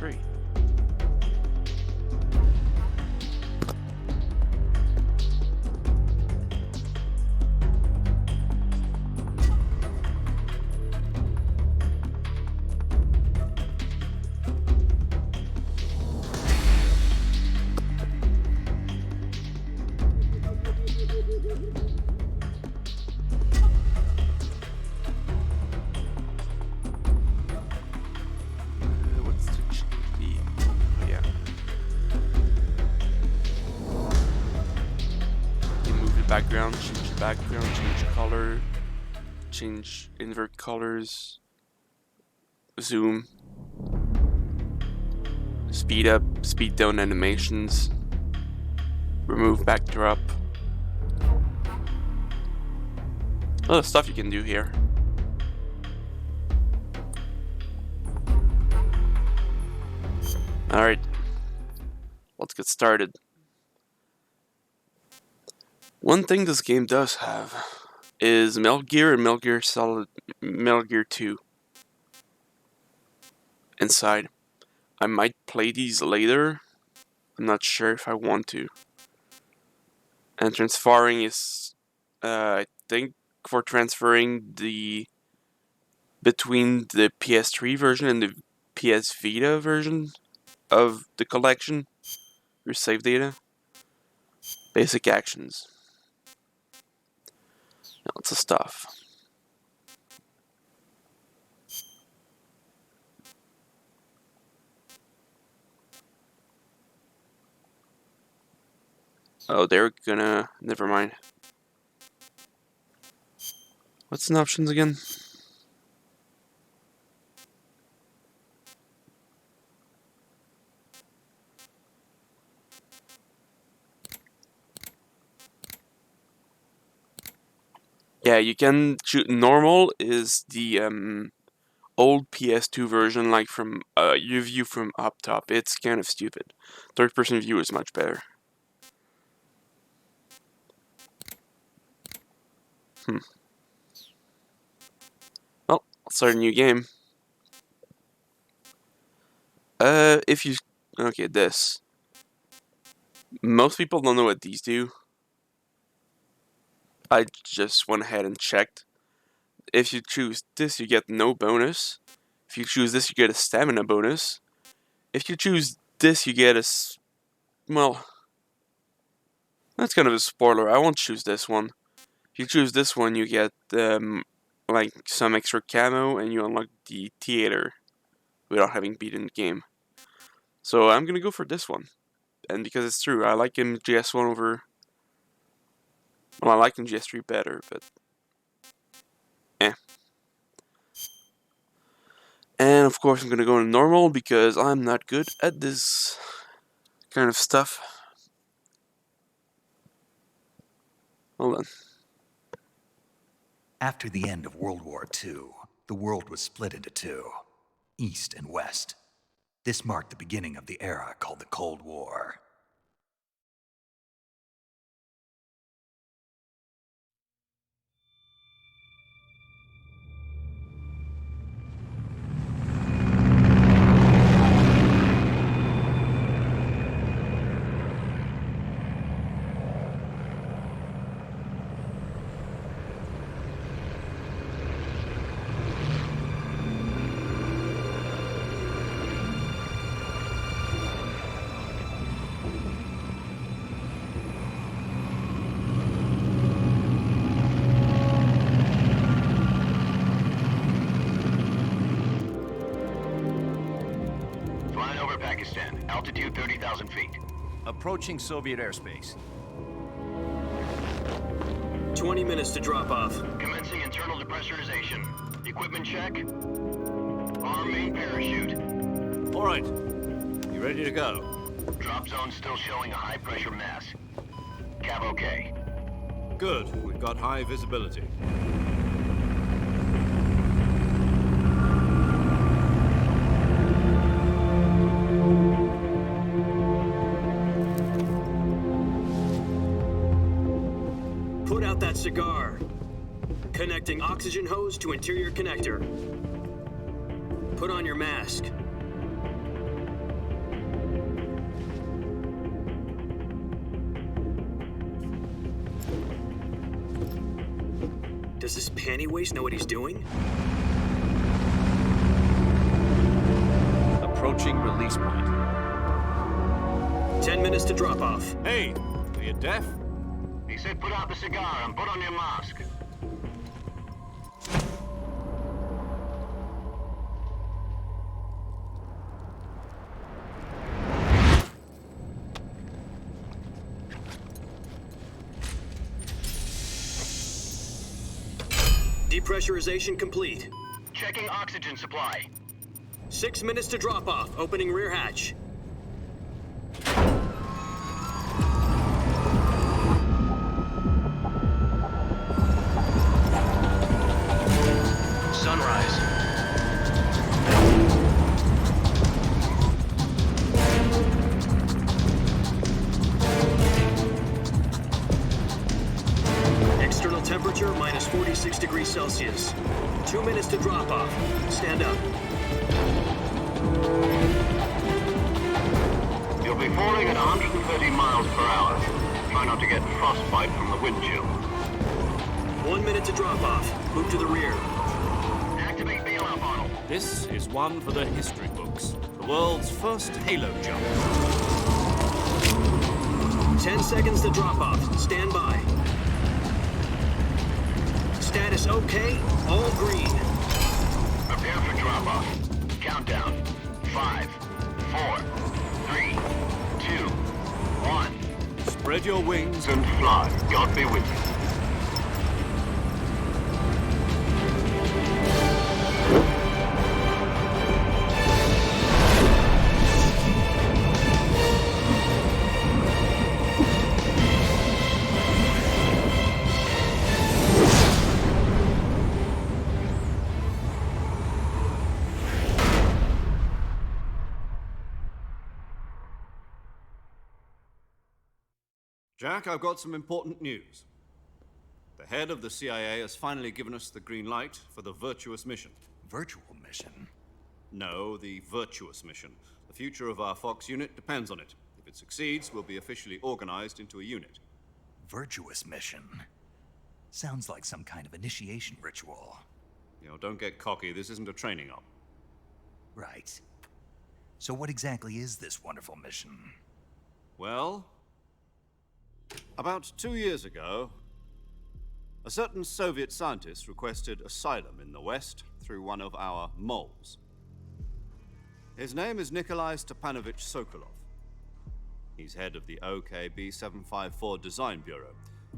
MGS3. What's the change? Oh yeah. You move the background, change color, change invert colors, zoom, speed up, speed down animations, remove backdrop. A lot of stuff you can do here. Alright, let's get started. One thing this game does have is Metal Gear and Metal Gear Solid, Metal Gear 2 inside. I might play these later. I'm not sure if I want to. And transferring is, I think, for transferring the between the PS3 version and the PS Vita version of the collection, your save data. Basic actions. Lots of stuff. Oh, they're gonna... Never mind. What's the options again? Yeah, you can choose... Normal is the old PS2 version, like from your view from up top. It's kind of stupid. Third-person view is much better. Well, let's start a new game. If you... Okay, this. Most people don't know what these do. I just went ahead and checked. If you choose this, you get no bonus. If you choose this, you get a stamina bonus. If you choose this, you get a... Well, that's kind of a spoiler. I won't choose this one. If you choose this one, you get like some extra camo, and you unlock the theater without having beaten the game. So I'm gonna go for this one, and because it's true, I like MGS1 over. Well, I like MGS3 better, but And of course, I'm gonna go in normal because I'm not good at this kind of stuff. Hold on. After the end of World War II, the world was split into two, East and West. This marked the beginning of the era called the Cold War. Altitude 30,000 feet. Approaching Soviet airspace. 20 minutes to drop off. Commencing internal depressurization. Equipment check. Arm main parachute. All right. You ready to go? Drop zone still showing a high pressure mass. Cav okay. Good. We've got high visibility. Put out that cigar. Connecting oxygen hose to interior connector. Put on your mask. Does this panty waste know what he's doing? Approaching release point. 10 minutes to drop off. Hey, are you deaf? He said put out the cigar and put on your mask. Depressurization complete. Checking oxygen supply. 6 minutes to drop off. Opening rear hatch. Sunrise. External temperature minus 46 degrees Celsius. 2 minutes to drop off. Stand up. You'll be falling at 130 miles per hour. Try not to get frostbite from the wind chill. 1 minute to drop off. Move to the rear. Activate bailout bottle. This is one for the history books. The world's first halo jump. 10 seconds to drop off. Stand by. Status okay. All green. Prepare for drop-off. Countdown. 5, 4, 3, 2, 1. Spread your wings. And fly. God be with you. Jack, I've got some important news. The head of the CIA has finally given us the green light for the virtuous mission. Virtual mission? No, the virtuous mission. The future of our Fox unit depends on it. If it succeeds, we'll be officially organized into a unit. Virtuous mission? Sounds like some kind of initiation ritual. You know, don't get cocky. This isn't a training op. Right. So what exactly is this wonderful mission? Well, about 2 years ago, a certain Soviet scientist requested asylum in the West through one of our moles. His name is Nikolai Stepanovich Sokolov. He's head of the OKB-754 Design Bureau,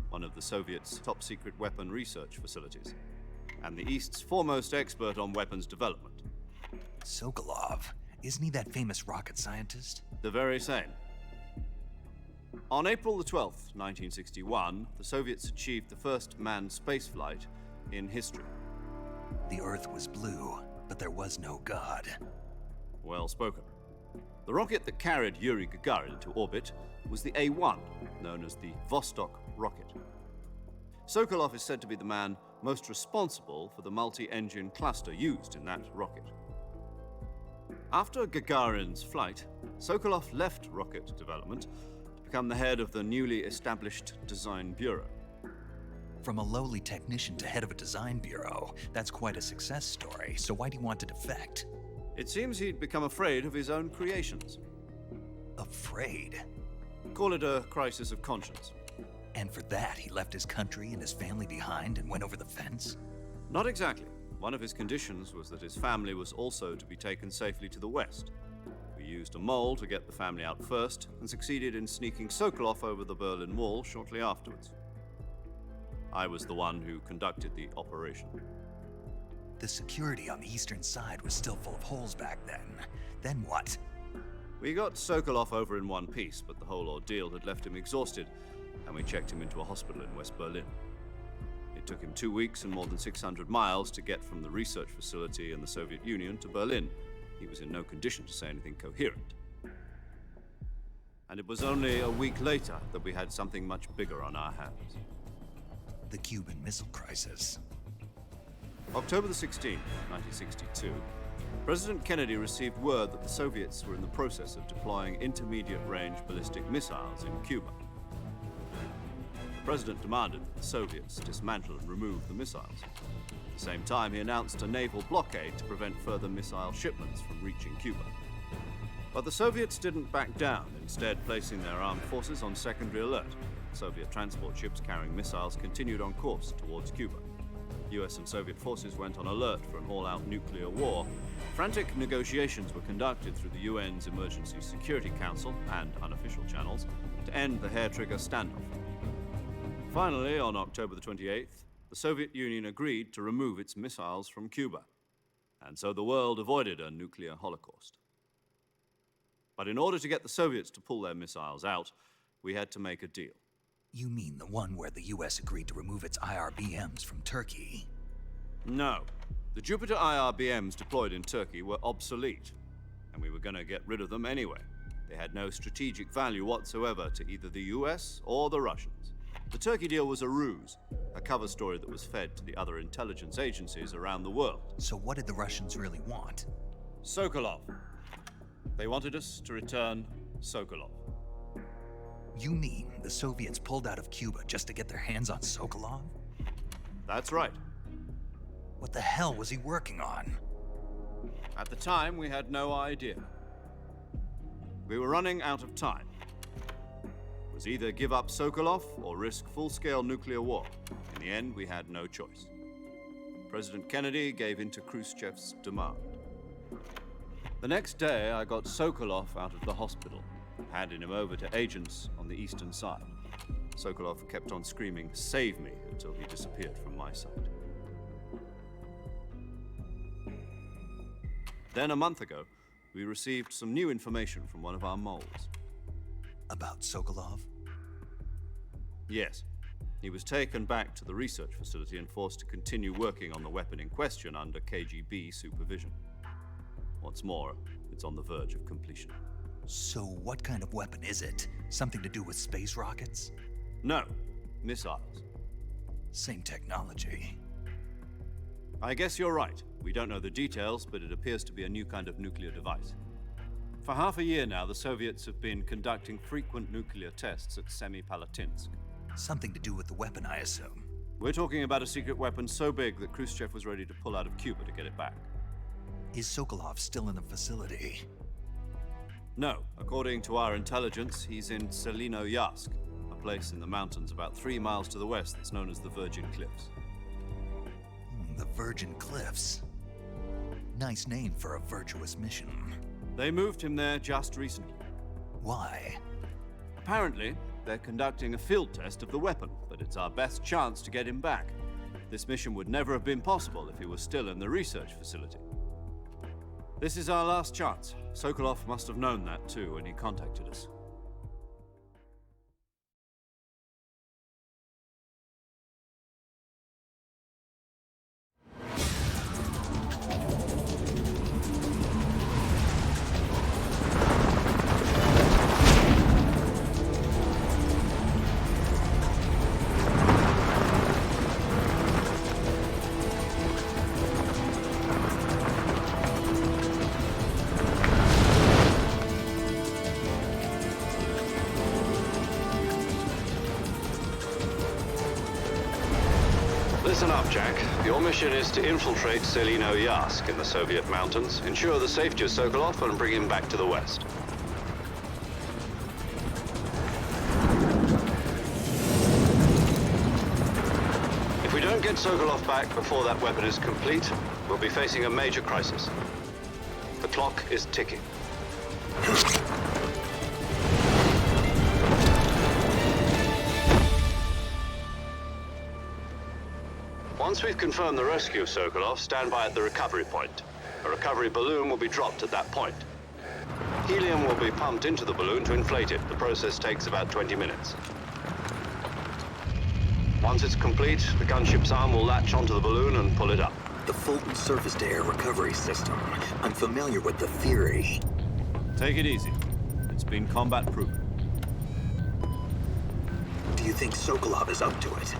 one of the Soviets' top-secret weapon research facilities, and the East's foremost expert on weapons development. Sokolov? Isn't he that famous rocket scientist? The very same. On April the 12th, 1961, the Soviets achieved the first manned spaceflight in history. The Earth was blue, but there was no God. Well spoken. The rocket that carried Yuri Gagarin to orbit was the A-1, known as the Vostok rocket. Sokolov is said to be the man most responsible for the multi-engine cluster used in that rocket. After Gagarin's flight, Sokolov left rocket development to become the head of the newly established Design Bureau. From a lowly technician to head of a design bureau, that's quite a success story, so why do you want to defect? It seems he'd become afraid of his own creations. Afraid? Call it a crisis of conscience. And for that, he left his country and his family behind and went over the fence? Not exactly. One of his conditions was that his family was also to be taken safely to the West. We used a mole to get the family out first and succeeded in sneaking Sokolov over the Berlin Wall shortly afterwards. I was the one who conducted the operation. The security on the eastern side was still full of holes back then. Then what? We got Sokolov over in one piece, but the whole ordeal had left him exhausted, and we checked him into a hospital in West Berlin. It took him 2 weeks and more than 600 miles to get from the research facility in the Soviet Union to Berlin. He was in no condition to say anything coherent. And it was only a week later that we had something much bigger on our hands. The Cuban Missile Crisis. October the 16th, 1962, President Kennedy received word that the Soviets were in the process of deploying intermediate-range ballistic missiles in Cuba. President demanded that the Soviets dismantle and remove the missiles. At the same time, he announced a naval blockade to prevent further missile shipments from reaching Cuba. But the Soviets didn't back down, instead placing their armed forces on secondary alert. Soviet transport ships carrying missiles continued on course towards Cuba. US and Soviet forces went on alert for an all-out nuclear war. Frantic negotiations were conducted through the UN's Emergency Security Council and unofficial channels to end the hair-trigger standoff. Finally, on October the 28th, the Soviet Union agreed to remove its missiles from Cuba, and so the world avoided a nuclear holocaust. But in order to get the Soviets to pull their missiles out, we had to make a deal. You mean the one where the US agreed to remove its IRBMs from Turkey? No. The Jupiter IRBMs deployed in Turkey were obsolete, and we were going to get rid of them anyway. They had no strategic value whatsoever to either the US or the Russians. The Turkey deal was a ruse, a cover story that was fed to the other intelligence agencies around the world. So what did the Russians really want? Sokolov. They wanted us to return Sokolov. You mean the Soviets pulled out of Cuba just to get their hands on Sokolov? That's right. What the hell was he working on? At the time, we had no idea. We were running out of time. It was either give up Sokolov or risk full-scale nuclear war. In the end, we had no choice. President Kennedy gave in to Khrushchev's demand. The next day, I got Sokolov out of the hospital, handing him over to agents on the eastern side. Sokolov kept on screaming, "Save me," until he disappeared from my sight. Then, a month ago, we received some new information from one of our moles. About Sokolov? Yes. He was taken back to the research facility and forced to continue working on the weapon in question under KGB supervision. What's more, it's on the verge of completion. So what kind of weapon is it? Something to do with space rockets? No, missiles. Same technology. I guess you're right. We don't know the details, but it appears to be a new kind of nuclear device. For half a year now, the Soviets have been conducting frequent nuclear tests at Semipalatinsk. Something to do with the weapon, I assume. We're talking about a secret weapon so big that Khrushchev was ready to pull out of Cuba to get it back. Is Sokolov still in the facility? No. According to our intelligence, he's in Selinoyarsk, a place in the mountains about 3 miles to the west that's known as the Virgin Cliffs. The Virgin Cliffs. Nice name for a virtuous mission. They moved him there just recently. Why? Apparently, they're conducting a field test of the weapon, but it's our best chance to get him back. This mission would never have been possible if he was still in the research facility. This is our last chance. Sokolov must have known that too when he contacted us. Listen up, Jack. Your mission is to infiltrate Selinoyarsk in the Soviet mountains, ensure the safety of Sokolov, and bring him back to the west. If we don't get Sokolov back before that weapon is complete, we'll be facing a major crisis. The clock is ticking. Once we've confirmed the rescue of Sokolov, stand by at the recovery point. A recovery balloon will be dropped at that point. Helium will be pumped into the balloon to inflate it. The process takes about 20 minutes. Once it's complete, the gunship's arm will latch onto the balloon and pull it up. The Fulton surface-to-air recovery system. I'm familiar with the theory. Take it easy. It's been combat-proven. Do you think Sokolov is up to it?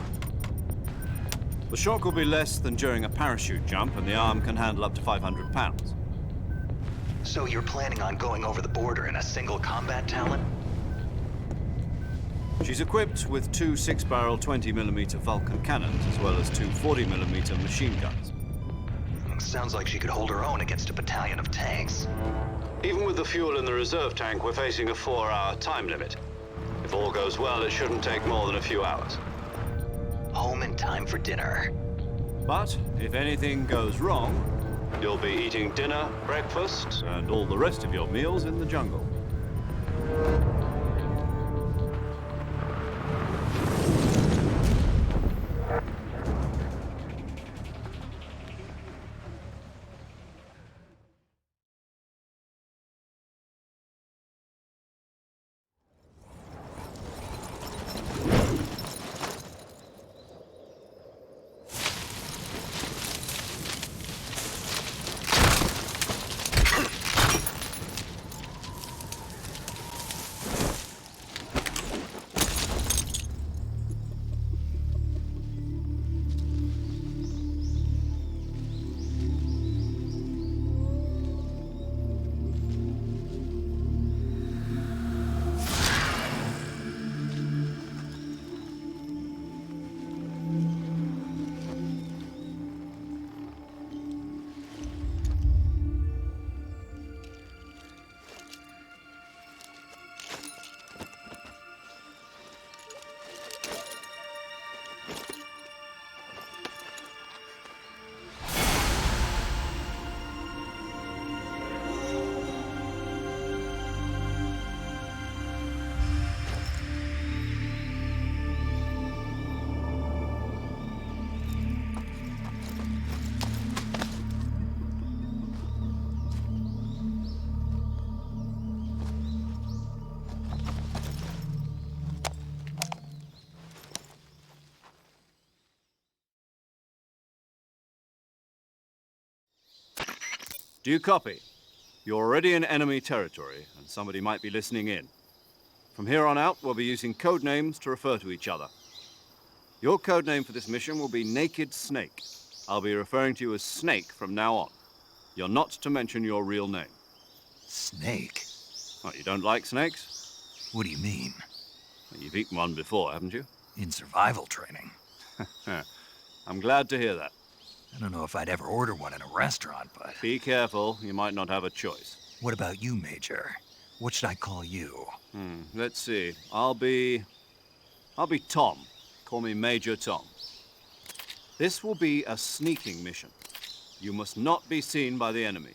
The shock will be less than during a parachute jump, and the arm can handle up to 500 pounds. So you're planning on going over the border in a single combat talon? She's equipped with two 6-barrel 20mm Vulcan cannons, as well as two 40mm machine guns. Sounds like she could hold her own against a battalion of tanks. Even with the fuel in the reserve tank, we're facing a 4-hour time limit. If all goes well, it shouldn't take more than a few hours. Home in time for dinner. But if anything goes wrong, you'll be eating dinner, breakfast, and all the rest of your meals in the jungle. Do you copy? You're already in enemy territory, and somebody might be listening in. From here on out, we'll be using code names to refer to each other. Your code name for this mission will be Naked Snake. I'll be referring to you as Snake from now on. You're not to mention your real name. Snake? What, you don't like snakes? What do you mean? Well, you've eaten one before, haven't you? In survival training? I'm glad to hear that. I don't know if I'd ever order one in a restaurant, but... Be careful, you might not have a choice. What about you, Major? What should I call you? Let's see. I'll be Tom. Call me Major Tom. This will be a sneaking mission. You must not be seen by the enemy.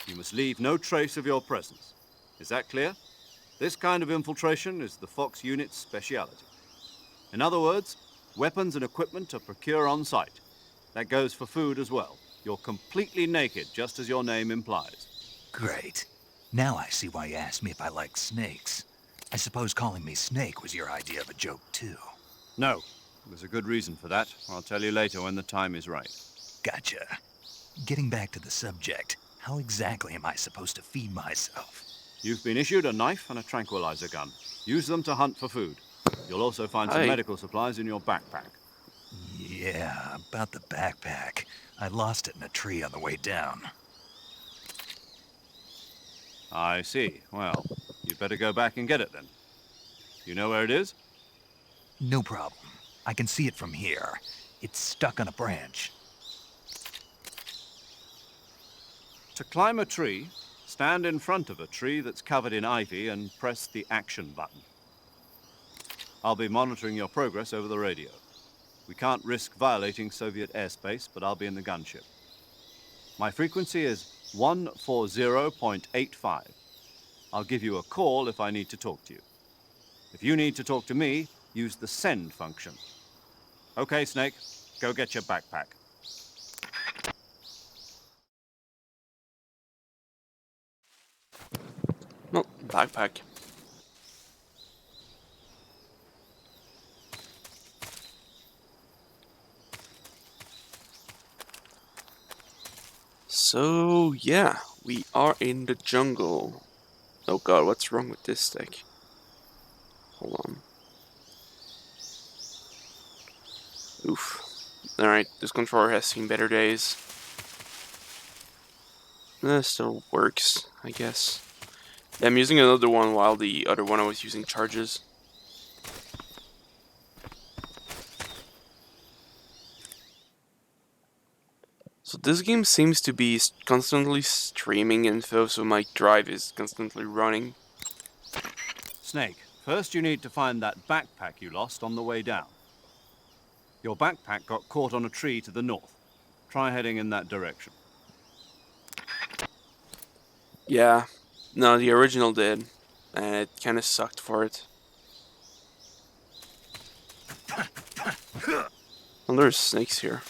You must leave no trace of your presence. Is that clear? This kind of infiltration is the Fox unit's speciality. In other words, weapons and equipment are procured on site. That goes for food as well. You're completely naked, just as your name implies. Great. Now I see why you asked me if I like snakes. I suppose calling me Snake was your idea of a joke, too. No. There's a good reason for that. I'll tell you later when the time is right. Gotcha. Getting back to the subject, how exactly am I supposed to feed myself? You've been issued a knife and a tranquilizer gun. Use them to hunt for food. You'll also find some medical supplies in your backpack. Yeah, about the backpack. I lost it in a tree on the way down. I see. Well, you'd better go back and get it then. You know where it is? No problem. I can see it from here. It's stuck on a branch. To climb a tree, stand in front of a tree that's covered in ivy and press the action button. I'll be monitoring your progress over the radio. We can't risk violating Soviet airspace, but I'll be in the gunship. My frequency is 140.85. I'll give you a call if I need to talk to you. If you need to talk to me, use the send function. Okay, Snake, go get your backpack. No, backpack. So, yeah, we are in the jungle. Oh god, what's wrong with this stick? Hold on. Oof. Alright, this controller has seen better days. Still works, I guess. Yeah, I'm using another one while the other one I was using charges. So this game seems to be constantly streaming info, so my drive is constantly running. Snake, first you need to find that backpack you lost on the way down. Your backpack got caught on a tree to the north. Try heading in that direction. Yeah, no, the original did, and it kind of sucked for it. Well, there's snakes here.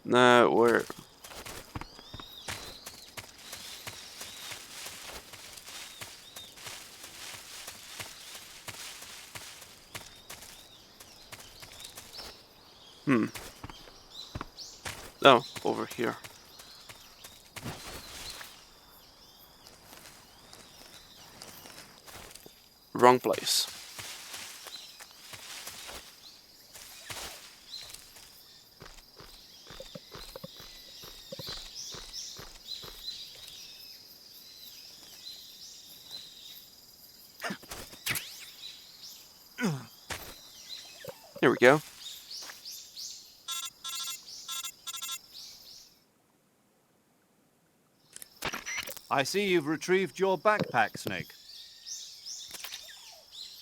Nah, where? Oh, over here. Wrong place. Here we go. I see you've retrieved your backpack, Snake.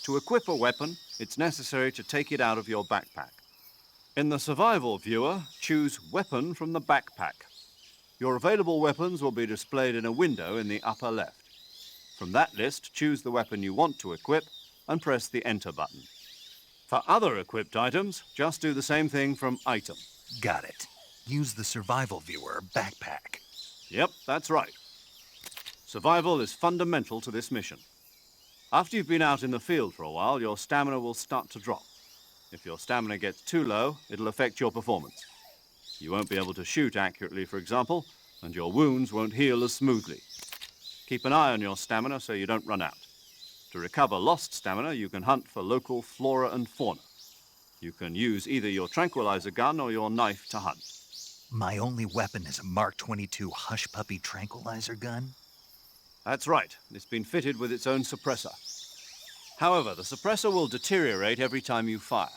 To equip a weapon, it's necessary to take it out of your backpack. In the survival viewer, choose Weapon from the backpack. Your available weapons will be displayed in a window in the upper left. From that list, choose the weapon you want to equip and press the Enter button. For other equipped items, just do the same thing from Item. Got it. Use the survival viewer backpack. Yep, that's right. Survival is fundamental to this mission. After you've been out in the field for a while, your stamina will start to drop. If your stamina gets too low, it'll affect your performance. You won't be able to shoot accurately, for example, and your wounds won't heal as smoothly. Keep an eye on your stamina so you don't run out. To recover lost stamina, you can hunt for local flora and fauna. You can use either your tranquilizer gun or your knife to hunt. My only weapon is a Mark 22 Hush Puppy tranquilizer gun? That's right. It's been fitted with its own suppressor. However, the suppressor will deteriorate every time you fire.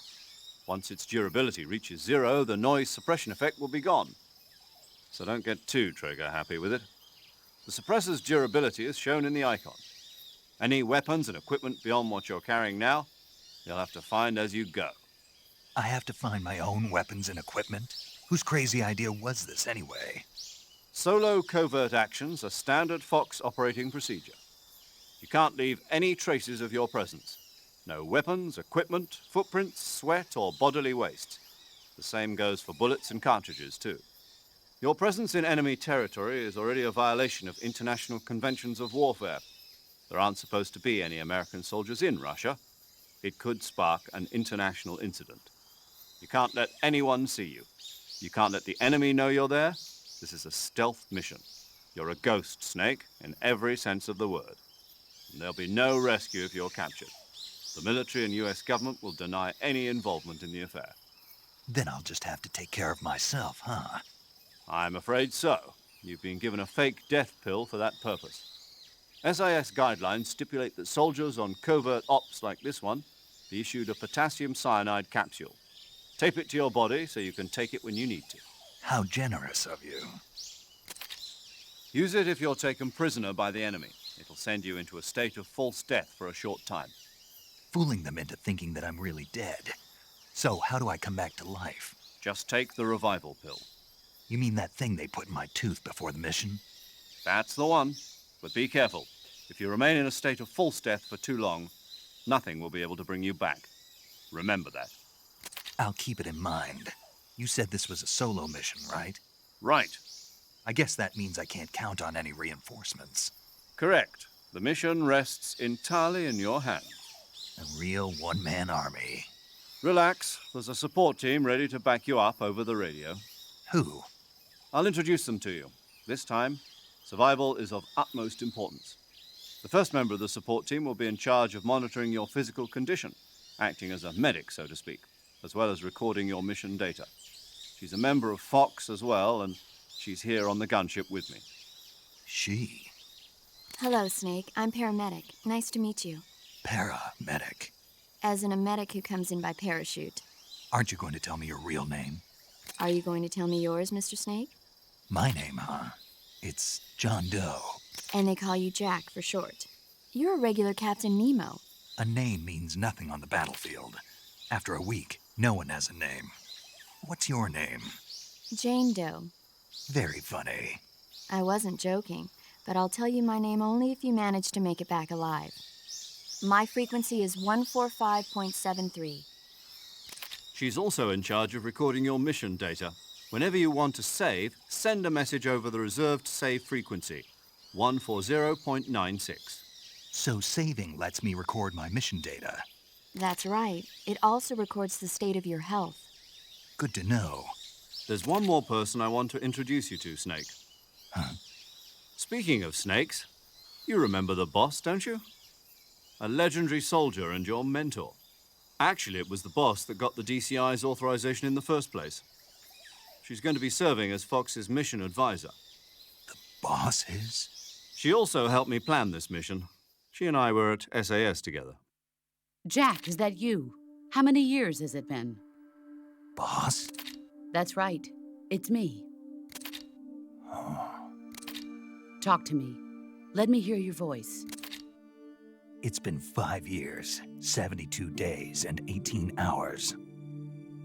Once its durability reaches 0, the noise suppression effect will be gone. So don't get too trigger happy with it. The suppressor's durability is shown in the icon. Any weapons and equipment beyond what you're carrying now, you'll have to find as you go. I have to find my own weapons and equipment? Whose crazy idea was this anyway? Solo covert actions are standard Fox operating procedure. You can't leave any traces of your presence. No weapons, equipment, footprints, sweat, or bodily waste. The same goes for bullets and cartridges, too. Your presence in enemy territory is already a violation of international conventions of warfare. There aren't supposed to be any American soldiers in Russia. It could spark an international incident. You can't let anyone see you. You can't let the enemy know you're there. This is a stealth mission. You're a ghost, Snake, in every sense of the word. And there'll be no rescue if you're captured. The military and US government will deny any involvement in the affair. Then I'll just have to take care of myself, huh? I'm afraid so. You've been given a fake death pill for that purpose. SIS guidelines stipulate that soldiers on covert ops like this one be issued a potassium cyanide capsule. Tape it to your body so you can take it when you need to. How generous of you. Use it if you're taken prisoner by the enemy. It'll send you into a state of false death for a short time. Fooling them into thinking that I'm really dead. So, how do I come back to life? Just take the revival pill. You mean that thing they put in my tooth before the mission? That's the one. But be careful. If you remain in a state of false death for too long, nothing will be able to bring you back. Remember that. I'll keep it in mind. You said this was a solo mission, right? Right. I guess that means I can't count on any reinforcements. Correct. The mission rests entirely in your hands. A real one-man army. Relax. There's a support team ready to back you up over the radio. Who? I'll introduce them to you. This time, survival is of utmost importance. The first member of the support team will be in charge of monitoring your physical condition, acting as a medic, so to speak, as well as recording your mission data. She's a member of Fox as well, and she's here on the gunship with me. She? Hello, Snake. I'm paramedic. Nice to meet you. Paramedic. As in a medic who comes in by parachute. Aren't you going to tell me your real name? Are you going to tell me yours, Mr. Snake? My name, huh? It's John Doe. And they call you Jack for short. You're a regular Captain Nemo. A name means nothing on the battlefield. After a week, no one has a name. What's your name? Jane Doe. Very funny. I wasn't joking, but I'll tell you my name only if you manage to make it back alive. My frequency is 145.73. She's also in charge of recording your mission data. Whenever you want to save, send a message over the reserved save frequency, 140.96. So saving lets me record my mission data. That's right. It also records the state of your health. Good to know. There's one more person I want to introduce you to, Snake. Huh? Speaking of snakes, you remember the boss, don't you? A legendary soldier and your mentor. Actually, it was the boss that got the DCI's authorization in the first place. She's going to be serving as Fox's mission advisor. The boss is? She also helped me plan this mission. She and I were at SAS together. Jack, is that you? How many years has it been? Boss? That's right. It's me. Oh. Talk to me. Let me hear your voice. It's been 5 years, 72 days, and 18 hours.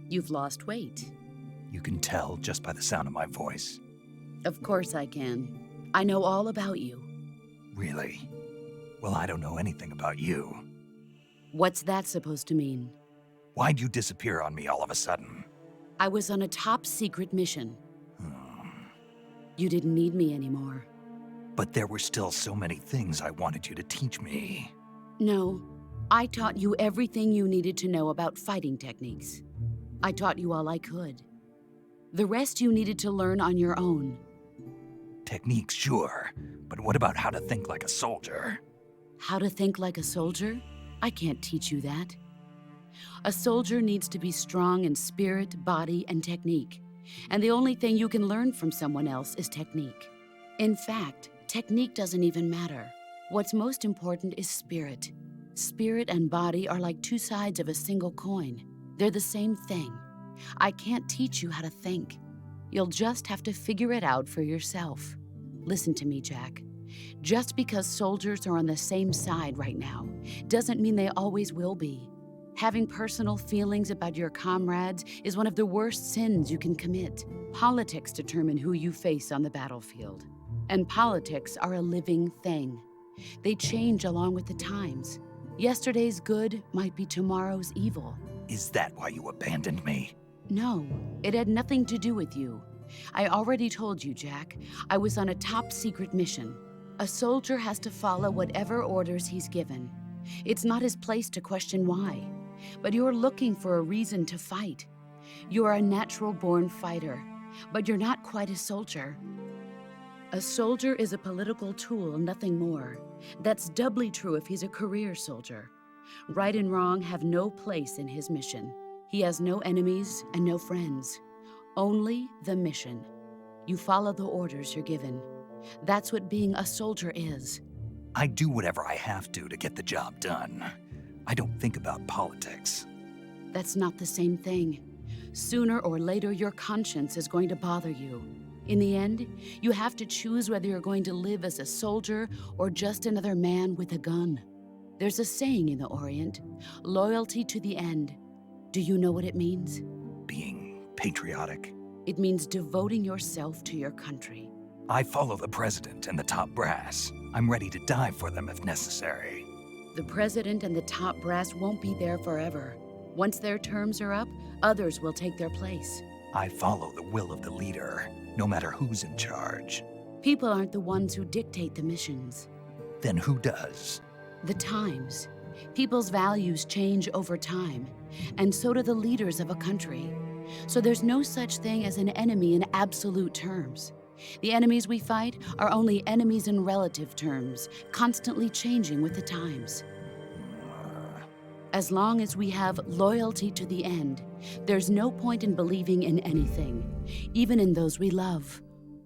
You've lost weight. You can tell just by the sound of my voice. Of course I can. I know all about you. Really? Well, I don't know anything about you. What's that supposed to mean? Why'd you disappear on me all of a sudden? I was on a top-secret mission. You didn't need me anymore. But there were still so many things I wanted you to teach me. No, I taught you everything you needed to know about fighting techniques. I taught you all I could. The rest you needed to learn on your own. Techniques, sure. But what about how to think like a soldier? How to think like a soldier? I can't teach you that. A soldier needs to be strong in spirit, body, and technique. And the only thing you can learn from someone else is technique. In fact, technique doesn't even matter. What's most important is spirit. Spirit and body are like two sides of a single coin. They're the same thing. I can't teach you how to think. You'll just have to figure it out for yourself. Listen to me, Jack. Just because soldiers are on the same side right now doesn't mean they always will be. Having personal feelings about your comrades is one of the worst sins you can commit. Politics determine who you face on the battlefield. And politics are a living thing. They change along with the times. Yesterday's good might be tomorrow's evil. Is that why you abandoned me? No, it had nothing to do with you. I already told you, Jack. I was on a top-secret mission. A soldier has to follow whatever orders he's given. It's not his place to question why. But you're looking for a reason to fight. You're a natural-born fighter, but you're not quite a soldier. A soldier is a political tool, nothing more. That's doubly true if he's a career soldier. Right and wrong have no place in his mission. He has no enemies and no friends. Only the mission. You follow the orders you're given. That's what being a soldier is. I do whatever I have to get the job done. I don't think about politics. That's not the same thing. Sooner or later, your conscience is going to bother you. In the end, you have to choose whether you're going to live as a soldier or just another man with a gun. There's a saying in the Orient, loyalty to the end. Do you know what it means? Being patriotic. It means devoting yourself to your country. I follow the president and the top brass. I'm ready to die for them if necessary. The president and the top brass won't be there forever. Once their terms are up, others will take their place. I follow the will of the leader, no matter who's in charge. People aren't the ones who dictate the missions. Then who does? The times. People's values change over time, and so do the leaders of a country. So there's no such thing as an enemy in absolute terms. The enemies we fight are only enemies in relative terms, constantly changing with the times. As long as we have loyalty to the end, there's no point in believing in anything, even in those we love.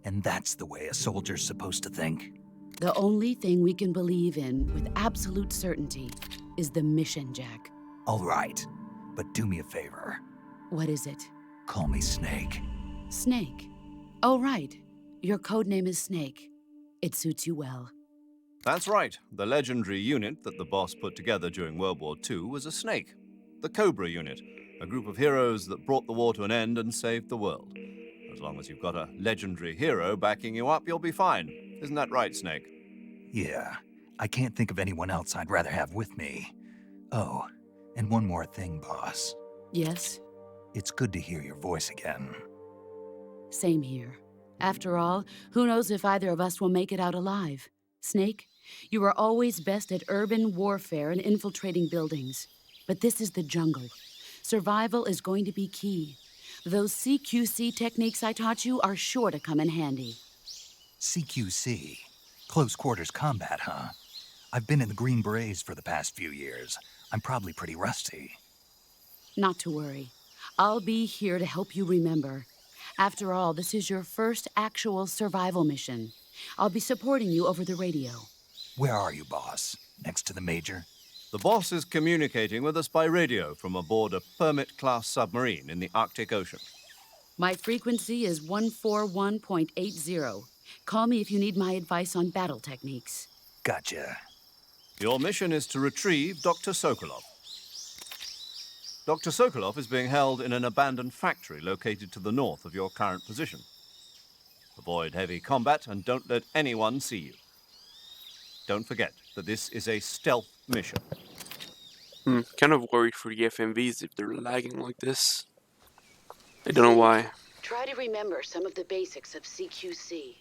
And that's the way a soldier's supposed to think? The only thing we can believe in with absolute certainty is the mission, Jack. All right, but do me a favor. What is it? Call me Snake. Snake. Oh, right. Your codename is Snake. It suits you well. That's right. The legendary unit that the boss put together during World War II was a snake. The Cobra unit, a group of heroes that brought the war to an end and saved the world. As long as you've got a legendary hero backing you up, you'll be fine. Isn't that right, Snake? Yeah, I can't think of anyone else I'd rather have with me. Oh, and one more thing, boss. Yes? It's good to hear your voice again. Same here. After all, who knows if either of us will make it out alive? Snake, you are always best at urban warfare and infiltrating buildings. But this is the jungle. Survival is going to be key. Those CQC techniques I taught you are sure to come in handy. CQC? Close quarters combat, huh? I've been in the Green Berets for the past few years. I'm probably pretty rusty. Not to worry. I'll be here to help you remember. After all, this is your first actual survival mission. I'll be supporting you over the radio. Where are you, boss? Next to the Major? The boss is communicating with us by radio from aboard a Permit-class submarine in the Arctic Ocean. My frequency is 141.80. Call me if you need my advice on battle techniques. Gotcha. Your mission is to retrieve Dr. Sokolov. Dr. Sokolov is being held in an abandoned factory located to the north of your current position. Avoid heavy combat and don't let anyone see you. Don't forget that this is a stealth mission. Kind of worried for the FMVs if they're lagging like this. I don't know why. Try to remember some of the basics of CQC.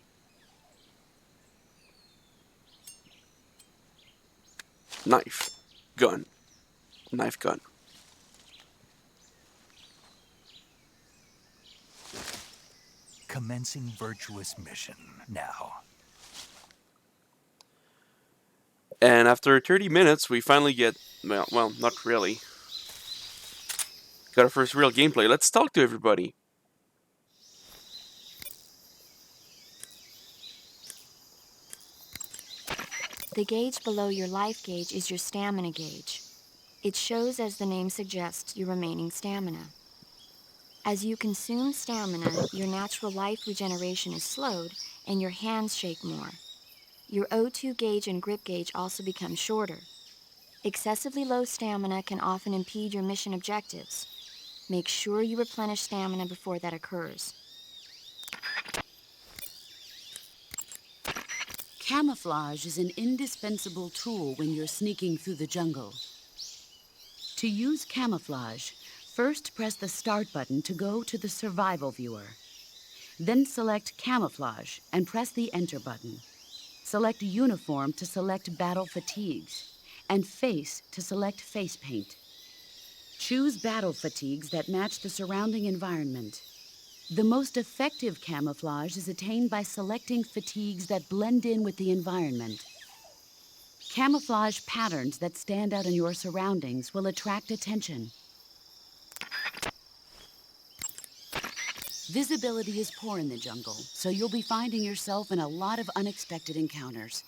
Knife. Gun. Knife gun. Commencing virtuous mission now. And after 30 minutes, we finally get... Well, not really. Got our first real gameplay. Let's talk to everybody. The gauge below your life gauge is your stamina gauge. It shows, as the name suggests, your remaining stamina. As you consume stamina, your natural life regeneration is slowed and your hands shake more. Your O2 gauge and grip gauge also become shorter. Excessively low stamina can often impede your mission objectives. Make sure you replenish stamina before that occurs. Camouflage is an indispensable tool when you're sneaking through the jungle. To use camouflage, first press the Start button to go to the Survival viewer. Then select Camouflage and press the Enter button. Select Uniform to select Battle Fatigues, and Face to select Face Paint. Choose battle fatigues that match the surrounding environment. The most effective camouflage is attained by selecting fatigues that blend in with the environment. Camouflage patterns that stand out in your surroundings will attract attention. Visibility is poor in the jungle, so you'll be finding yourself in a lot of unexpected encounters.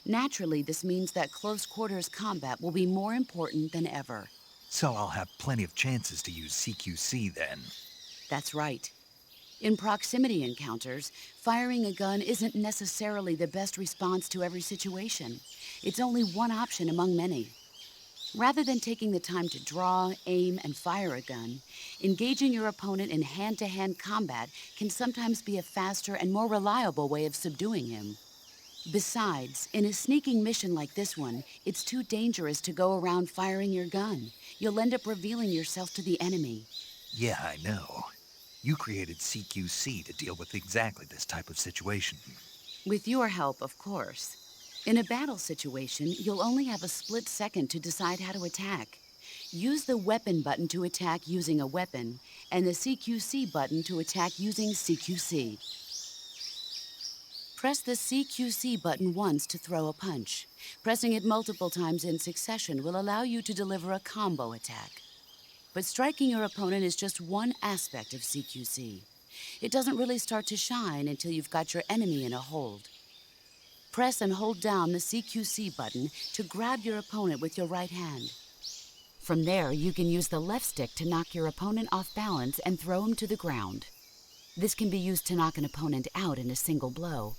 Naturally, this means that close quarters combat will be more important than ever. So I'll have plenty of chances to use CQC then. That's right. In proximity encounters, firing a gun isn't necessarily the best response to every situation. It's only one option among many. Rather than taking the time to draw, aim, and fire a gun, engaging your opponent in hand-to-hand combat can sometimes be a faster and more reliable way of subduing him. Besides, in a sneaking mission like this one, it's too dangerous to go around firing your gun. You'll end up revealing yourself to the enemy. Yeah, I know. You created CQC to deal with exactly this type of situation. With your help, of course. In a battle situation, you'll only have a split second to decide how to attack. Use the Weapon button to attack using a weapon, and the CQC button to attack using CQC. Press the CQC button once to throw a punch. Pressing it multiple times in succession will allow you to deliver a combo attack. But striking your opponent is just one aspect of CQC. It doesn't really start to shine until you've got your enemy in a hold. Press and hold down the CQC button to grab your opponent with your right hand. From there, you can use the left stick to knock your opponent off balance and throw him to the ground. This can be used to knock an opponent out in a single blow.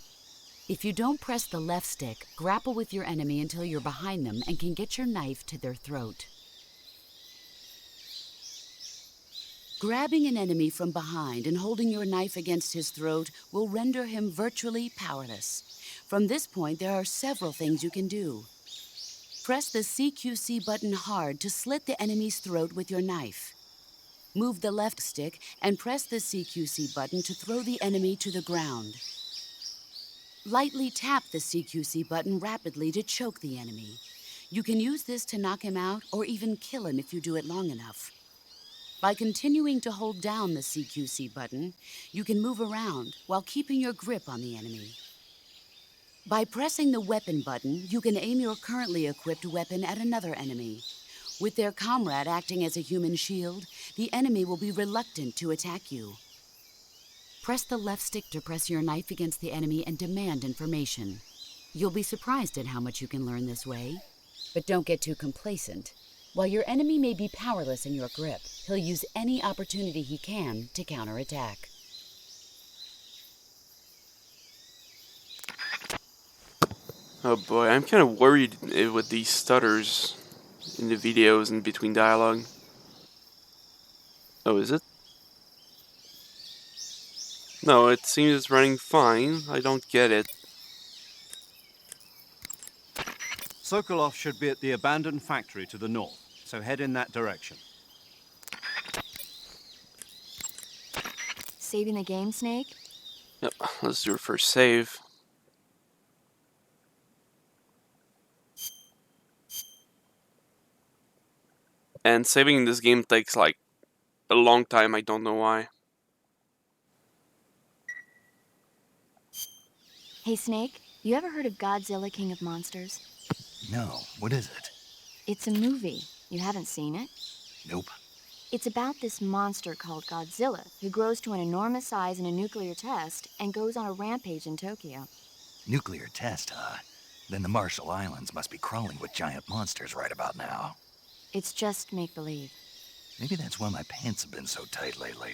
If you don't press the left stick, grapple with your enemy until you're behind them and can get your knife to their throat. Grabbing an enemy from behind and holding your knife against his throat will render him virtually powerless. From this point, there are several things you can do. Press the CQC button hard to slit the enemy's throat with your knife. Move the left stick and press the CQC button to throw the enemy to the ground. Lightly tap the CQC button rapidly to choke the enemy. You can use this to knock him out or even kill him if you do it long enough. By continuing to hold down the CQC button, you can move around while keeping your grip on the enemy. By pressing the weapon button, you can aim your currently equipped weapon at another enemy. With their comrade acting as a human shield, the enemy will be reluctant to attack you. Press the left stick to press your knife against the enemy and demand information. You'll be surprised at how much you can learn this way. But don't get too complacent. While your enemy may be powerless in your grip, he'll use any opportunity he can to counterattack. Oh boy, I'm kind of worried with these stutters in the videos and between dialogue. Oh, is it? No, it seems it's running fine. I don't get it. Sokolov should be at the abandoned factory to the north, so head in that direction. Saving the game, Snake? Yep, let's do our first save. And saving in this game takes like a long time, I don't know why. Hey, Snake, you ever heard of Godzilla, King of Monsters? No, what is it? It's a movie. You haven't seen it? Nope. It's about this monster called Godzilla, who grows to an enormous size in a nuclear test and goes on a rampage in Tokyo. Nuclear test, huh? Then the Marshall Islands must be crawling with giant monsters right about now. It's just make-believe. Maybe that's why my pants have been so tight lately.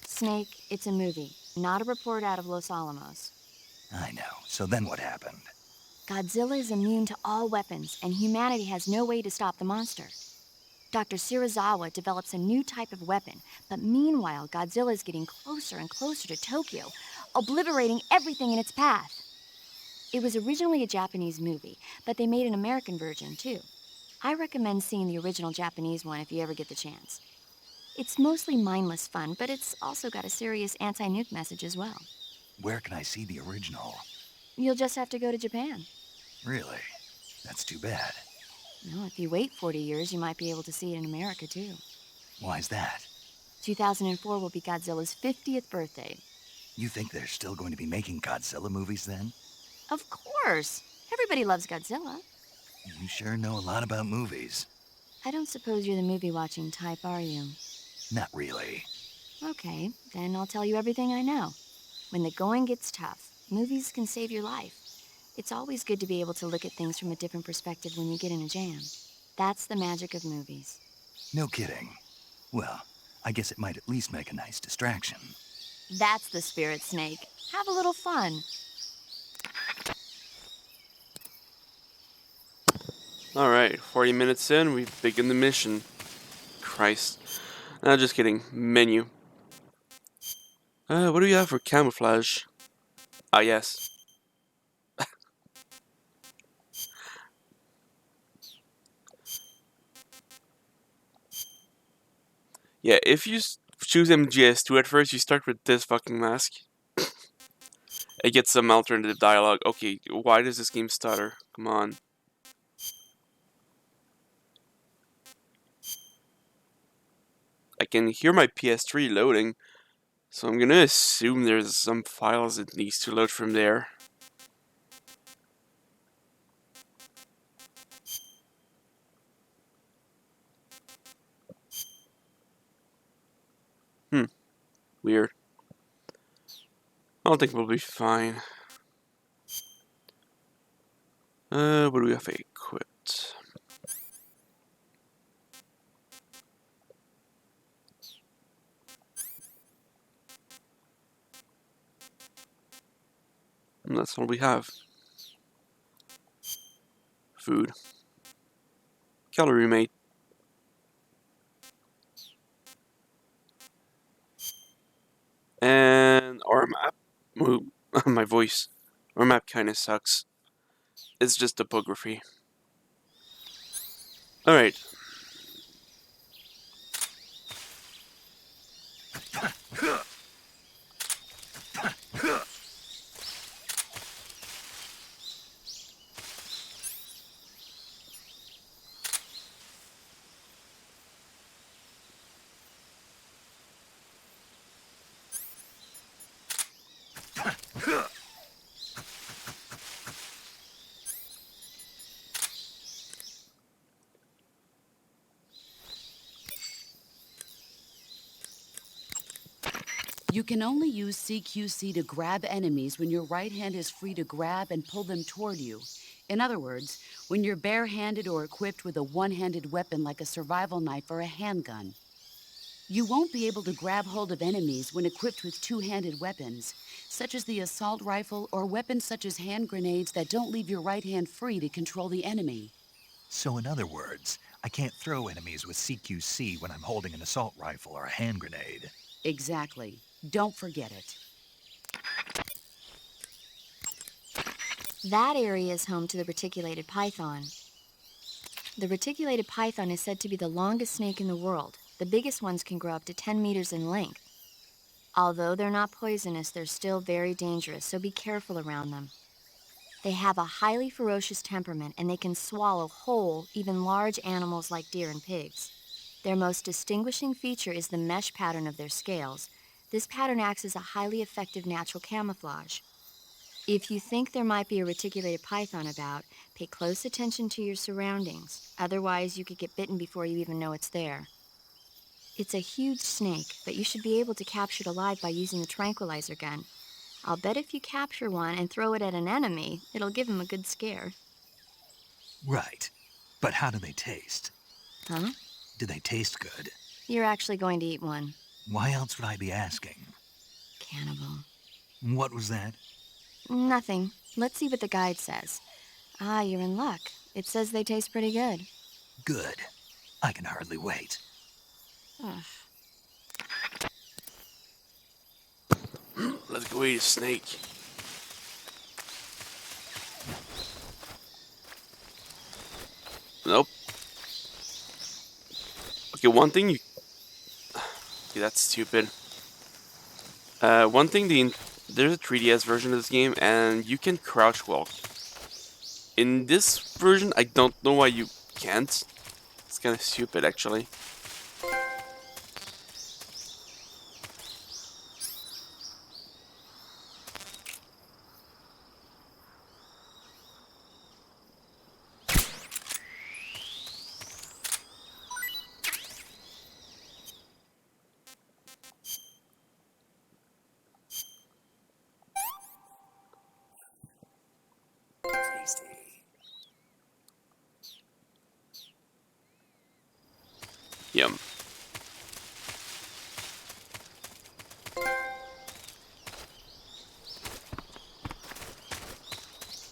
Snake, it's a movie, not a report out of Los Alamos. I know. So then what happened? Godzilla is immune to all weapons, and humanity has no way to stop the monster. Dr. Shirazawa develops a new type of weapon, but meanwhile, Godzilla is getting closer and closer to Tokyo, obliterating everything in its path. It was originally a Japanese movie, but they made an American version, too. I recommend seeing the original Japanese one if you ever get the chance. It's mostly mindless fun, but it's also got a serious anti-nuke message as well. Where can I see the original? You'll just have to go to Japan. Really? That's too bad. Well, if you wait 40 years, you might be able to see it in America, too. Why's that? 2004 will be Godzilla's 50th birthday. You think they're still going to be making Godzilla movies then? Of course! Everybody loves Godzilla. You sure know a lot about movies. I don't suppose you're the movie-watching type, are you? Not really. Okay, then I'll tell you everything I know. When the going gets tough, movies can save your life. It's always good to be able to look at things from a different perspective when you get in a jam. That's the magic of movies. No kidding. Well, I guess it might at least make a nice distraction. That's the spirit, Snake. Have a little fun. Alright, 40 minutes in, we begin the mission. Christ. Just kidding. Menu. What do we have for camouflage? Ah, yes. Yeah, if you choose MGS2 at first, you start with this fucking mask. It gets some alternative dialogue. Okay, why does this game stutter? Come on. I can hear my PS3 loading, so I'm gonna assume there's some files it needs to load from there. Weird. I don't think we'll be fine. What do we have equipped? And that's all we have. Food. Calorie mate. And our map. Ooh, my voice. Our map kinda sucks. It's just topography. Alright. You can only use CQC to grab enemies when your right hand is free to grab and pull them toward you. In other words, when you're barehanded or equipped with a one-handed weapon like a survival knife or a handgun. You won't be able to grab hold of enemies when equipped with two-handed weapons, such as the assault rifle or weapons such as hand grenades that don't leave your right hand free to control the enemy. So in other words, I can't throw enemies with CQC when I'm holding an assault rifle or a hand grenade. Exactly. Don't forget it. That area is home to the reticulated python. The reticulated python is said to be the longest snake in the world. The biggest ones can grow up to 10 meters in length. Although they're not poisonous, they're still very dangerous, so be careful around them. They have a highly ferocious temperament, and they can swallow whole, even large animals like deer and pigs. Their most distinguishing feature is the mesh pattern of their scales. This pattern acts as a highly effective natural camouflage. If you think there might be a reticulated python about, pay close attention to your surroundings. Otherwise, you could get bitten before you even know it's there. It's a huge snake, but you should be able to capture it alive by using the tranquilizer gun. I'll bet if you capture one and throw it at an enemy, it'll give him a good scare. Right. But how do they taste? Huh? Do they taste good? You're actually going to eat one. Why else would I be asking? Cannibal. What was that? Nothing. Let's see what the guide says. Ah, you're in luck. It says they taste pretty good. Good. I can hardly wait. Ugh. Let's go eat a snake. Nope. Okay, one thing you... Okay, that's stupid. One thing, there's a 3DS version of this game, and you can crouch walk. In this version, I don't know why you can't. It's kind of stupid, actually. Yum.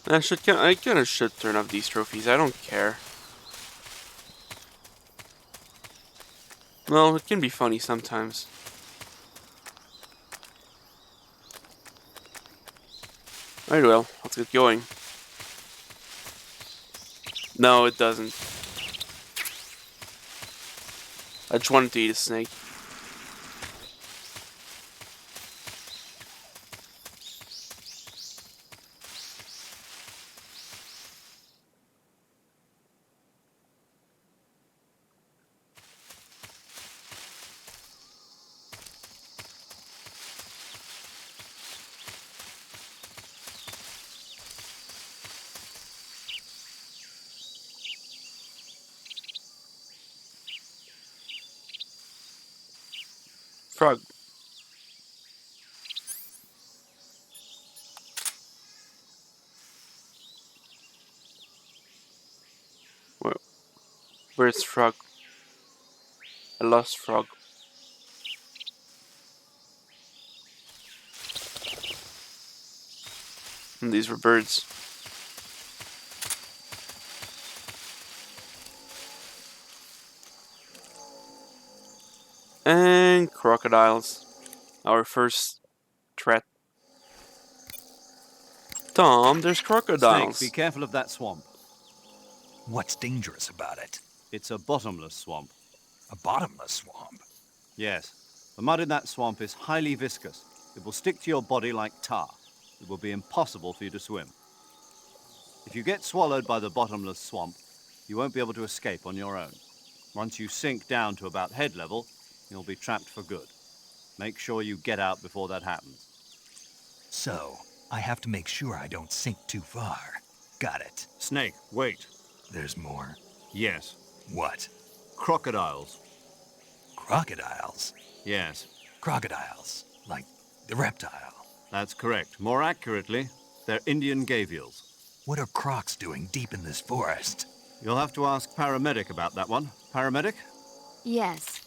I kind of should turn off these trophies. I don't care. Well, it can be funny sometimes. Alright, well, let's get going. No, it doesn't. I just wanted to eat a snake. Frog. Where's frog? A lost frog. And these were birds. And crocodiles. Our first threat. Tom, there's Snake, crocodiles. be careful of that swamp. What's dangerous about it? It's a bottomless swamp. A bottomless swamp. Yes. The mud in that swamp is highly viscous. It will stick to your body like tar. It will be impossible for you to swim. If you get swallowed by the bottomless swamp, you won't be able to escape on your own. Once you sink down to about head level, you'll be trapped for good. Make sure you get out before that happens. So, I have to make sure I don't sink too far. Got it. Snake, wait. There's more. Yes. What? Crocodiles. Crocodiles? Yes. Crocodiles. Like the reptile. That's correct. More accurately, they're Indian gavials. What are crocs doing deep in this forest? You'll have to ask Paramedic about that one. Paramedic? Yes.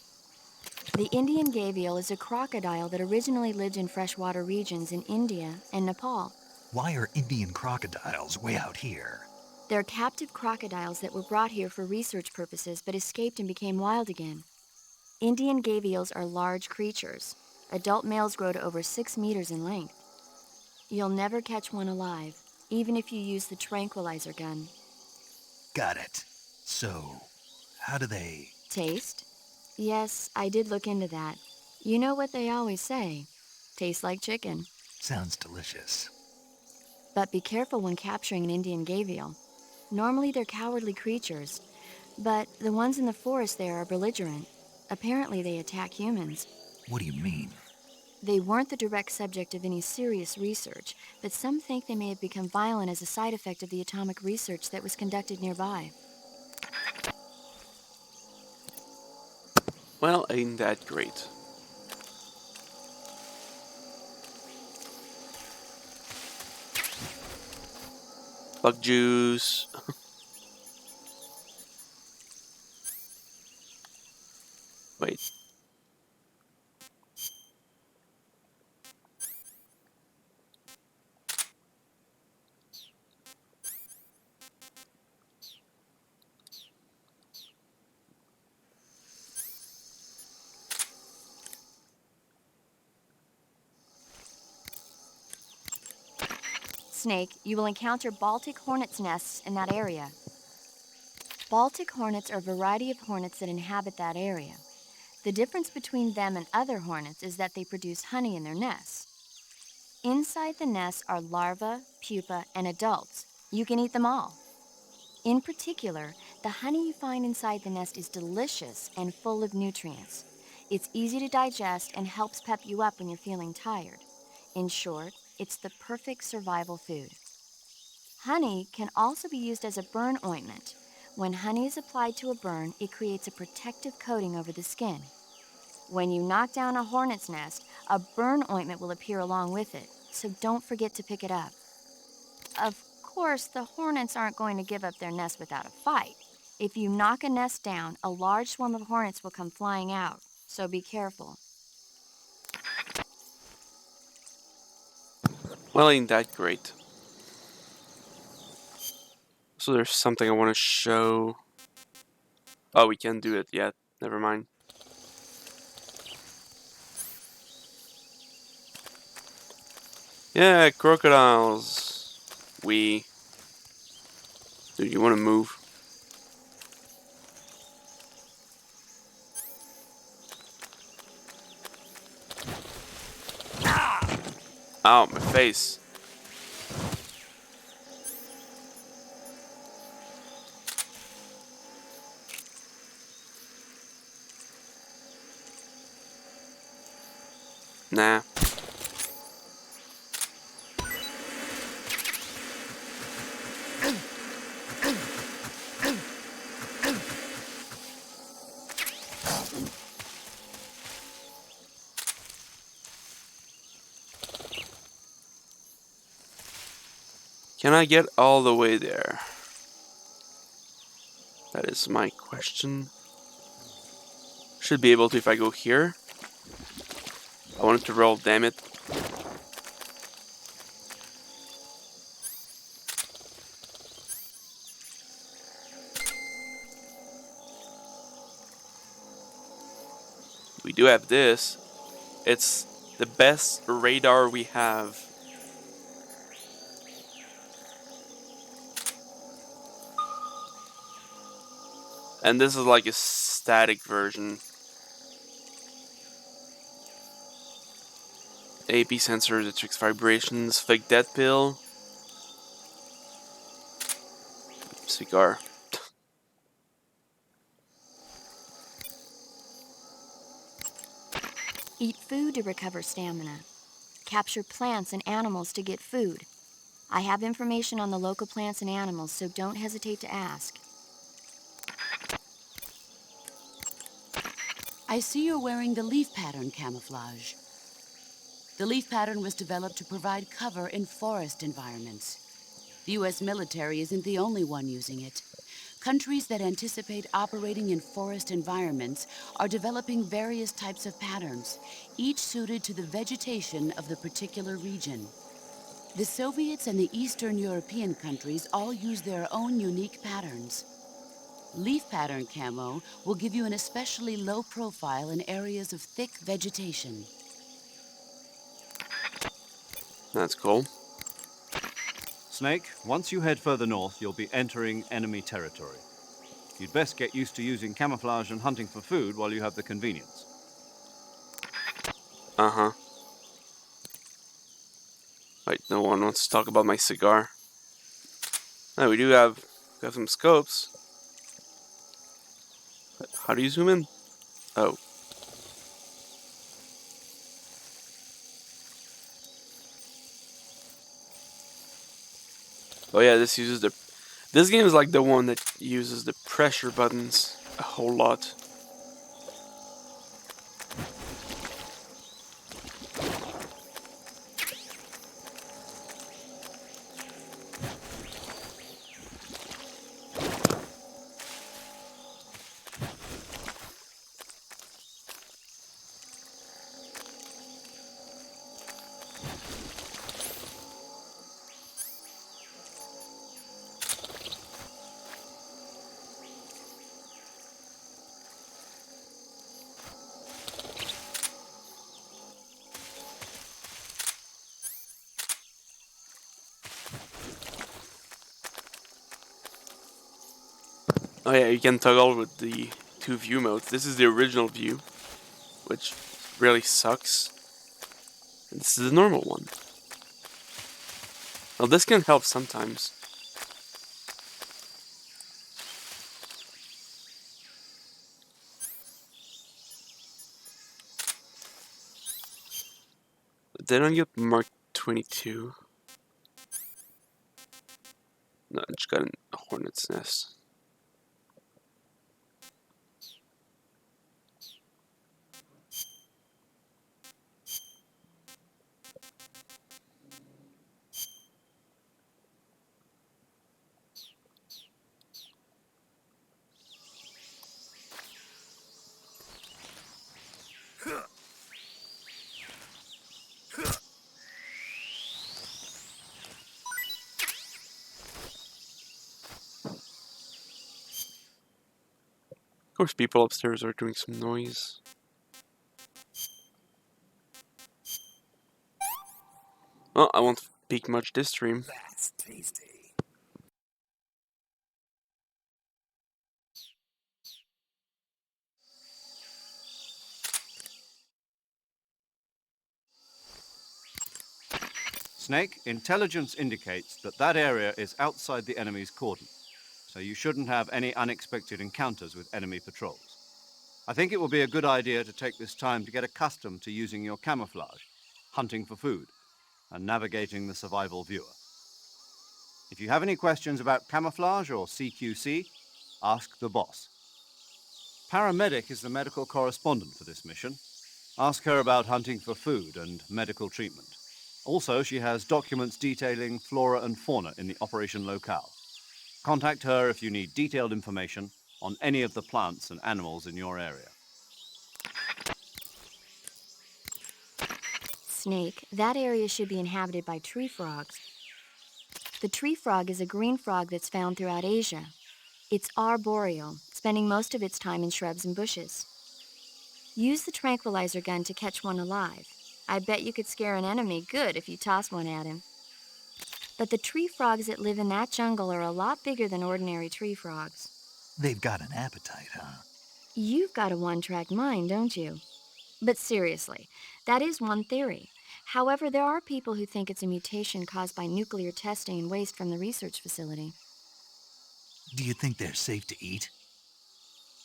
The Indian gavial is a crocodile that originally lived in freshwater regions in India and Nepal. Why are Indian crocodiles way out here? They're captive crocodiles that were brought here for research purposes but escaped and became wild again. Indian gavials are large creatures. Adult males grow to over 6 meters in length. You'll never catch one alive, even if you use the tranquilizer gun. Got it. So, how do they... Taste? Yes, I did look into that. You know what they always say. Tastes like chicken. Sounds delicious. But be careful when capturing an Indian gavial. Normally they're cowardly creatures, but the ones in the forest there are belligerent. Apparently they attack humans. What do you mean? They weren't the direct subject of any serious research, but some think they may have become violent as a side effect of the atomic research that was conducted nearby. Well, ain't that great. Bug juice. Wait. Snake, you will encounter Baltic hornets' nests in that area. Baltic hornets are a variety of hornets that inhabit that area. The difference between them and other hornets is that they produce honey in their nests. Inside the nests are larvae, pupa, and adults. You can eat them all. In particular, the honey you find inside the nest is delicious and full of nutrients. It's easy to digest and helps pep you up when you're feeling tired. In short, it's the perfect survival food. Honey can also be used as a burn ointment. When honey is applied to a burn, it creates a protective coating over the skin. When you knock down a hornet's nest, a burn ointment will appear along with it, so don't forget to pick it up. Of course, the hornets aren't going to give up their nest without a fight. If you knock a nest down, a large swarm of hornets will come flying out, so be careful. Well, ain't that great. So there's something I want to show. Oh, we can't do it yet. Never mind. Yeah, crocodiles. Dude, you want to move? Ow, my face. Nah. Can I get all the way there? That is my question. question. Should be able to if I go here. I wanted to roll, damn it. We do have this. It's the best radar we have. And this is like a static version. AP sensor detects vibrations, fake death pill. Cigar. Eat food to recover stamina. Capture plants and animals to get food. I have information on the local plants and animals, so don't hesitate to ask. I see you're wearing the leaf pattern camouflage. The leaf pattern was developed to provide cover in forest environments. The U.S. military isn't the only one using it. Countries that anticipate operating in forest environments are developing various types of patterns, each suited to the vegetation of the particular region. The Soviets and the Eastern European countries all use their own unique patterns. Leaf pattern camo will give you an especially low profile in areas of thick vegetation. That's cool. Snake, once you head further north, you'll be entering enemy territory. You'd best get used to using camouflage and hunting for food while you have the convenience. Uh-huh. Wait, no one wants to talk about my cigar. No, we do have some scopes. But how do you zoom in? Oh. Oh yeah, this game is like the one that uses the pressure buttons a whole lot. Oh yeah, you can toggle with the two view modes. This is the original view, which really sucks. And this is the normal one. Well, this can help sometimes. But they don't get Mark 22. No, I just got a hornet's nest. Of course, people upstairs are doing some noise. Well, I won't peek much this stream. That's tasty. Snake, intelligence indicates that that area is outside the enemy's cordon, so you shouldn't have any unexpected encounters with enemy patrols. I think it will be a good idea to take this time to get accustomed to using your camouflage, hunting for food, and navigating the survival viewer. If you have any questions about camouflage or CQC, ask the boss. Paramedic is the medical correspondent for this mission. Ask her about hunting for food and medical treatment. Also, she has documents detailing flora and fauna in the operation locale. Contact her if you need detailed information on any of the plants and animals in your area. Snake, that area should be inhabited by tree frogs. The tree frog is a green frog that's found throughout Asia. It's arboreal, spending most of its time in shrubs and bushes. Use the tranquilizer gun to catch one alive. I bet you could scare an enemy good if you toss one at him. But the tree frogs that live in that jungle are a lot bigger than ordinary tree frogs. They've got an appetite, huh? You've got a one-track mind, don't you? But seriously, that is one theory. However, there are people who think it's a mutation caused by nuclear testing and waste from the research facility. Do you think they're safe to eat?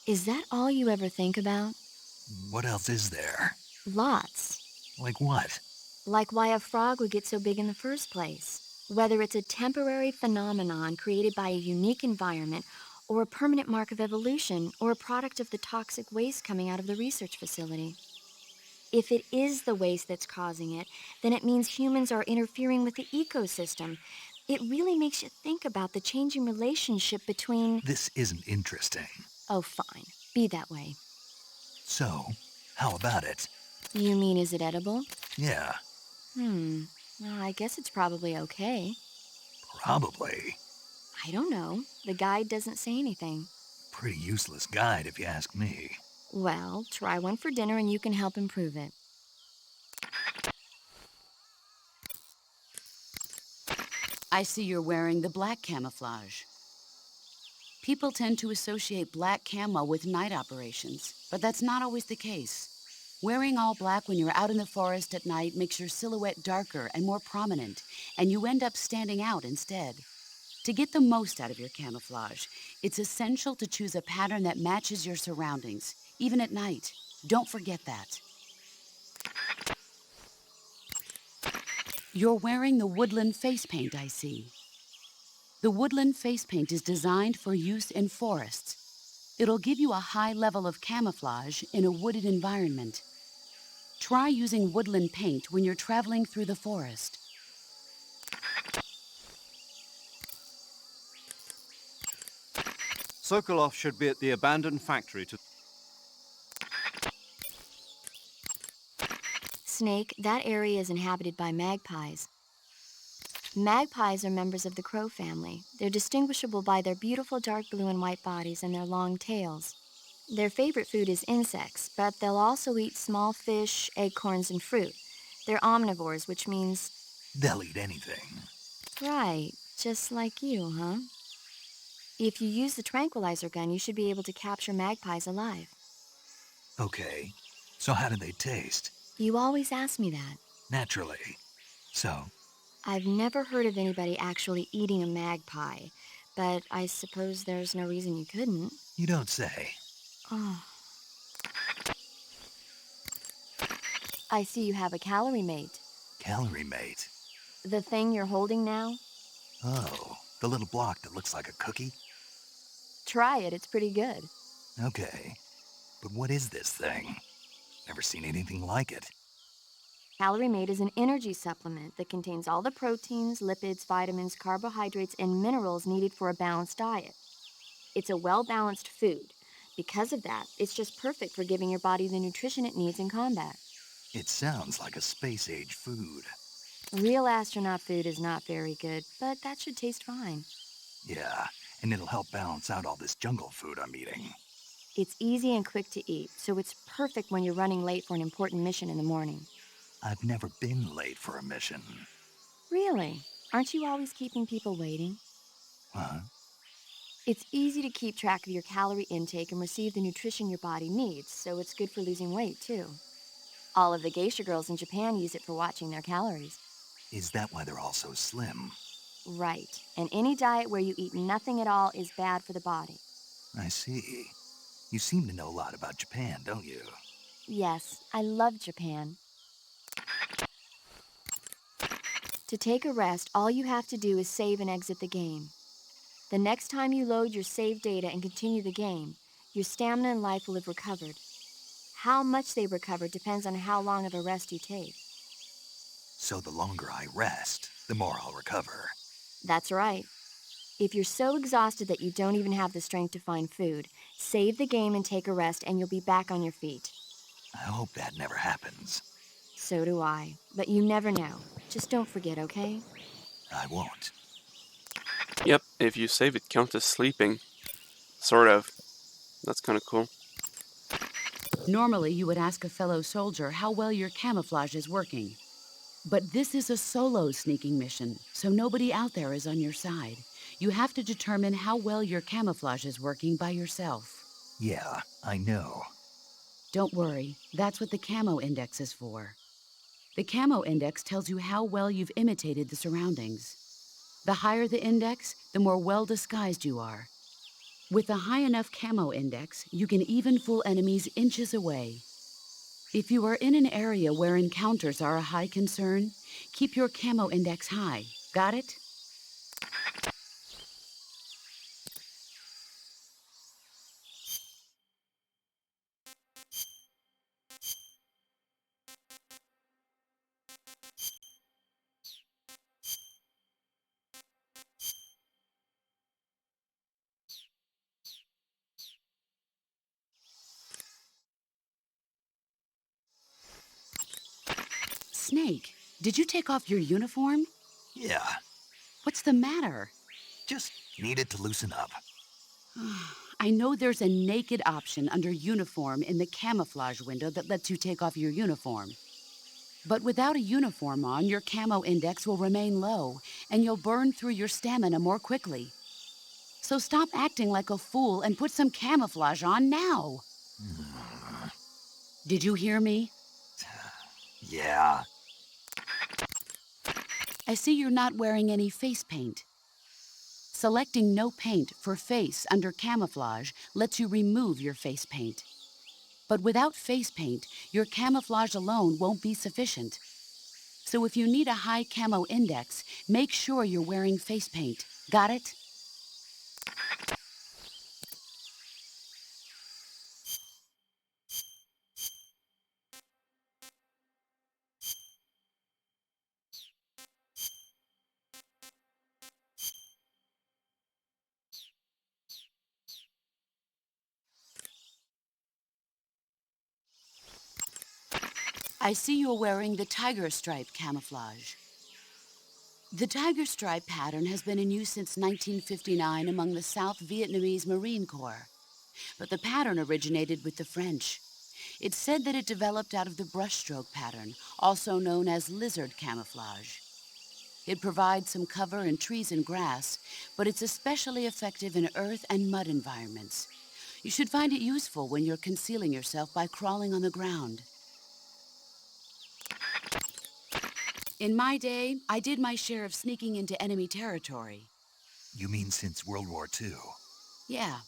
Is that all you ever think about? What else is there? Lots. Like what? Like why a frog would get so big in the first place. Whether it's a temporary phenomenon created by a unique environment, or a permanent mark of evolution, or a product of the toxic waste coming out of the research facility. If it is the waste that's causing it, then it means humans are interfering with the ecosystem. It really makes you think about the changing relationship between... This isn't interesting. Oh, fine. Be that way. So, how about it? You mean, is it edible? Yeah, Well, I guess it's probably okay. probably. I don't know. The guide doesn't say anything. Pretty useless guide if you ask me. Well, try one for dinner and you can help improve it. I see you're wearing the black camouflage. People tend to associate black camo with night operations, but that's not always the case. Wearing all black when you're out in the forest at night makes your silhouette darker and more prominent, and you end up standing out instead. To get the most out of your camouflage, it's essential to choose a pattern that matches your surroundings, even at night. Don't forget that. You're wearing the woodland face paint, I see. The woodland face paint is designed for use in forests. It'll give you a high level of camouflage in a wooded environment. Try using woodland paint when you're traveling through the forest. Sokolov should be at the abandoned factory to... Snake, that area is inhabited by magpies. Magpies are members of the crow family. They're distinguishable by their beautiful dark blue and white bodies and their long tails. Their favorite food is insects, but they'll also eat small fish, acorns, and fruit. They're omnivores, which means... They'll eat anything. Right, just like you, huh? If you use the tranquilizer gun, you should be able to capture magpies alive. Okay, so how do they taste? You always ask me that. Naturally. So, I've never heard of anybody actually eating a magpie, but I suppose there's no reason you couldn't. you don't say. Oh. I see you have a calorie mate. Calorie mate. The thing you're holding now? Oh, the little block that looks like a cookie? Try it, it's pretty good. Okay, but what is this thing? Never seen anything like it. Calorie Mate is an energy supplement that contains all the proteins, lipids, vitamins, carbohydrates, and minerals needed for a balanced diet. It's a well-balanced food. Because of that, it's just perfect for giving your body the nutrition it needs in combat. It sounds like a space-age food. Real astronaut food is not very good, but that should taste fine. Yeah, and it'll help balance out all this jungle food I'm eating. It's easy and quick to eat, so it's perfect when you're running late for an important mission in the morning. I've never been late for a mission. Really? Aren't you always keeping people waiting? Huh? It's easy to keep track of your calorie intake and receive the nutrition your body needs, so it's good for losing weight, too. All of the geisha girls in Japan use it for watching their calories. Is that why they're all so slim? Right. And any diet where you eat nothing at all is bad for the body. I see. You seem to know a lot about Japan, don't you? Yes, I love Japan. To take a rest, all you have to do is save and exit the game. The next time you load your saved data and continue the game, your stamina and life will have recovered. How much they recover depends on how long of a rest you take. So the longer I rest, the more I'll recover. That's right. If you're so exhausted that you don't even have the strength to find food, save the game and take a rest and you'll be back on your feet. I hope that never happens. So do I. But you never know. Just don't forget, okay? I won't. Yep, if you save it counts as sleeping. Sort of. That's kind of cool. Normally, you would ask a fellow soldier how well your camouflage is working. But this is a solo sneaking mission, so nobody out there is on your side. You have to determine how well your camouflage is working by yourself. Yeah, I know. Don't worry, that's what the camo index is for. The camo index tells you how well you've imitated the surroundings. The higher the index, the more well disguised you are. With a high enough camo index, you can even fool enemies inches away. If you are in an area where encounters are a high concern, keep your camo index high. Got it? Snake, did you take off your uniform? Yeah, What's the matter? just needed to loosen up. I know there's a naked option under uniform in the camouflage window that lets you take off your uniform. But without a uniform on, your camo index will remain low, and you'll burn through your stamina more quickly. So stop acting like a fool and put some camouflage on now. Did you hear me? Yeah, I see you're not wearing any face paint. Selecting no paint for face under camouflage lets you remove your face paint. But without face paint, your camouflage alone won't be sufficient. So if you need a high camo index, make sure you're wearing face paint. Got it? I see you're wearing the tiger stripe camouflage. The tiger stripe pattern has been in use since 1959 among the South Vietnamese Marine Corps. But the pattern originated with the French. It's said that it developed out of the brushstroke pattern, also known as lizard camouflage. It provides some cover in trees and grass, but it's especially effective in earth and mud environments. You should find it useful when you're concealing yourself by crawling on the ground. In my day, I did my share of sneaking into enemy territory. you mean since World War II? Yeah,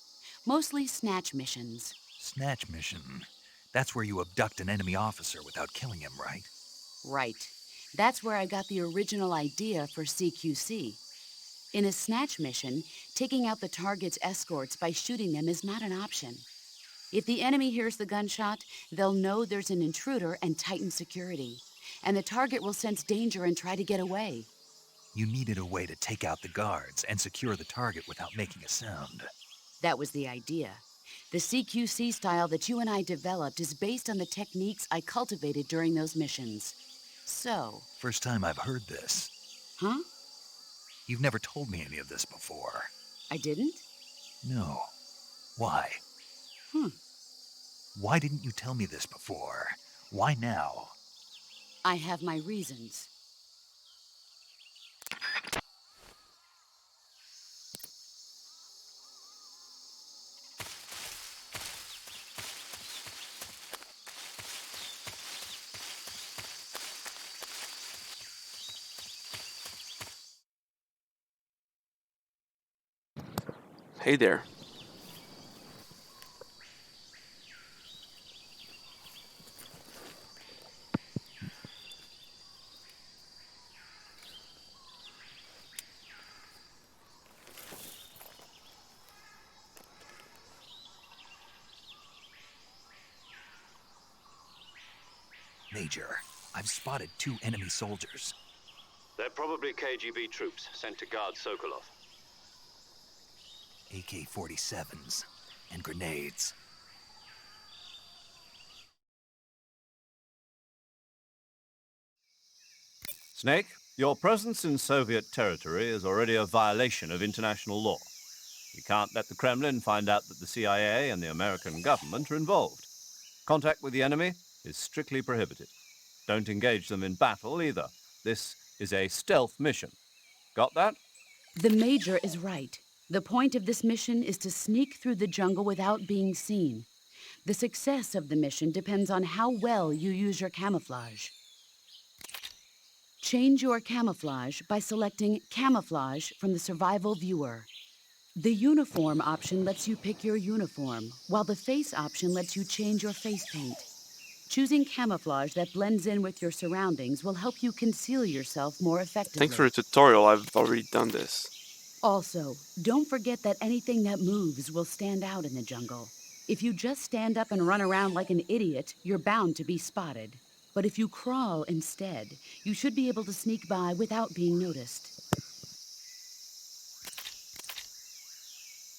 mostly snatch missions. Snatch mission. That's where you abduct an enemy officer without killing him, right? Right. That's where I got the original idea for CQC. In a snatch mission, taking out the target's escorts by shooting them is not an option. If the enemy hears the gunshot, they'll know there's an intruder and tighten security. And the target will sense danger and try to get away. You needed a way to take out the guards and secure the target without making a sound. That was the idea. The CQC style that you and I developed is based on the techniques I cultivated during those missions. So... First time I've heard this. Huh? You've never told me any of this before. I didn't? No. Why? Hmm. Why didn't you tell me this before? Why now? I have my reasons. Hey there. Major, I've spotted 2 enemy soldiers. They're probably KGB troops sent to guard Sokolov. AK-47s, and grenades. Snake, your presence in Soviet territory is already a violation of international law. You can't let the Kremlin find out that the CIA and the American government are involved. Contact with the enemy is strictly prohibited. Don't engage them in battle either. This is a stealth mission. Got that? The Major is right. The point of this mission is to sneak through the jungle without being seen. The success of the mission depends on how well you use your camouflage. Change your camouflage by selecting Camouflage from the Survival Viewer. The Uniform option lets you pick your uniform, while the Face option lets you change your face paint. Choosing camouflage that blends in with your surroundings will help you conceal yourself more effectively. Thanks for the tutorial, I've already done this. Also, don't forget that anything that moves will stand out in the jungle. If you just stand up and run around like an idiot, you're bound to be spotted. But if you crawl instead, you should be able to sneak by without being noticed.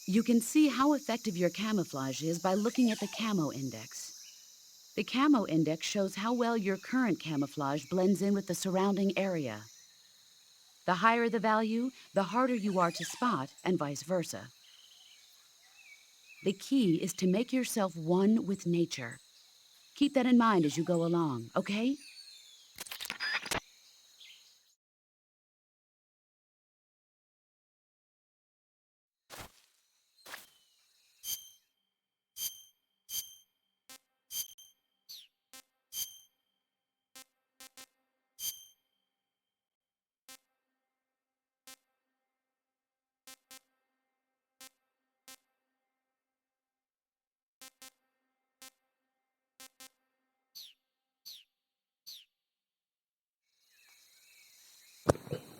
You can see how effective your camouflage is by looking at the Camo Index. The Camo Index shows how well your current camouflage blends in with the surrounding area. The higher the value, the harder you are to spot, and vice versa. The key is to make yourself one with nature. Keep that in mind as you go along, okay?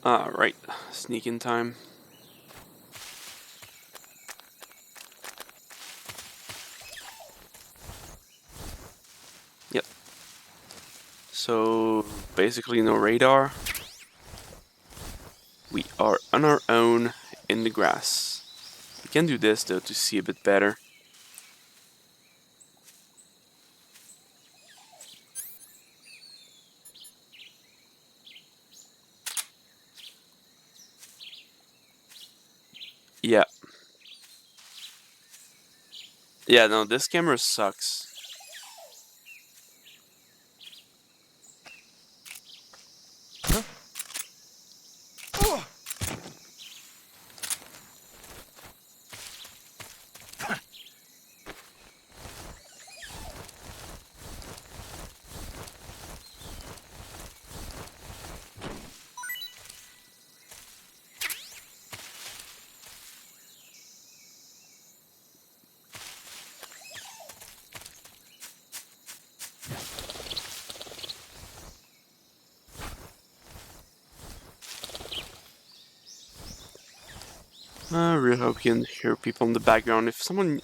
Alright, sneaking time. Yep. So, basically no radar. We are on our own in the grass. We can do this though to see a bit better. Yeah. Yeah, no, this camera sucks. I really hope you can hear people in the background.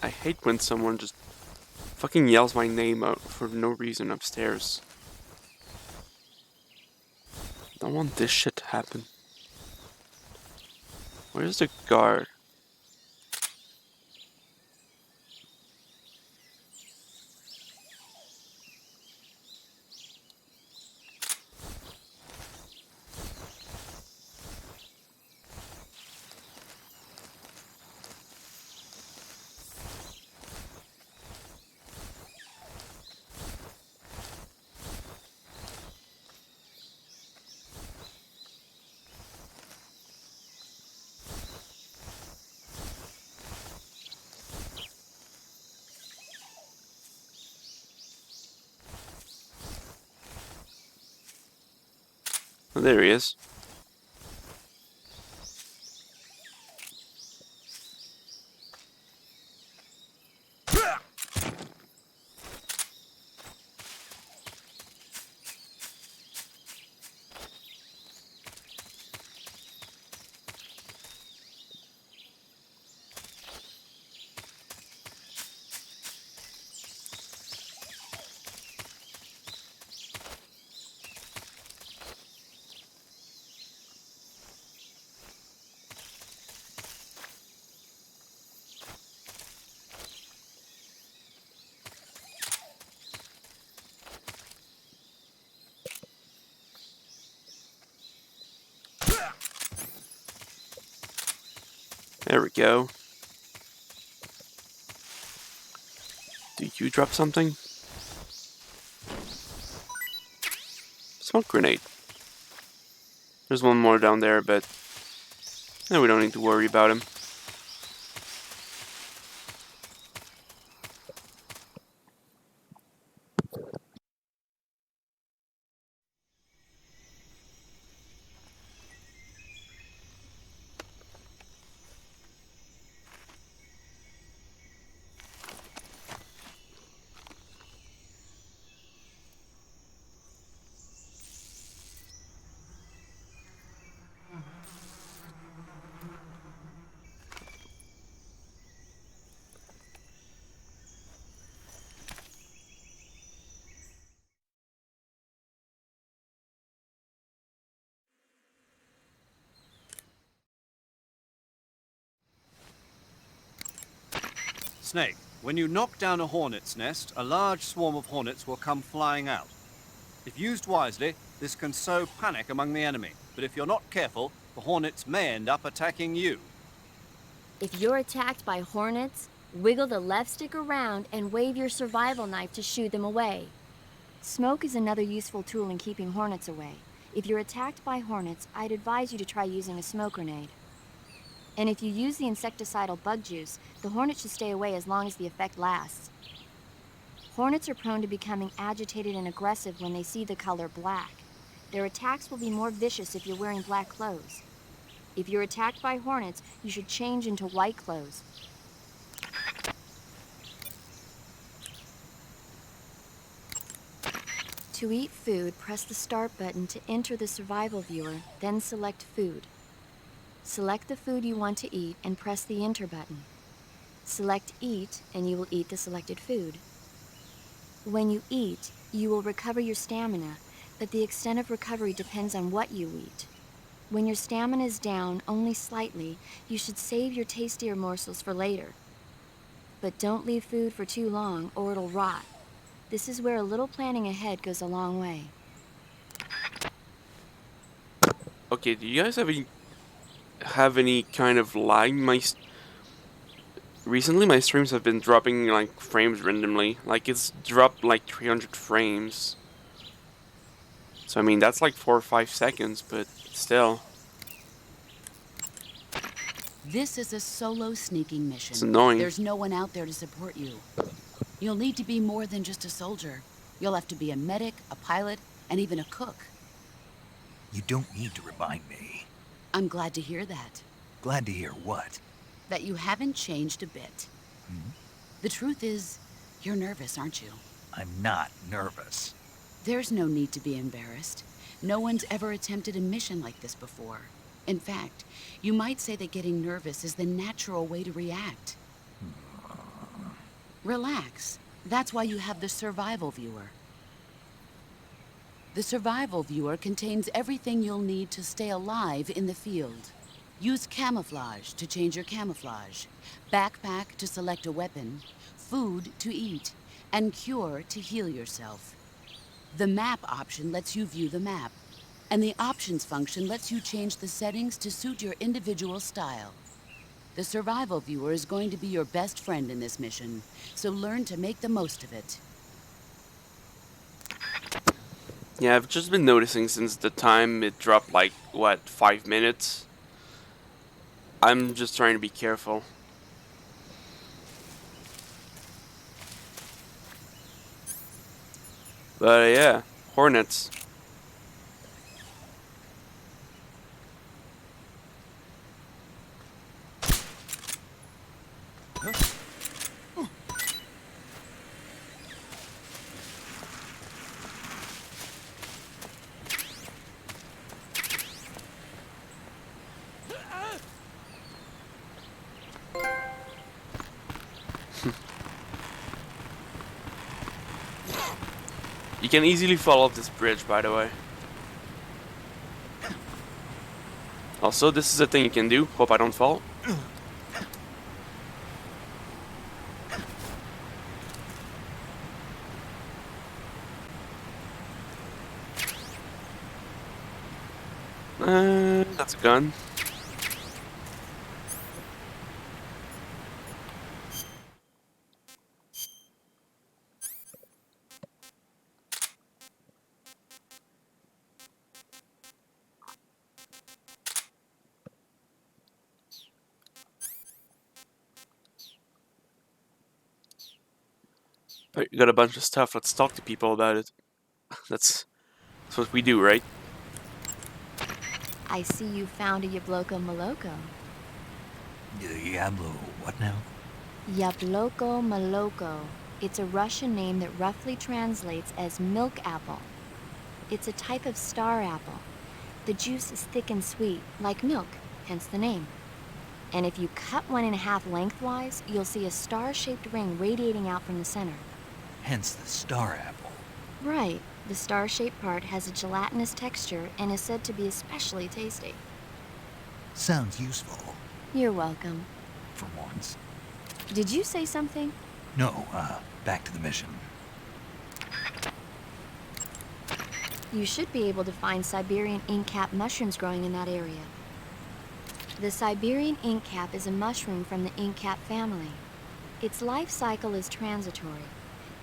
I hate when someone just fucking yells my name out for no reason upstairs. I don't want this shit to happen. Where's the guard? Oh, there he is. There we go. Did you drop something? Smoke grenade. There's one more down there, but we don't need to worry about him. Snake, when you knock down a hornet's nest, a large swarm of hornets will come flying out. If used wisely, this can sow panic among the enemy, but if you're not careful, the hornets may end up attacking you. If you're attacked by hornets, wiggle the left stick around and wave your survival knife to shoo them away. Smoke is another useful tool in keeping hornets away. If you're attacked by hornets, I'd advise you to try using a smoke grenade. And if you use the insecticidal bug juice, the hornet should stay away as long as the effect lasts. Hornets are prone to becoming agitated and aggressive when they see the color black. Their attacks will be more vicious if you're wearing black clothes. If you're attacked by hornets, you should change into white clothes. To eat food, press the Start button to enter the survival viewer, then select Food. Select the food you want to eat and press the Enter button. Select Eat and you will eat the selected food. When you eat, you will recover your stamina, but the extent of recovery depends on what you eat. When your stamina is down only slightly, you should save your tastier morsels for later. But don't leave food for too long or it'll rot. This is where a little planning ahead goes a long way. Okay, do you guys have any kind of lag? Recently my streams have been dropping like frames randomly. Like it's dropped like 300 frames. So I mean that's like 4 or 5 seconds, but still. This is a solo sneaking mission. It's annoying. There's no one out there to support you. You'll need to be more than just a soldier. You'll have to be a medic, a pilot, and even a cook. You don't need to remind me. I'm glad to hear that. Glad to hear what? That you haven't changed a bit. The truth is, you're nervous, aren't you? I'm not nervous. There's no need to be embarrassed. No one's ever attempted a mission like this before. In fact, you might say that getting nervous is the natural way to react. Relax. That's why you have the survival viewer. The survival viewer contains everything you'll need to stay alive in the field. Use camouflage to change your camouflage, backpack to select a weapon, food to eat, and cure to heal yourself. The map option lets you view the map, and the options function lets you change the settings to suit your individual style. The survival viewer is going to be your best friend in this mission, so learn to make the most of it. Yeah, I've just been noticing since the time it dropped like, what, 5 minutes? I'm just trying to be careful. But yeah, hornets. You can easily fall off this bridge, by the way. Also, this is a thing you can do. Hope I don't fall. That's a gun. Alright, you got a bunch of stuff. Let's talk to people about it. That's what we do, right? I see you found a Yabloko Moloko. Diablo, what now? Yabloko Moloko. It's a Russian name that roughly translates as milk apple. It's a type of star apple. The juice is thick and sweet, like milk, hence the name. And if you cut one in half lengthwise, you'll see a star-shaped ring radiating out from the center. Hence the star apple. Right. The star-shaped part has a gelatinous texture and is said to be especially tasty. Sounds useful, You're welcome. for once. Did you say something? No, back to the mission. You should be able to find Siberian inkcap mushrooms growing in that area. The Siberian inkcap is a mushroom from the inkcap family. Its life cycle is transitory.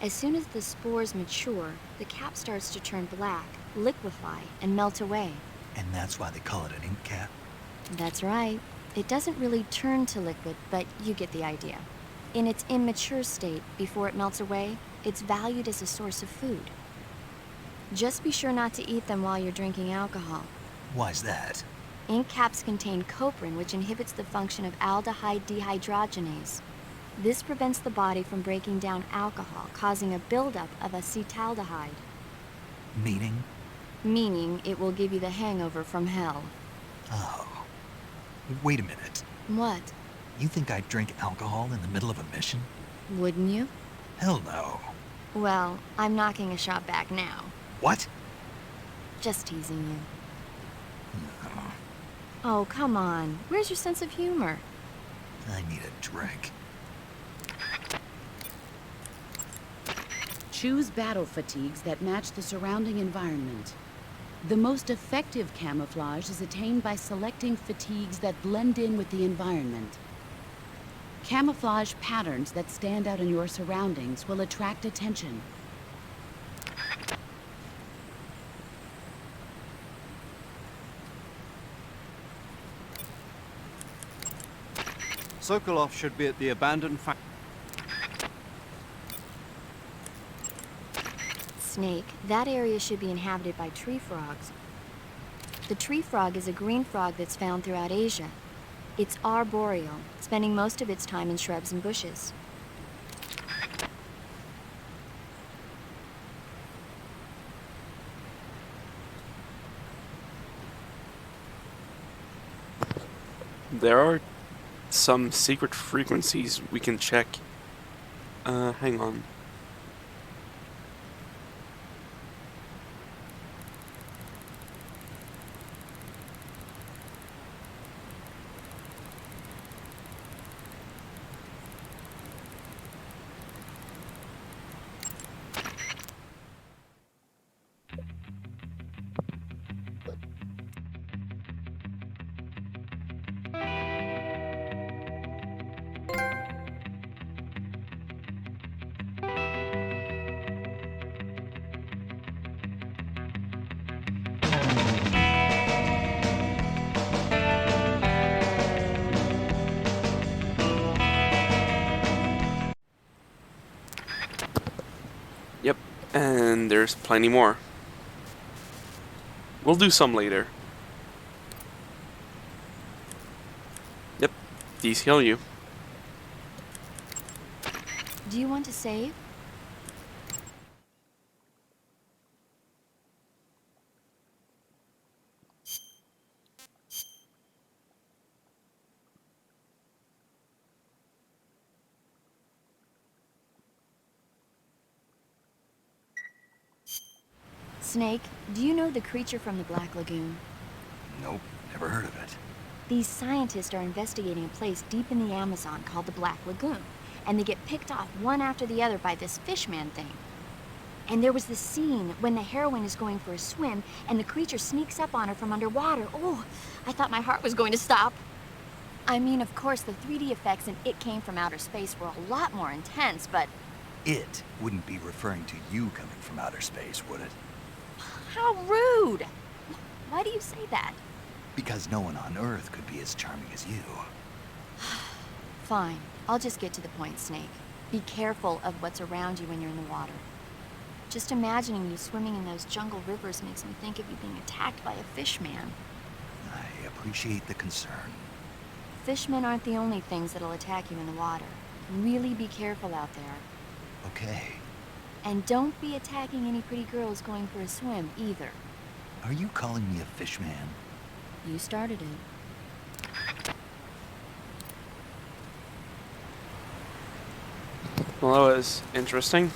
As soon as the spores mature, the cap starts to turn black, liquefy, and melt away. And that's why they call it an ink cap? That's right. It doesn't really turn to liquid, but you get the idea. In its immature state, before it melts away, it's valued as a source of food. Just be sure not to eat them while you're drinking alcohol. Why's that? Ink caps contain coprin, which inhibits the function of aldehyde dehydrogenase. This prevents the body from breaking down alcohol, causing a buildup of acetaldehyde. Meaning? Meaning it will give you the hangover from hell. Oh. Wait a minute. What? You think I'd drink alcohol in the middle of a mission? Wouldn't you? Hell no. Well, I'm knocking a shot back now. What? Just teasing you. Oh, come on. Where's your sense of humor? I need a drink. Choose battle fatigues that match the surrounding environment. The most effective camouflage is attained by selecting fatigues that blend in with the environment. Camouflage patterns that stand out in your surroundings will attract attention. Sokolov should be at the abandoned factory. Snake, that area should be inhabited by tree frogs. The tree frog is a green frog that's found throughout Asia. It's arboreal, spending most of its time in shrubs and bushes. There are some secret frequencies we can check. Hang on. Yep, and there's plenty more. We'll do some later. Yep, these heal you. Do you want to save? Snake, do you know the creature from the Black Lagoon? Nope, never heard of it. These scientists are investigating a place deep in the Amazon called the Black Lagoon, and they get picked off one after the other by this fishman thing. And there was this scene when the heroine is going for a swim, and the creature sneaks up on her from underwater. Oh, I thought my heart was going to stop. I mean, of course, the 3D effects in It Came from Outer Space were a lot more intense, but... It wouldn't be referring to you coming from outer space, would it? How rude! Why do you say that? Because no one on Earth could be as charming as you. Fine. I'll just get to the point, Snake. Be careful of what's around you when you're in the water. Just imagining you swimming in those jungle rivers makes me think of you being attacked by a fish man. I appreciate the concern. Fishmen aren't the only things that'll attack you in the water. Really be careful out there. Okay. And don't be attacking any pretty girls going for a swim, either. Are you calling me a fish man? You started it. Well, that was interesting.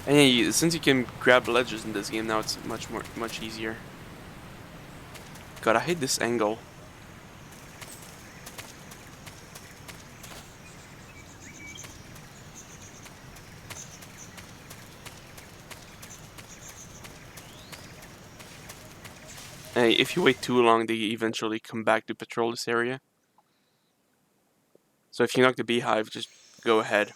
And yeah, since you can grab ledges in this game now, it's much easier. God, I hate this angle. Hey, if you wait too long, they eventually come back to patrol this area. So if you knock the beehive, just go ahead.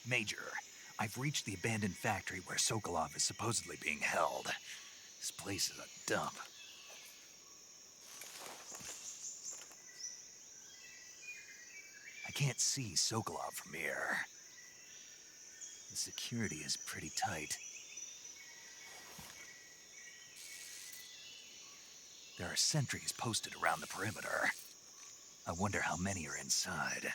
Major, I've reached the abandoned factory where Sokolov is supposedly being held. This place is a dump. I can't see Sokolov from here. The security is pretty tight. There are sentries posted around the perimeter. I wonder how many are inside.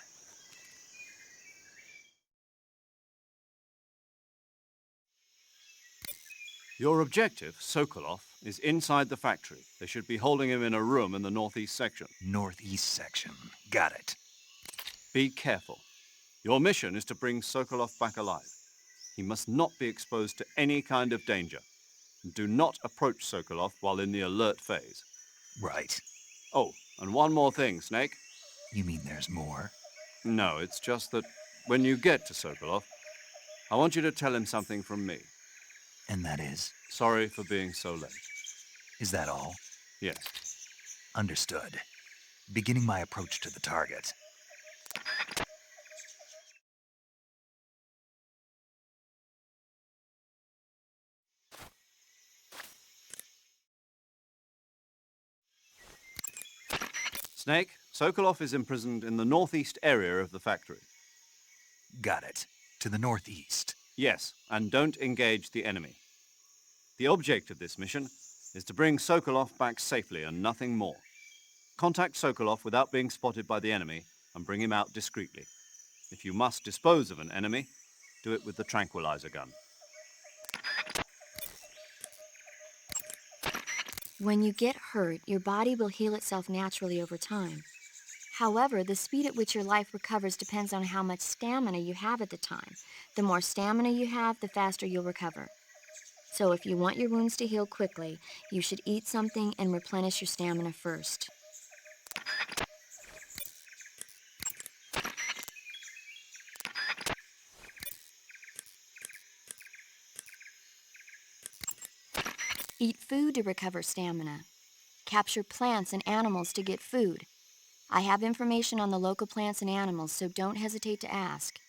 Your objective, Sokolov, is inside the factory. They should be holding him in a room in the northeast section. Northeast section. Got it. Be careful. Your mission is to bring Sokolov back alive. He must not be exposed to any kind of danger. And do not approach Sokolov while in the alert phase. Right. Oh, and one more thing, Snake. You mean there's more? No, it's just that when you get to Sokolov, I want you to tell him something from me. And that is? Sorry for being so late. Is that all? Yes. Understood. Beginning my approach to the target. Snake, Sokolov is imprisoned in the northeast area of the factory. Got it. To the northeast. Yes, and don't engage the enemy. The object of this mission is to bring Sokolov back safely and nothing more. Contact Sokolov without being spotted by the enemy and bring him out discreetly. If you must dispose of an enemy, do it with the tranquilizer gun. When you get hurt, your body will heal itself naturally over time. However, the speed at which your life recovers depends on how much stamina you have at the time. The more stamina you have, the faster you'll recover. So if you want your wounds to heal quickly, you should eat something and replenish your stamina first. Eat food to recover stamina. Capture plants and animals to get food. I have information on the local plants and animals, so don't hesitate to ask.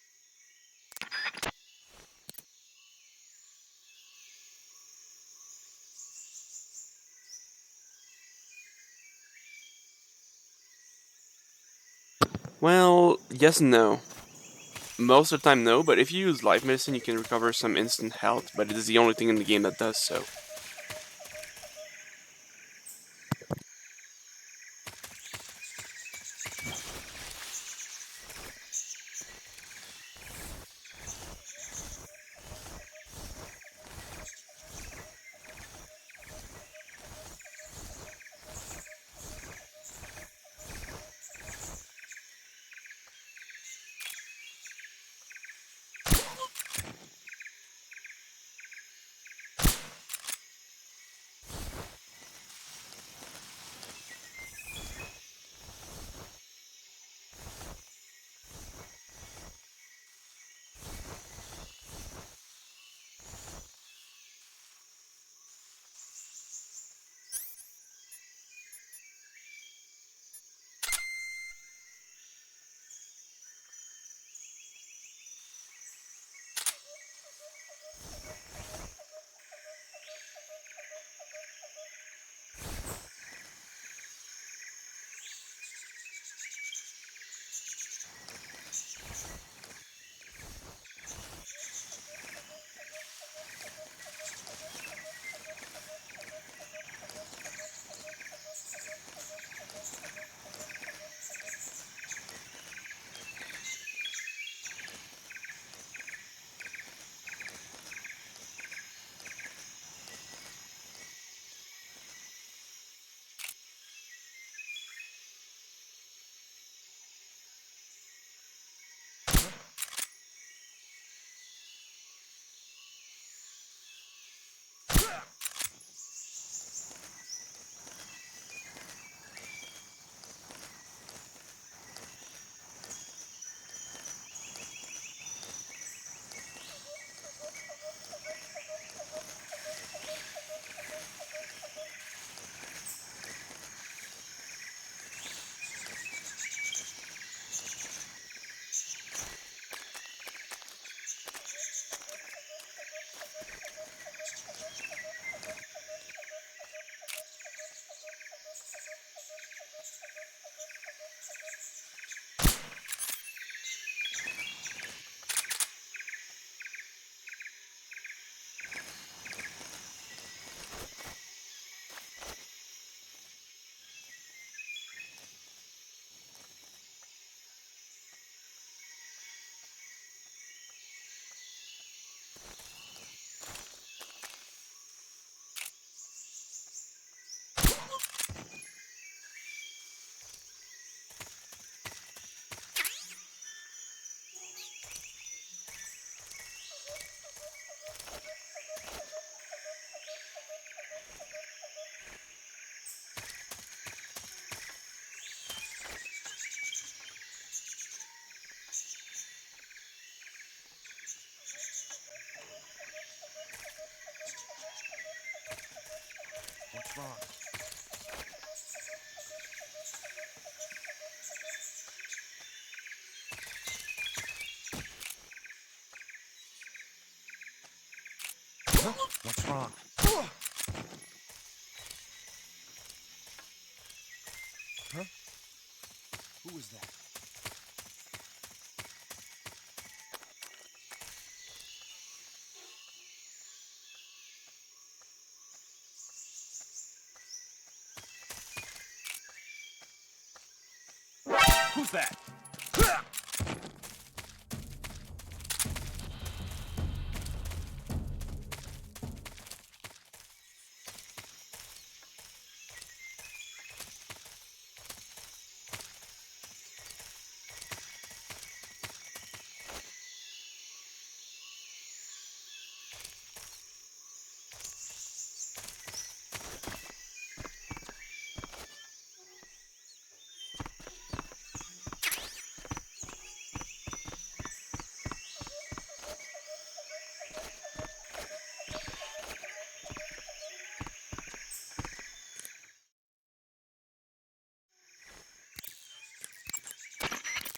Well, yes and no. Most of the time, no, but if you use life medicine, you can recover some instant health, but it is the only thing in the game that does so. What's wrong? Huh? Who was that? Who's that?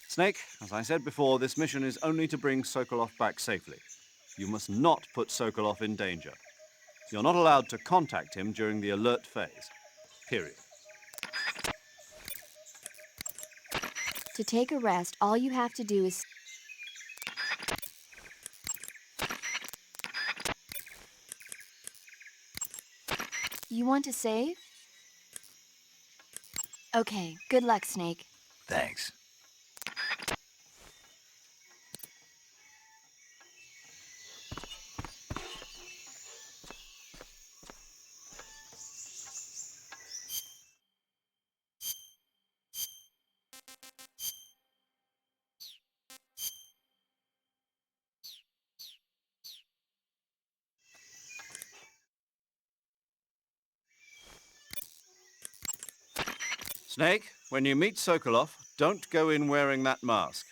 Snake, as I said before, this mission is only to bring Sokolov back safely. You must not put Sokolov in danger. You're not allowed to contact him during the alert phase. Period. To take a rest, all you have to do is... You want to save? Okay, good luck, Snake. Thanks. Snake, when you meet Sokolov, don't go in wearing that mask.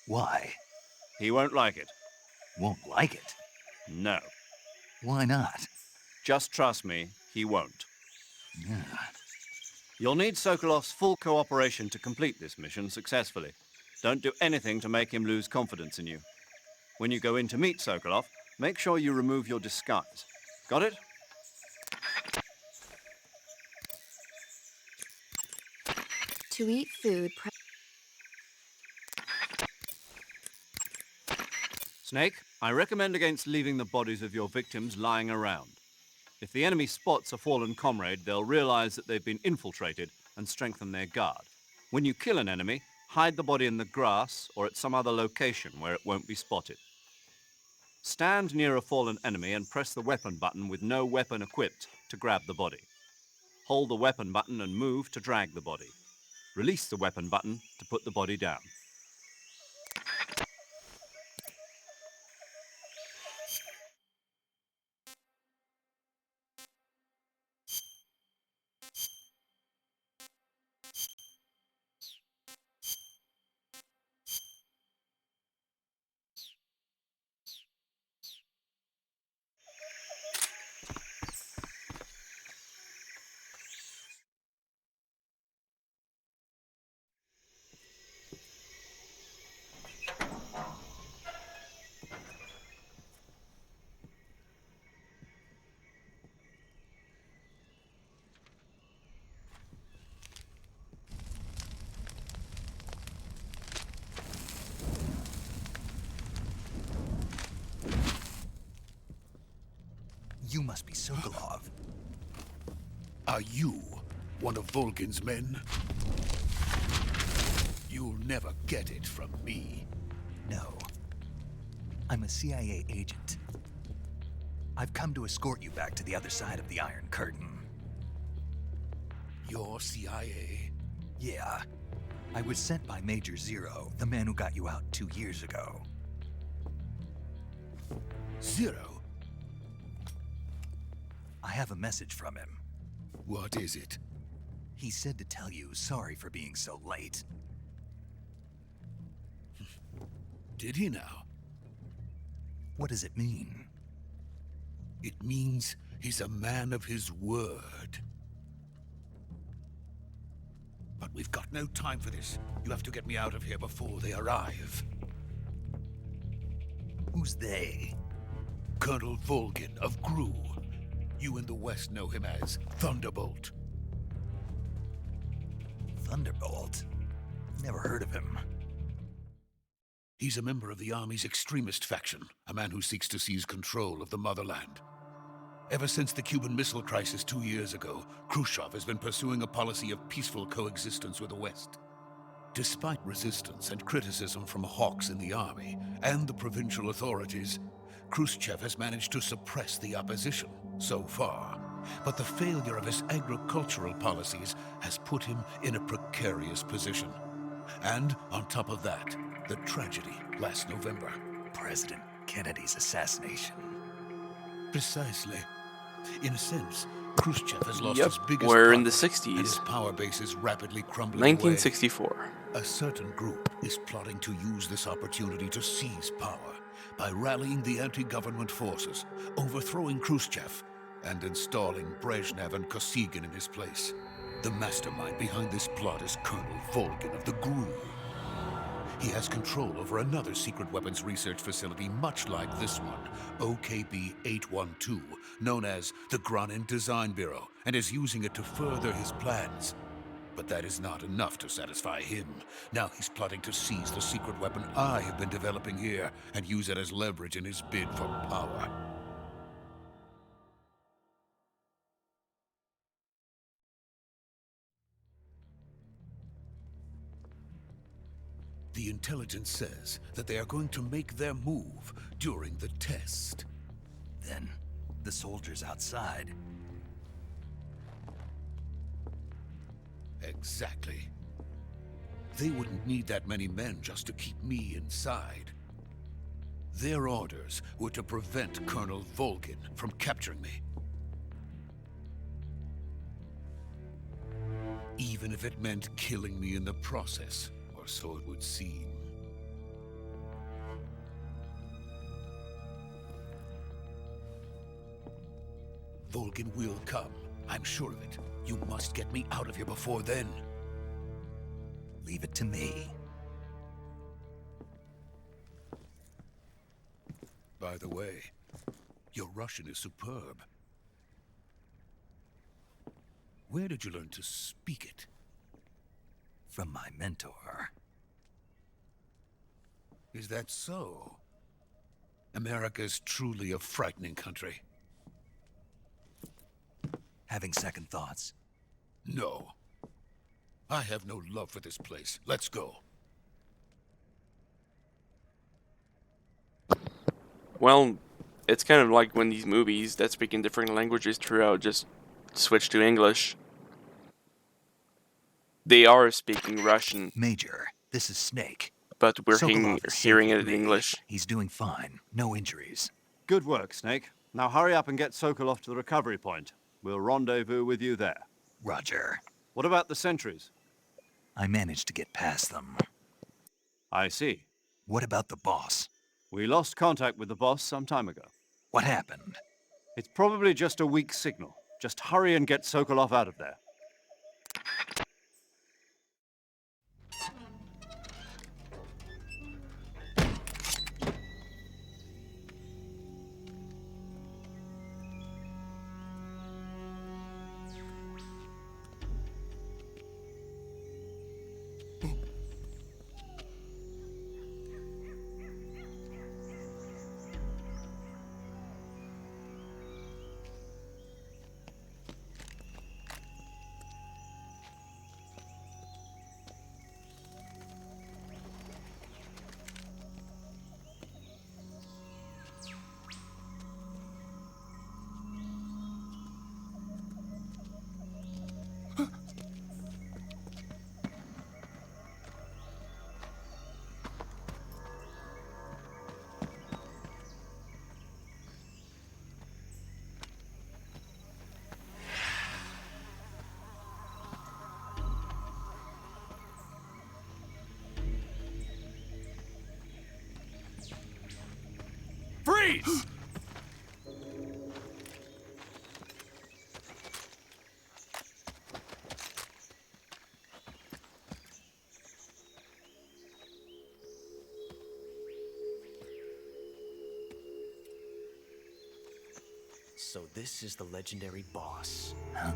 Why? He won't like it. Won't like it? No. Why not? Just trust me, he won't. Yeah. You'll need Sokolov's full cooperation to complete this mission successfully. Don't do anything to make him lose confidence in you. When you go in to meet Sokolov, make sure you remove your disguise. Got it? To eat food, Snake, I recommend against leaving the bodies of your victims lying around. If the enemy spots a fallen comrade, they'll realize that they've been infiltrated and strengthen their guard. When you kill an enemy, hide the body in the grass or at some other location where it won't be spotted. Stand near a fallen enemy and press the weapon button with no weapon equipped to grab the body. Hold the weapon button and move to drag the body. Release the weapon button to put the body down. You must be Sokolov. Are you one of Volgin's men? You'll never get it from me. No. I'm a CIA agent. I've come to escort you back to the other side of the Iron Curtain. You're CIA? Yeah. I was sent by Major Zero, the man who got you out 2 years ago. Zero? I have a message from him. What is it? He said to tell you sorry for being so late. Did he now? What does it mean? It means he's a man of his word. But we've got no time for this. You have to get me out of here before they arrive. Who's they? Colonel Volgin of Gru. You in the West know him as Thunderbolt. Thunderbolt? Never heard of him. He's a member of the Army's extremist faction, a man who seeks to seize control of the motherland. Ever since the Cuban Missile Crisis 2 years ago, Khrushchev has been pursuing a policy of peaceful coexistence with the West. Despite resistance and criticism from hawks in the army and the provincial authorities, Khrushchev has managed to suppress the opposition so far. But the failure of his agricultural policies has put him in a precarious position. And on top of that, the tragedy last November. President Kennedy's assassination. Precisely. In a sense, Khrushchev has lost Yep, his biggest we're in the partner, 60s. and his power base is rapidly crumbling 1964. away. A certain group is plotting to use this opportunity to seize power by rallying the anti-government forces, overthrowing Khrushchev, and installing Brezhnev and Kosygin in his place. The mastermind behind this plot is Colonel Volgin of the GRU. He has control over another secret weapons research facility much like this one, OKB-812, known as the Granin Design Bureau, and is using it to further his plans. But that is not enough to satisfy him. Now he's plotting to seize the secret weapon I have been developing here and use it as leverage in his bid for power. The intelligence says that they are going to make their move during the test. Then, the soldiers outside. Exactly. They wouldn't need that many men just to keep me inside. Their orders were to prevent Colonel Volgin from capturing me. Even if it meant killing me in the process, or so it would seem. Volgin will come. I'm sure of it. You must get me out of here before then. Leave it to me. By the way, your Russian is superb. Where did you learn to speak it? From my mentor. Is that so? America is truly a frightening country. Having second thoughts? No. I have no love for this place. Let's go. Well, it's kind of like when these movies that speak in different languages throughout just switch to English. They are speaking Russian, Major, this is Snake. but we're Sokolov is safe hearing it with in me. English. He's doing fine. No injuries. Good work, Snake. Now hurry up and get Sokolov to the recovery point. We'll rendezvous with you there. Roger. What about the sentries? I managed to get past them. I see. What about the boss? We lost contact with the boss some time ago. What happened? It's probably just a weak signal. Just hurry and get Sokolov out of there. Freeze! So this is the legendary boss. Huh?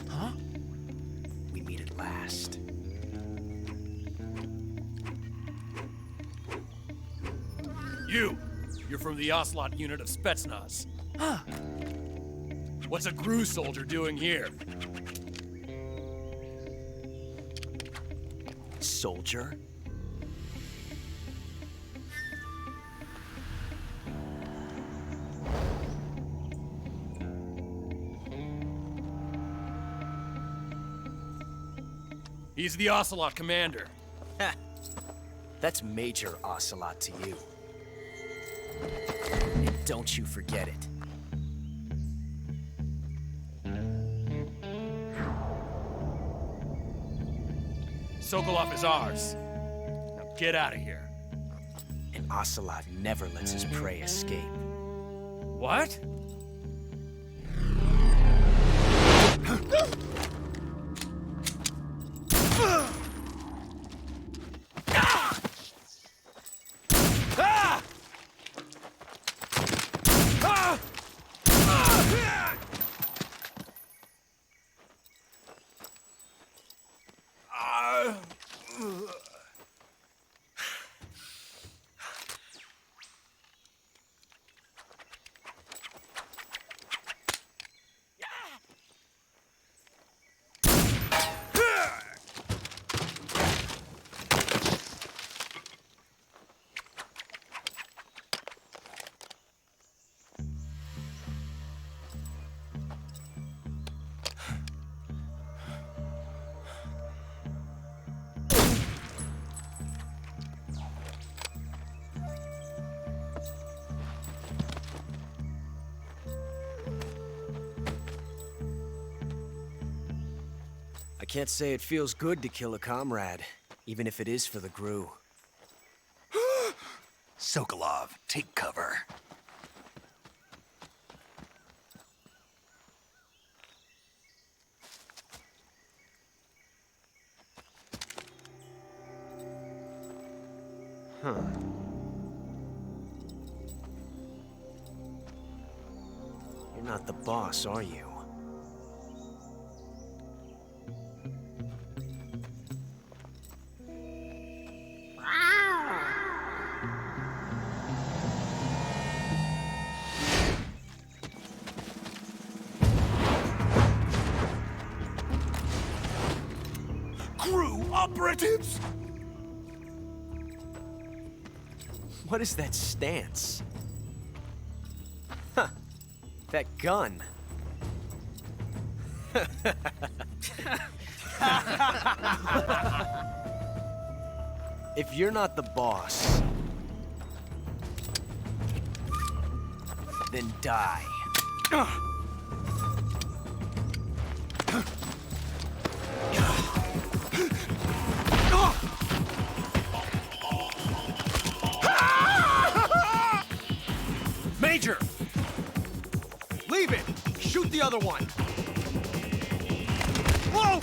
Huh? We meet at last. You're from the Ocelot unit of Spetsnaz. Huh. What's a GRU soldier doing here? Soldier? He's the Ocelot commander. Ha! That's Major Ocelot to you. And don't you forget it. Sokolov is ours. Now get out of here. And Ocelot never lets his prey escape. What? I can't say it feels good to kill a comrade, even if it is for the GRU. Sokolov, take cover. Huh. You're not the boss, are you? GRU operatives! What is that stance? Huh. That gun. If you're not the boss, then die. Major! Leave it! Shoot the other one! Whoa!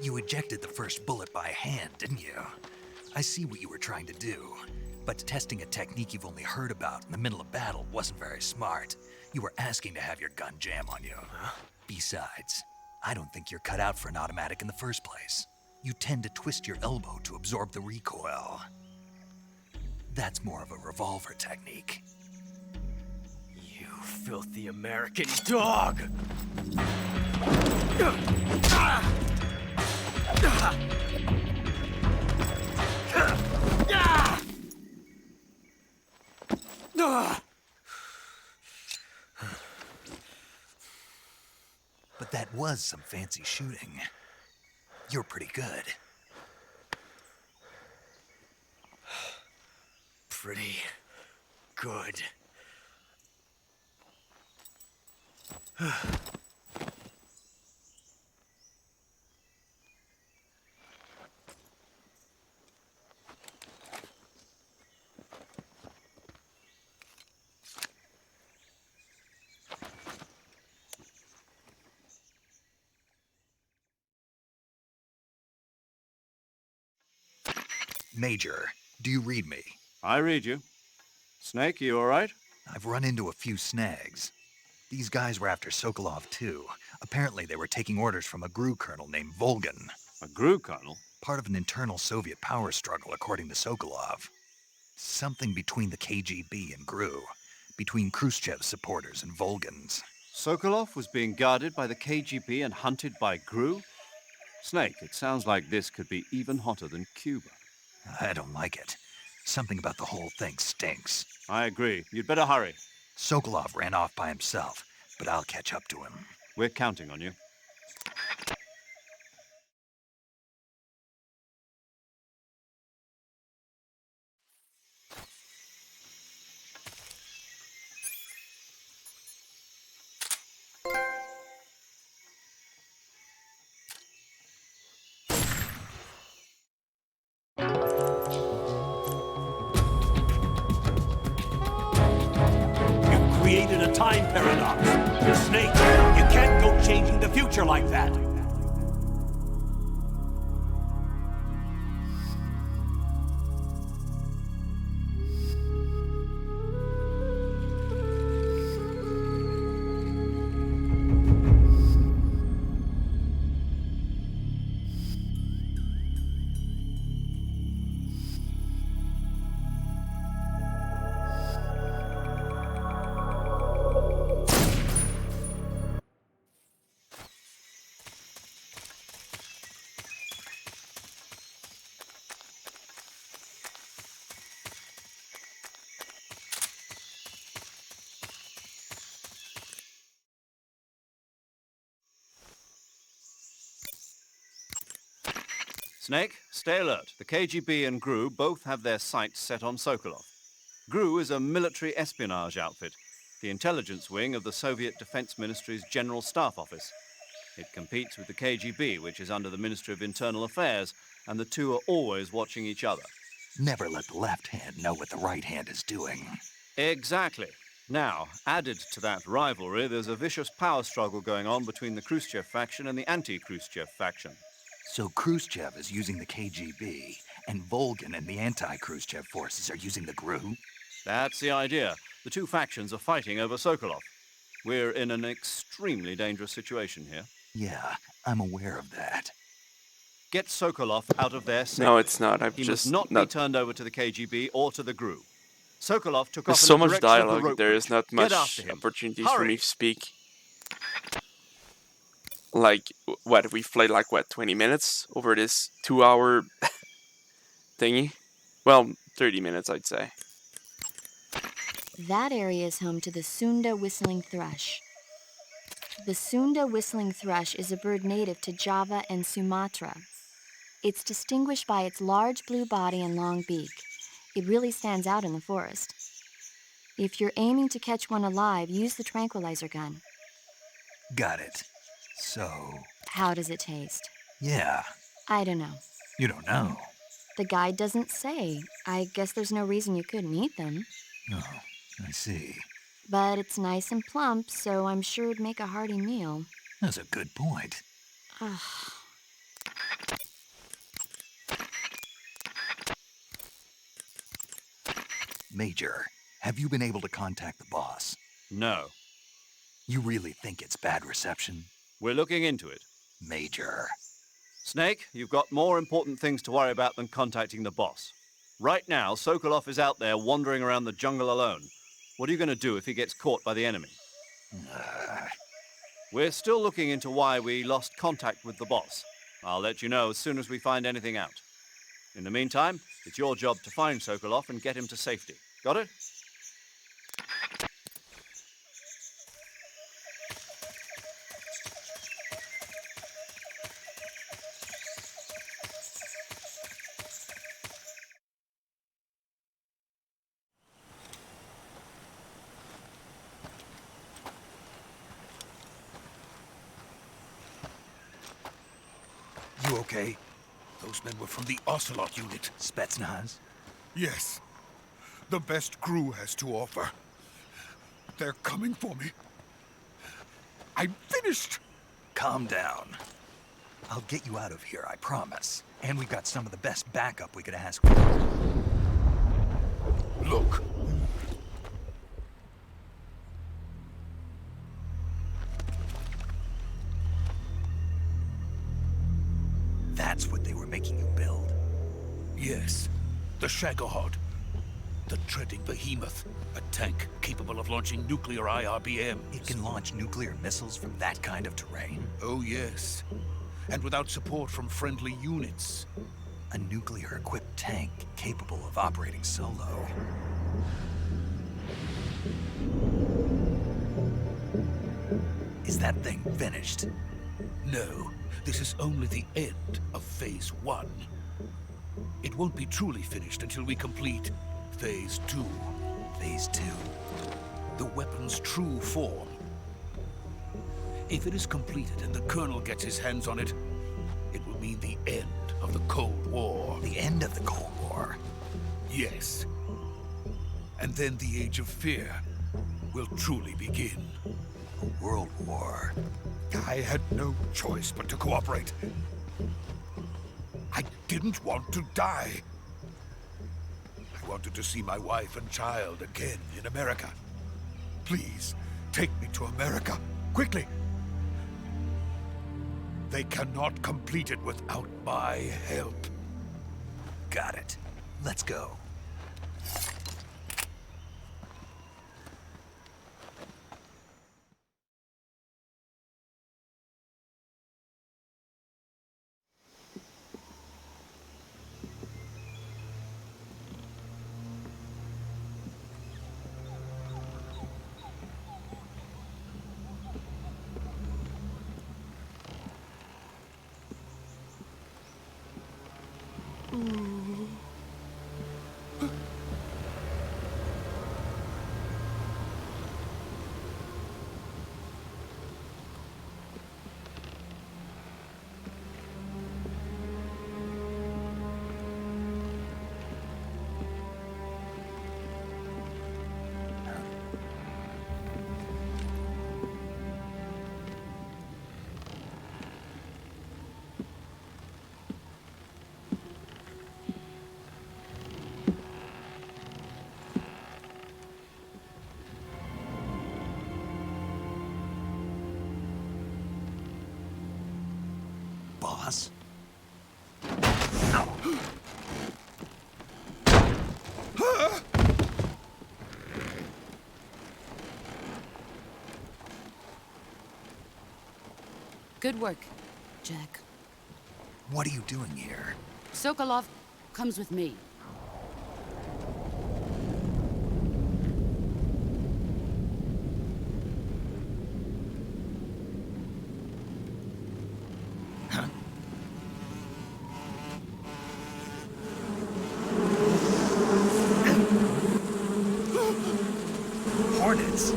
You ejected the first bullet by hand, didn't you? I see what you were trying to do. But testing a technique you've only heard about in the middle of battle wasn't very smart. You were asking to have your gun jam on you. Besides, I don't think you're cut out for an automatic in the first place. You tend to twist your elbow to absorb the recoil. That's more of a revolver technique. You filthy American dog! But that was some fancy shooting. You're pretty good. Pretty good. Major, do you read me? I read you. Snake, you all right? I've run into a few snags. These guys were after Sokolov, too. Apparently, they were taking orders from a GRU colonel named Volgan. A GRU colonel? Part of an internal Soviet power struggle, according to Sokolov. Something between the KGB and GRU. Between Khrushchev's supporters and Volgan's. Sokolov was being guarded by the KGB and hunted by GRU? Snake, it sounds like this could be even hotter than Cuba. I don't like it. Something about the whole thing stinks. I agree. You'd better hurry. Sokolov ran off by himself, but I'll catch up to him. We're counting on you. Created a time paradox. Snake, you can't go changing the future like that. Snake, stay alert. The KGB and GRU both have their sights set on Sokolov. GRU is a military espionage outfit, the intelligence wing of the Soviet Defense Ministry's General Staff Office. It competes with the KGB, which is under the Ministry of Internal Affairs, and the two are always watching each other. Never let the left hand know what the right hand is doing. Exactly. Now, added to that rivalry, there's a vicious power struggle going on between the Khrushchev faction and the anti-Khrushchev faction. So Khrushchev is using the KGB, and Volgan and the anti-Khrushchev forces are using the GRU? That's the idea. The two factions are fighting over Sokolov. We're in an extremely dangerous situation here. Yeah, I'm aware of that. Get Sokolov out of there safely. No, it's not. He must not be turned over to the KGB or to the GRU. Sokolov took There's off so in the much direction of the dialogue. rope There is not bridge. Get much after him. opportunities Hurry. for me to speak. Like, what, we've played like, what, 20 minutes over this 2-hour thingy? Well, 30 minutes, I'd say. That area is home to the Sunda whistling thrush. The Sunda whistling thrush is a bird native to Java and Sumatra. It's distinguished by its large blue body and long beak. It really stands out in the forest. If you're aiming to catch one alive, use the tranquilizer gun. Got it. So... How does it taste? Yeah. I don't know. You don't know? The guide doesn't say. I guess there's no reason you couldn't eat them. Oh, I see. But it's nice and plump, so I'm sure it'd make a hearty meal. That's a good point. Ugh. Major, have you been able to contact the boss? No. You really think it's bad reception? We're looking into it. Major. Snake, you've got more important things to worry about than contacting the boss. Right now, Sokolov is out there wandering around the jungle alone. What are you going to do if he gets caught by the enemy? We're still looking into why we lost contact with the boss. I'll let you know as soon as we find anything out. In the meantime, it's your job to find Sokolov and get him to safety. Got it? You okay? Those men were from the Ocelot unit. Spetsnaz? Yes. The best crew has to offer. They're coming for me. I'm finished! Calm down. I'll get you out of here, I promise. And we've got some of the best backup we could ask for. Look. That's what they were making you build? Yes. The Shagohod. The treading behemoth. A tank capable of launching nuclear IRBMs. It can launch nuclear missiles from that kind of terrain? Oh, yes. And without support from friendly units. A nuclear-equipped tank capable of operating solo. Is that thing finished? No. This is only the end of Phase 1. It won't be truly finished until we complete Phase 2. Phase 2? The weapon's true form. If it is completed and the Colonel gets his hands on it, it will mean the end of the Cold War. The end of the Cold War? Yes. And then the Age of Fear will truly begin. A world war? I had no choice but to cooperate. I didn't want to die. I wanted to see my wife and child again in America. Please, take me to America, quickly. They cannot complete it without my help. Got it. Let's go. Boss? Good work, Jack. What are you doing here? Sokolov comes with me. Hornets?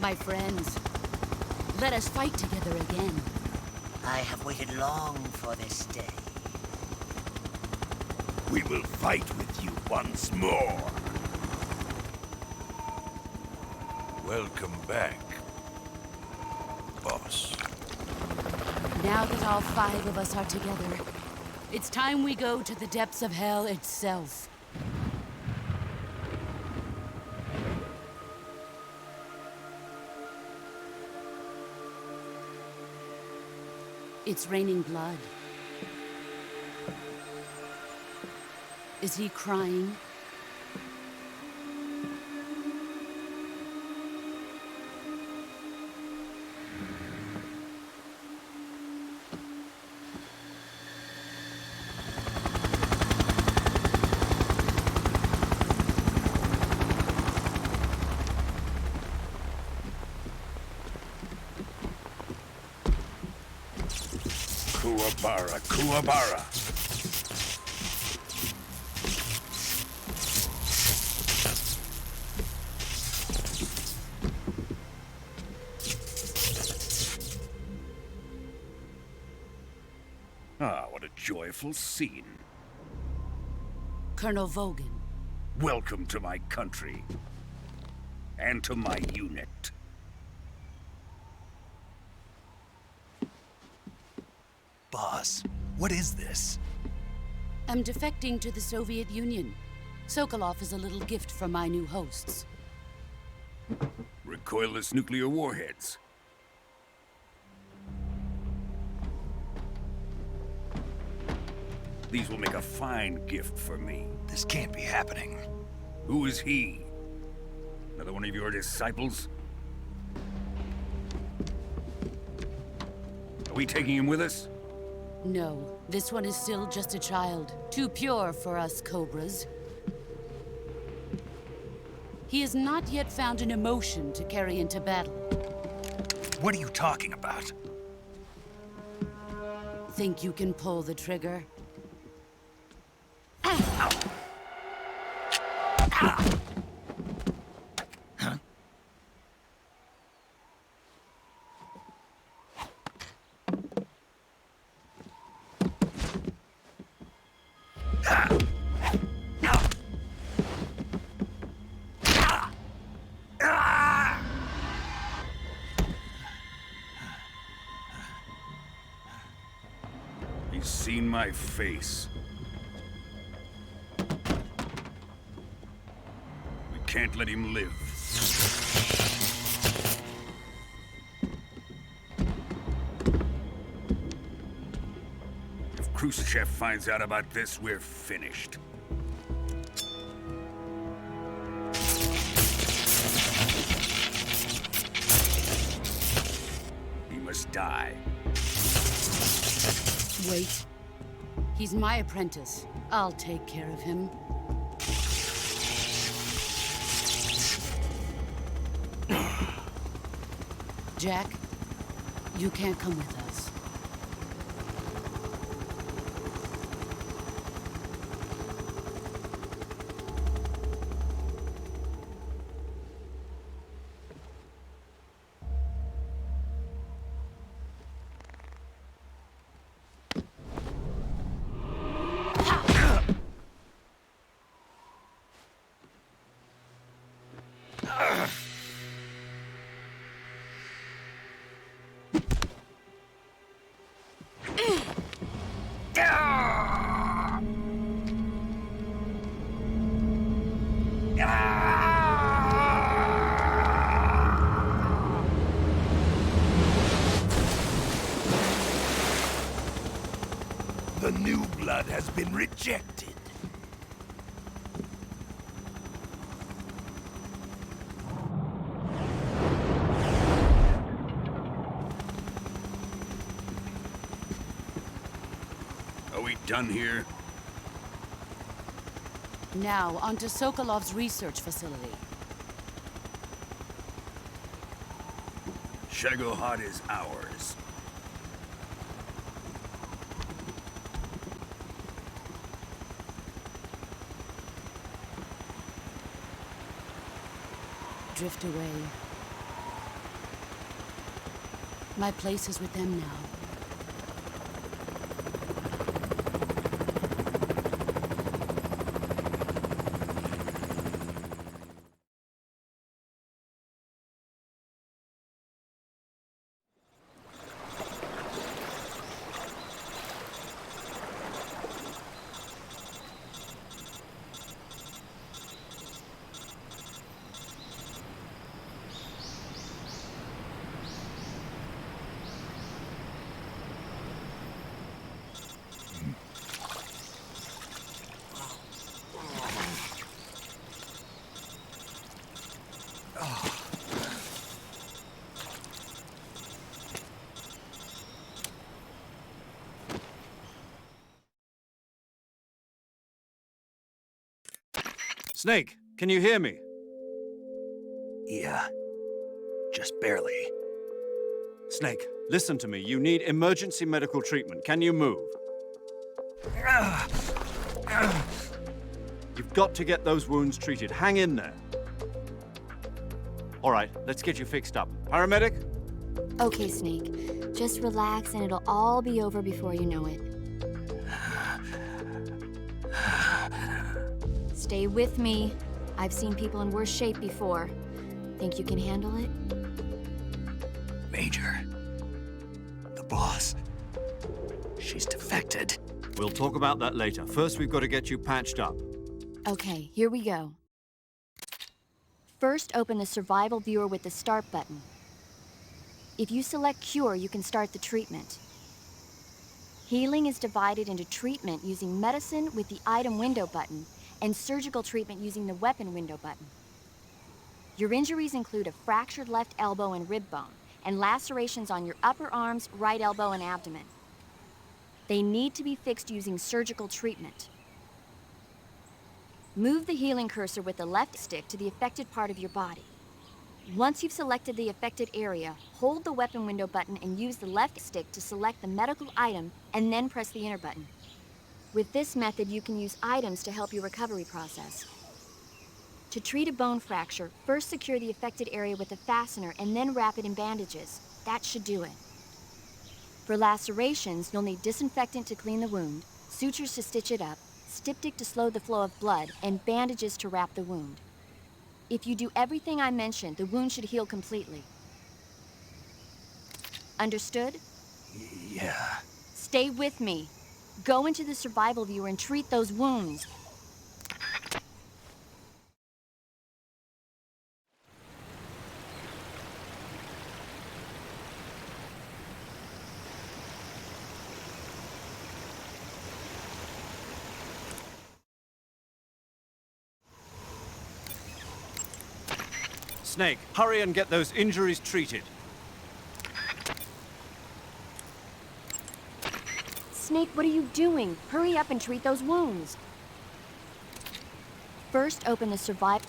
My friends, let us fight together again. I have waited long for this day. We will fight with you once more. Welcome back, boss. Now that all 5 of us are together, it's time we go to the depths of hell itself. It's raining blood. Is he crying? Kuwabara, Kuwabara. Ah, what a joyful scene. Colonel Vogan. Welcome to my country. And to my unit. Boss, what is this? I'm defecting to the Soviet Union. Sokolov is a little gift from my new hosts. Recoilless nuclear warheads. These will make a fine gift for me. This can't be happening. Who is he? Another one of your disciples? Are we taking him with us? No, this one is still just a child. Too pure for us Cobras. He has not yet found an emotion to carry into battle. What are you talking about? Think you can pull the trigger? He's seen my face. We can't let him live. If Khrushchev finds out about this, we're finished. He must die. Wait. He's my apprentice. I'll take care of him. Jack, you can't come with us. The new blood has been rejected. Are we done here? Now, onto Sokolov's research facility. Shagohod is ours. Drift away. My place is with them now. Snake, can you hear me? Yeah. Just barely. Snake, listen to me. You need emergency medical treatment. Can you move? You've got to get those wounds treated. Hang in there. All right, let's get you fixed up. Paramedic? Okay, Snake. Just relax and it'll all be over before you know it. Stay with me. I've seen people in worse shape before. Think you can handle it? Major. The boss. She's defected. We'll talk about that later. First, we've got to get you patched up. Okay, here we go. First, open the survival viewer with the start button. If you select cure, you can start the treatment. Healing is divided into treatment using medicine with the item window button and surgical treatment using the weapon window button. Your injuries include a fractured left elbow and rib bone, and lacerations on your upper arms, right elbow, and abdomen. They need to be fixed using surgical treatment. Move the healing cursor with the left stick to the affected part of your body. Once you've selected the affected area, hold the weapon window button and use the left stick to select the medical item, and then press the enter button. With this method, you can use items to help your recovery process. To treat a bone fracture, first secure the affected area with a fastener and then wrap it in bandages. That should do it. For lacerations, you'll need disinfectant to clean the wound, sutures to stitch it up, styptic to slow the flow of blood, and bandages to wrap the wound. If you do everything I mentioned, the wound should heal completely. Understood? Yeah. Stay with me. Go into the survival viewer and treat those wounds. Snake, hurry and get those injuries treated. Snake, what are you doing? Hurry up and treat those wounds. First, open the survival...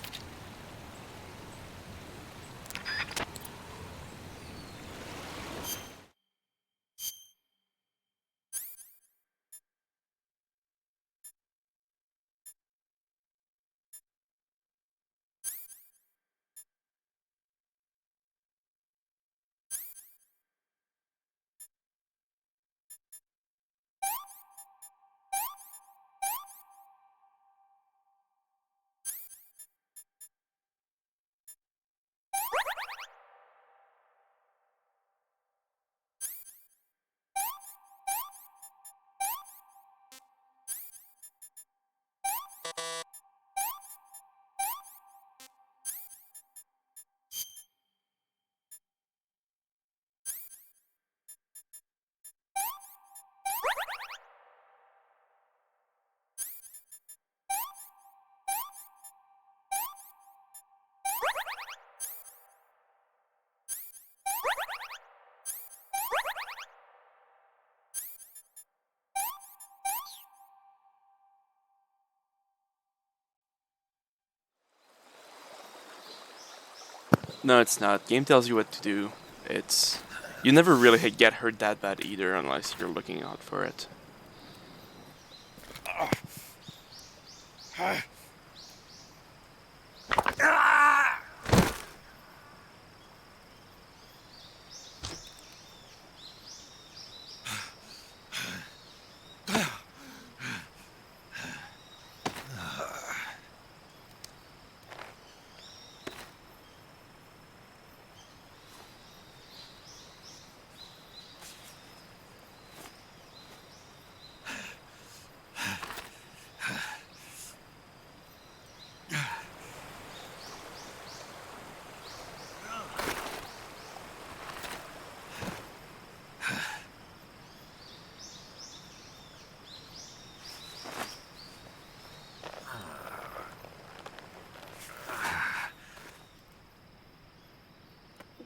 No, it's not. Game tells you what to do. It's... You never really get hurt that bad either unless you're looking out for it.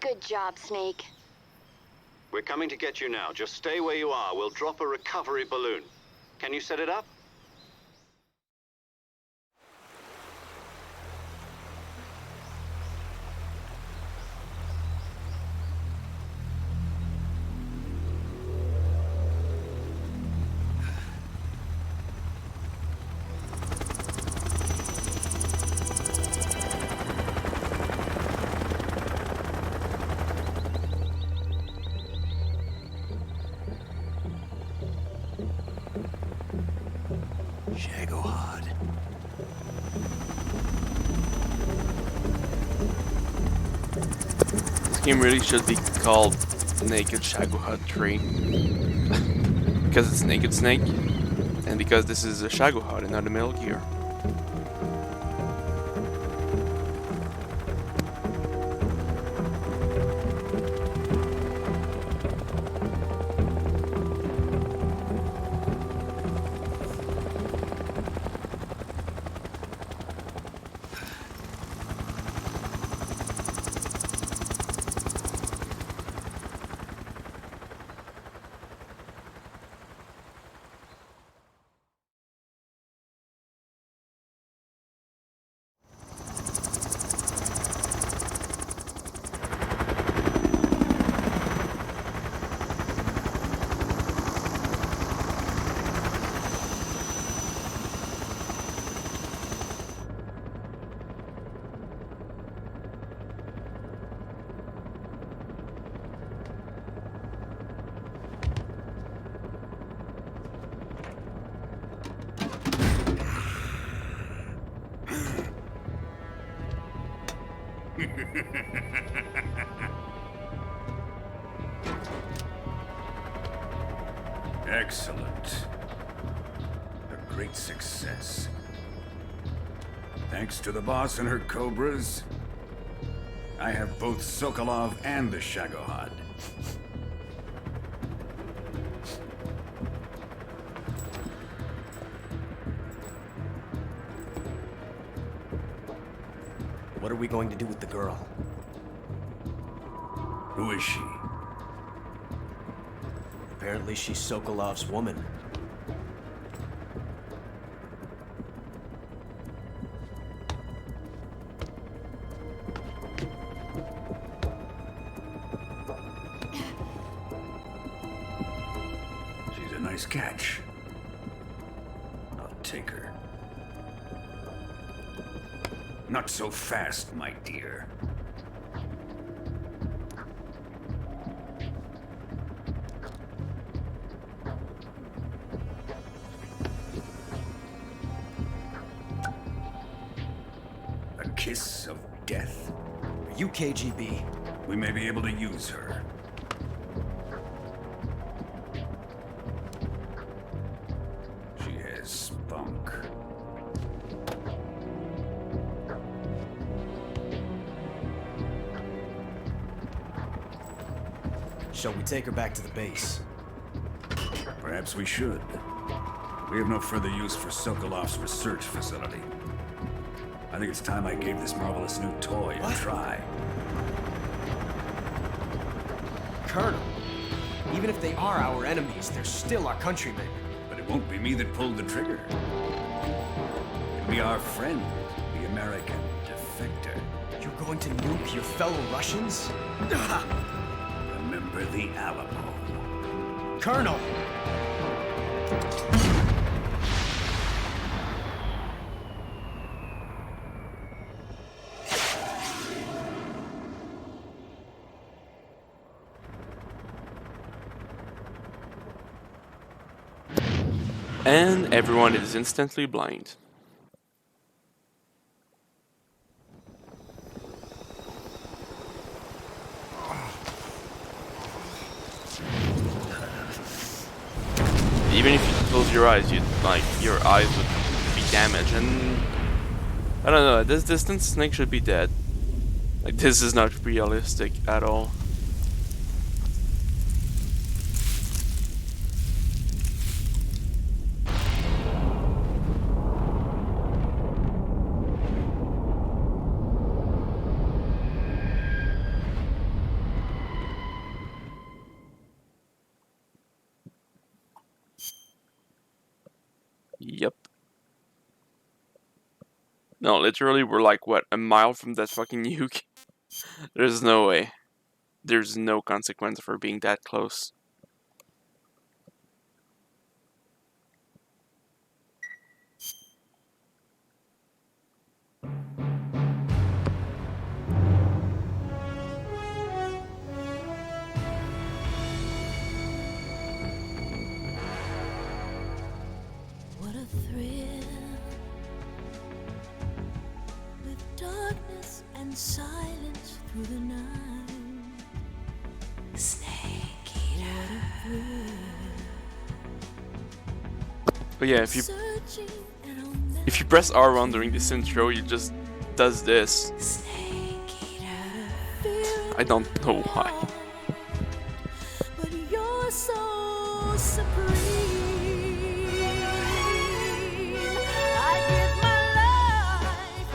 Good job, Snake. We're coming to get you now. Just stay where you are. We'll drop a recovery balloon. Can you set it up? Shagohod. This game really should be called Naked Shagohod 3. Because it's Naked Snake, and because this is a Shagohod and not a Metal Gear. Excellent. A great success. Thanks to the boss and her cobras, I have both Sokolov and the Shagohod. What are we going to do with the girl? Who is she? Apparently she's Sokolov's woman. She's a nice catch. I'll take her. Not so fast, my dear. A kiss of death? Are you KGB? We may be able to use her. She has spunk. Shall we take her back to the base? Perhaps we should. We have no further use for Sokolov's research facility. I think it's time I gave this marvelous new toy a try. Colonel, even if they are our enemies, they're still our countrymen. But it won't be me that pulled the trigger. It'll be our friend, the American defector. You're going to nuke your fellow Russians? Remember the Alamo. Colonel! And everyone is instantly blind. Even if you close your eyes, your eyes would be damaged, and I don't know, at this distance Snake should be dead. Like, this is not realistic at all. Yep. No, literally, we're like, what, a mile from that fucking nuke? There's no way. There's no consequence for being that close. What a thrill, with darkness and silence through the night. Snake eater. But yeah, if you press R1 during this intro, it just does this. I don't know why. But you're so supreme. I give my life,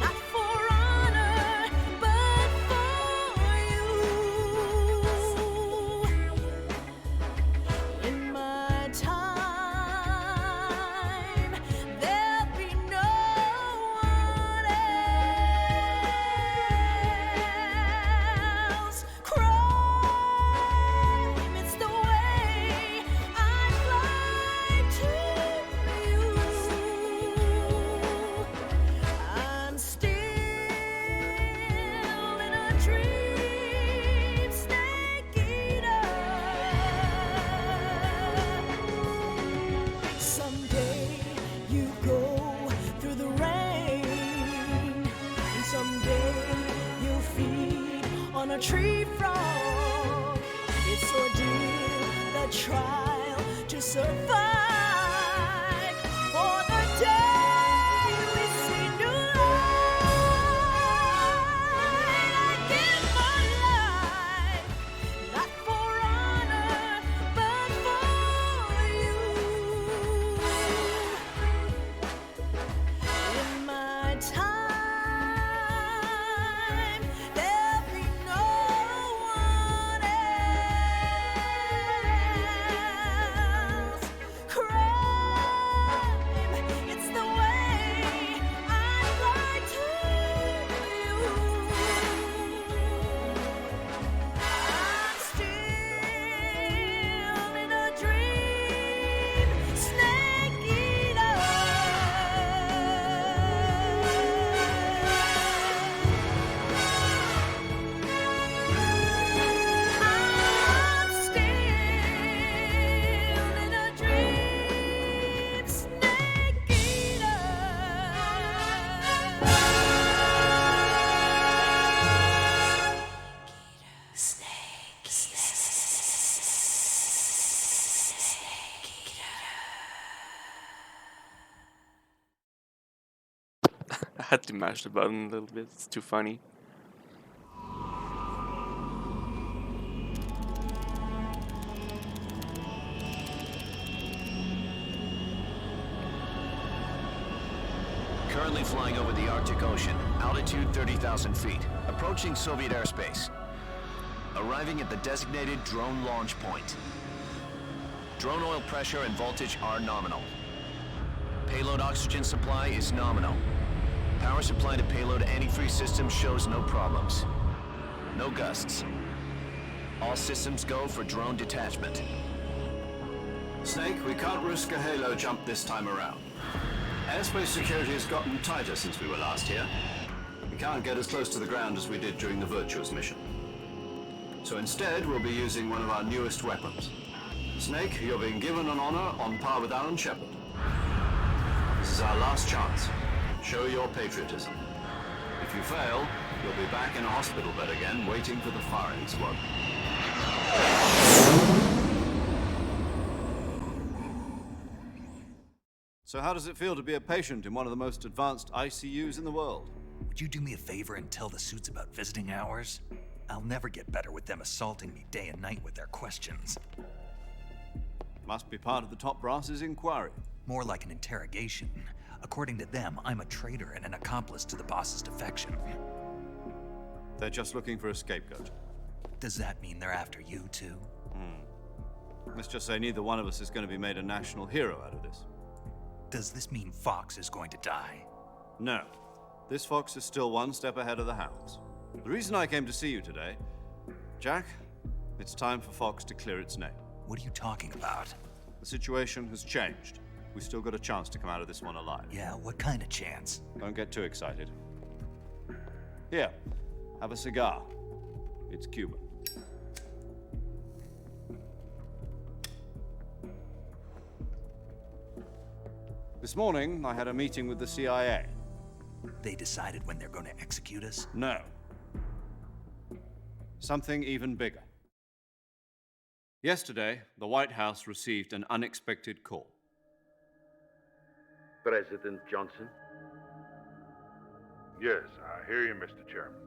not for honor, but for you. In my time, there'll be no one else. Crime, it's the way I fly to you. I'm still in a dream, snake eater. Someday you go through the rain, and someday you'll feed on a tree frog. It's ordeal, the trial to survive. For the day we see new light, I give my life, not for honor, but for you. In my time, there'll be no one else. Crime, it's the way I fly to you. I'm still in a dream, snake eater. I'm still in a dream, snake eater. I had to mash the button a little bit, it's too funny. Currently flying over the Arctic Ocean, altitude 30,000 feet, approaching Soviet airspace. Arriving at the designated drone launch point. Drone oil pressure and voltage are nominal. Payload oxygen supply is nominal. Power supply to payload antifreeze system shows no problems. No gusts. All systems go for drone detachment. Snake, we can't risk a halo jump this time around. Airspace security has gotten tighter since we were last here. We can't get as close to the ground as we did during the Virtuous mission. So instead, we'll be using one of our newest weapons. Snake, you're being given an honor on par with Alan Shepard. This is our last chance. Show your patriotism. If you fail, you'll be back in a hospital bed again, waiting for the firing squad. So how does it feel to be a patient in one of the most advanced ICUs in the world? Would you do me a favor and tell the suits about visiting hours? I'll never get better with them assaulting me day and night with their questions. Must be part of the top brass's inquiry. More like an interrogation. According to them, I'm a traitor and an accomplice to the boss's defection. They're just looking for a scapegoat. Does that mean they're after you too? Let's just say neither one of us is going to be made a national hero out of this. Does this mean Fox is going to die? No. This fox is still one step ahead of the hounds. The reason I came to see you today, Jack, it's time for Fox to clear its name. What are you talking about? The situation has changed. We've still got a chance to come out of this one alive. Yeah, what kind of chance? Don't get too excited. Here, have a cigar. It's Cuban. This morning, I had a meeting with the CIA. They decided when they're going to execute us? No. Something even bigger. Yesterday, the White House received an unexpected call. President Johnson? Yes, I hear you, Mr. Chairman.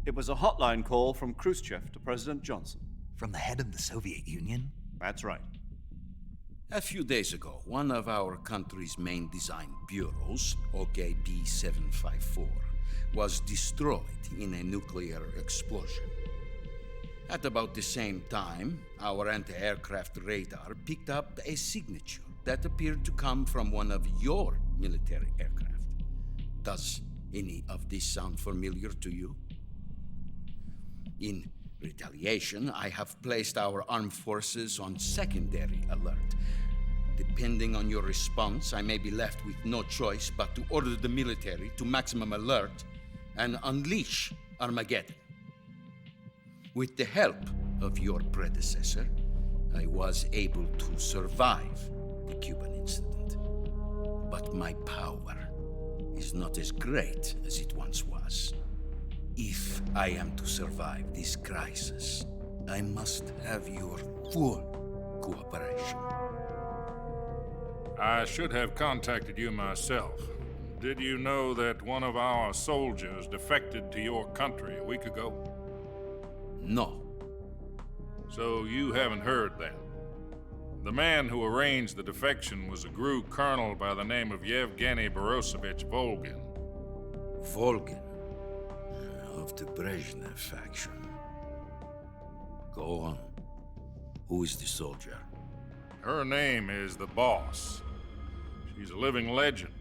It was a hotline call from Khrushchev to President Johnson. From the head of the Soviet Union? That's right. A few days ago, one of our country's main design bureaus, OKB 754, was destroyed in a nuclear explosion. At about the same time, our anti-aircraft radar picked up a signature that appeared to come from one of your military aircraft. Does any of this sound familiar to you? In retaliation, I have placed our armed forces on secondary alert. Depending on your response, I may be left with no choice but to order the military to maximum alert and unleash Armageddon. With the help of your predecessor, I was able to survive the Cuban incident. But my power is not as great as it once was. If I am to survive this crisis, I must have your full cooperation. I should have contacted you myself. Did you know that one of our soldiers defected to your country a week ago? No. So you haven't heard then. The man who arranged the defection was a GRU colonel by the name of Yevgeny Borosovich Volgin. Volgin? Of the Brezhnev faction. Go on. Who is the soldier? Her name is the Boss. She's a living legend.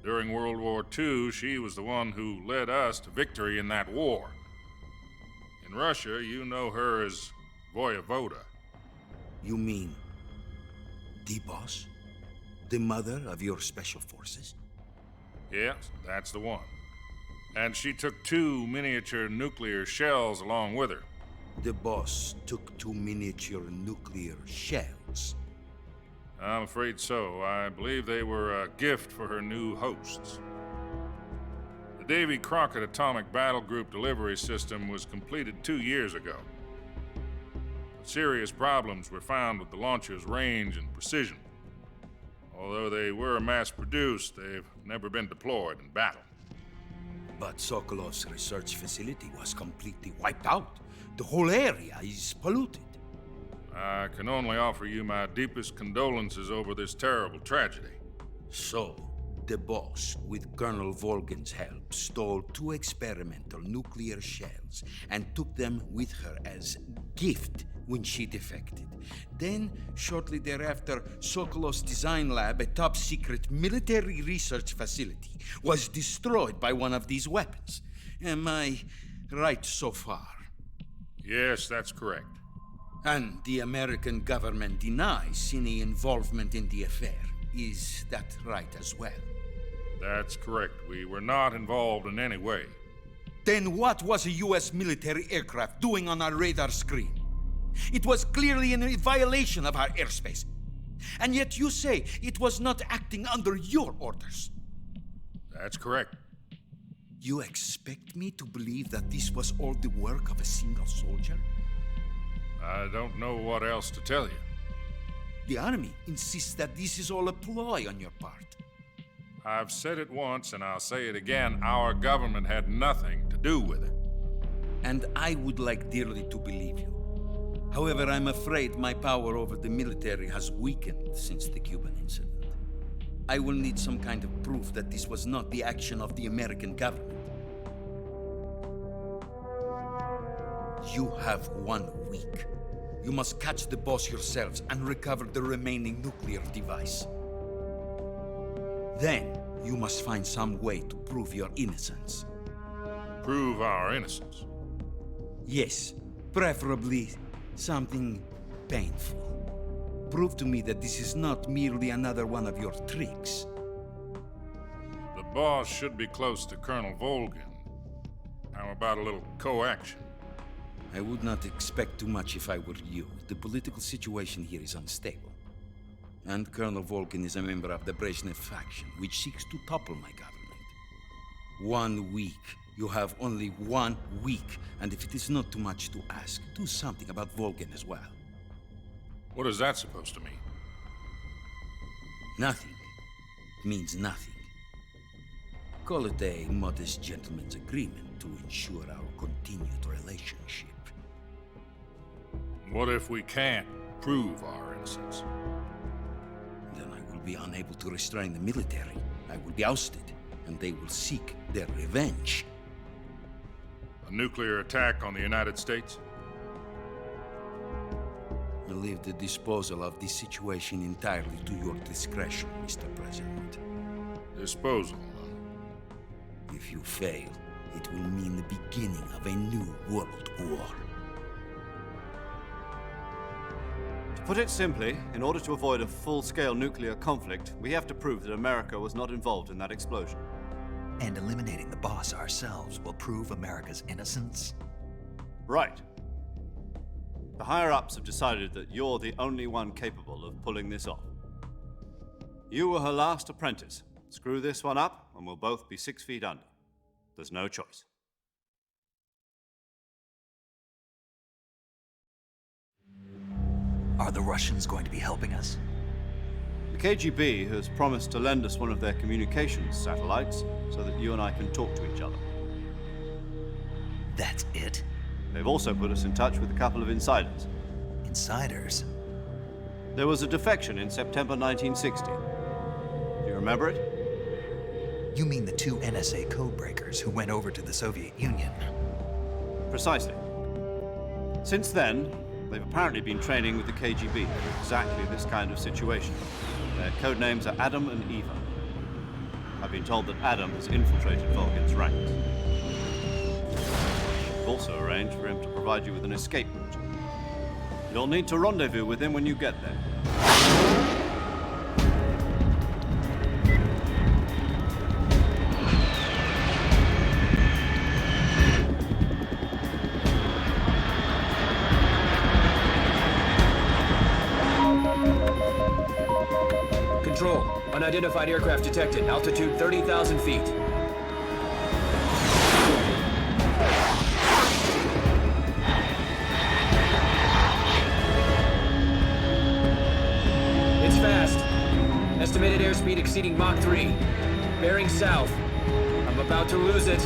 During World War II, she was the one who led us to victory in that war. In Russia, you know her as Voyevoda. You mean the Boss? The mother of your special forces? Yes, that's the one. And she took 2 miniature nuclear shells along with her. The Boss took 2 miniature nuclear shells? I'm afraid so. I believe they were a gift for her new hosts. The Davy Crockett Atomic Battle Group delivery system was completed 2 years ago. Serious problems were found with the launcher's range and precision. Although they were mass-produced, they've never been deployed in battle. But Sokolov's research facility was completely wiped out. The whole area is polluted. I can only offer you my deepest condolences over this terrible tragedy. So, the Boss, with Colonel Volgin's help, stole 2 experimental nuclear shells and took them with her as gift when she defected. Then, shortly thereafter, Sokolov's design lab, a top-secret military research facility, was destroyed by one of these weapons. Am I right so far? Yes, that's correct. And the American government denies any involvement in the affair. Is that right as well? That's correct. We were not involved in any way. Then what was a U.S. military aircraft doing on our radar screen? It was clearly in a violation of our airspace. And yet you say it was not acting under your orders. That's correct. You expect me to believe that this was all the work of a single soldier? I don't know what else to tell you. The Army insists that this is all a ploy on your part. I've said it once and I'll say it again. Our government had nothing to do with it. And I would like dearly to believe you. However, I'm afraid my power over the military has weakened since the Cuban incident. I will need some kind of proof that this was not the action of the American government. You have 1 week. You must catch the boss yourselves and recover the remaining nuclear device. Then, you must find some way to prove your innocence. Prove our innocence? Yes, preferably something painful. Prove to me that this is not merely another one of your tricks. The boss should be close to Colonel Volgin. How about a little coaction? I would not expect too much if I were you. The political situation here is unstable. And Colonel Volgin is a member of the Brezhnev faction, which seeks to topple my government. 1 week. You have only 1 week. And if it is not too much to ask, do something about Volgin as well. What is that supposed to mean? Nothing. It means nothing. Call it a modest gentleman's agreement to ensure our continued relationship. What if we can't prove our innocence? Then I will be unable to restrain the military. I will be ousted, and they will seek their revenge. A nuclear attack on the United States? I leave the disposal of this situation entirely to your discretion, Mr. President. Disposal, huh? If you fail, it will mean the beginning of a new world war. To put it simply, in order to avoid a full-scale nuclear conflict, we have to prove that America was not involved in that explosion. And eliminating the boss ourselves will prove America's innocence? Right. The higher-ups have decided that you're the only one capable of pulling this off. You were her last apprentice. Screw this one up, and we'll both be 6 feet under. There's no choice. Are the Russians going to be helping us? The KGB has promised to lend us one of their communications satellites so that you and I can talk to each other. That's it? They've also put us in touch with a couple of insiders. Insiders? There was a defection in September 1960. Do you remember it? You mean the 2 NSA codebreakers who went over to the Soviet Union? Precisely. Since then, they've apparently been training with the KGB for exactly this kind of situation. Their code names are Adam and Eva. I've been told that Adam has infiltrated Volgin's ranks. We've also arranged for him to provide you with an escape route. You'll need to rendezvous with him when you get there. Control, unidentified aircraft detected. Altitude 30,000 feet. It's fast. Estimated airspeed exceeding Mach 3. Bearing south. I'm about to lose it.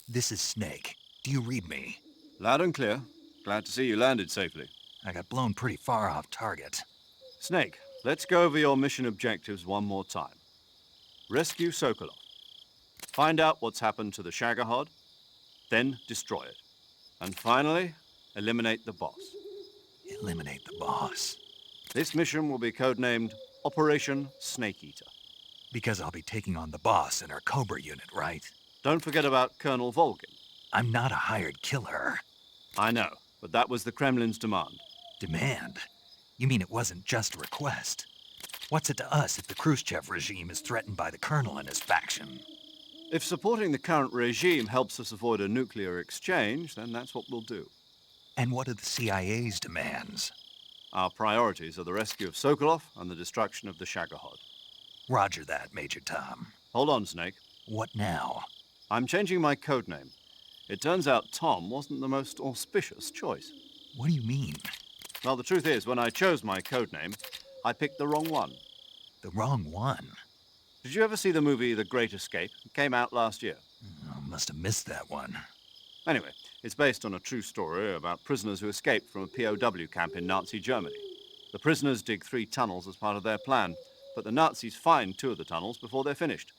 This is Snake. Do you read me? Loud and clear. Glad to see you landed safely. I got blown pretty far off target. Snake, let's go over your mission objectives one more time. Rescue Sokolov. Find out what's happened to the Shagohod, then destroy it. And finally, eliminate the boss. Eliminate the boss. This mission will be codenamed Operation Snake Eater. Because I'll be taking on the boss in our Cobra unit, right? Don't forget about Colonel Volgin. I'm not a hired killer. I know, but that was the Kremlin's demand. Demand? You mean it wasn't just a request? What's it to us if the Khrushchev regime is threatened by the Colonel and his faction? If supporting the current regime helps us avoid a nuclear exchange, then that's what we'll do. And what are the CIA's demands? Our priorities are the rescue of Sokolov and the destruction of the Shagohod. Roger that, Major Tom. Hold on, Snake. What now? I'm changing my codename. It turns out Tom wasn't the most auspicious choice. What do you mean? Well, the truth is, when I chose my codename, I picked the wrong one. The wrong one? Did you ever see the movie The Great Escape? It came out last year. Oh, must have missed that one. Anyway, it's based on a true story about prisoners who escaped from a POW camp in Nazi Germany. The prisoners dig 3 tunnels as part of their plan, but the Nazis find 2 of the tunnels before they're finished.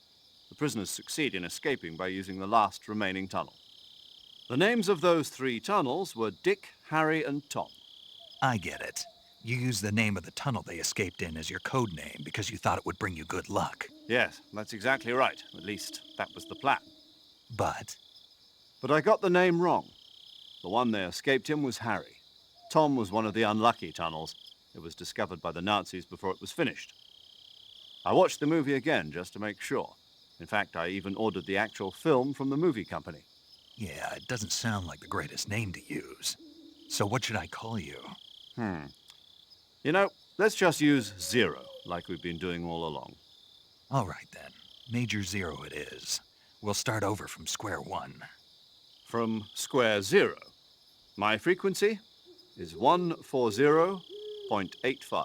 The prisoners succeed in escaping by using the last remaining tunnel. The names of those 3 tunnels were Dick, Harry, and Tom. I get it. You used the name of the tunnel they escaped in as your code name because you thought it would bring you good luck. Yes, that's exactly right. At least, that was the plan. But I got the name wrong. The one they escaped in was Harry. Tom was one of the unlucky tunnels. It was discovered by the Nazis before it was finished. I watched the movie again just to make sure. In fact, I even ordered the actual film from the movie company. yeah, it doesn't sound like the greatest name to use. So what should I call you? You know, let's just use Zero, like we've been doing all along. All right, then. Major Zero it is. We'll start over from square one. From square zero. My frequency is 140.85.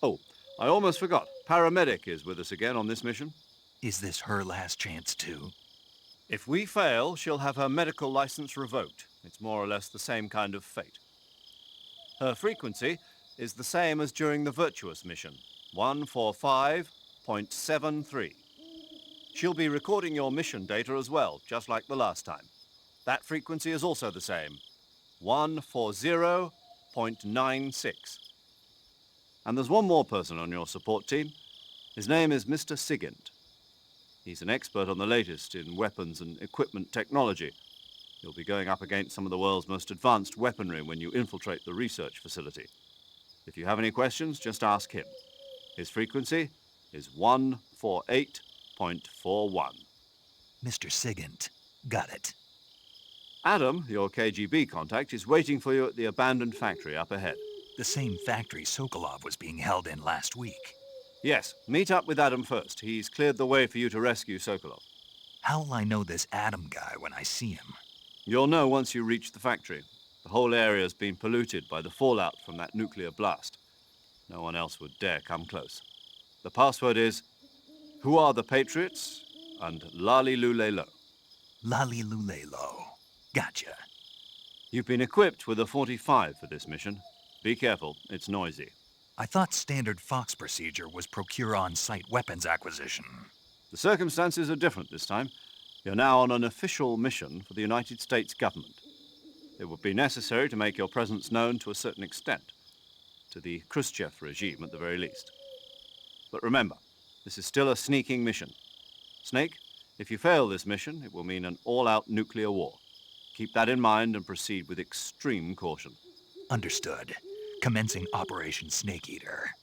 Oh, I almost forgot. Paramedic is with us again on this mission. Is this her last chance, too? If we fail, she'll have her medical license revoked. It's more or less the same kind of fate. Her frequency is the same as during the Virtuous mission, 145.73. She'll be recording your mission data as well, just like the last time. That frequency is also the same, 140.96. And there's one more person on your support team. His name is Mr. Sigint. He's an expert on the latest in weapons and equipment technology. You'll be going up against some of the world's most advanced weaponry when you infiltrate the research facility. If you have any questions, just ask him. His frequency is 148.41. Mr. Sigint. Got it. Adam, your KGB contact, is waiting for you at the abandoned factory up ahead. The same factory Sokolov was being held in last week. Yes, meet up with Adam first. He's cleared the way for you to rescue Sokolov. How will I know this Adam guy when I see him? You'll know once you reach the factory. The whole area's been polluted by the fallout from that nuclear blast. No one else would dare come close. The password is, "Who are the Patriots?" and Lali Lule Lo. Lali Lule Lo. Gotcha. You've been equipped with a 45 for this mission. Be careful, it's noisy. I thought standard Fox procedure was procure on-site weapons acquisition. The circumstances are different this time. You're now on an official mission for the United States government. It would be necessary to make your presence known to a certain extent, to the Khrushchev regime at the very least. But remember, this is still a sneaking mission. Snake, if you fail this mission, it will mean an all-out nuclear war. Keep that in mind and proceed with extreme caution. Understood. Commencing Operation Snake Eater.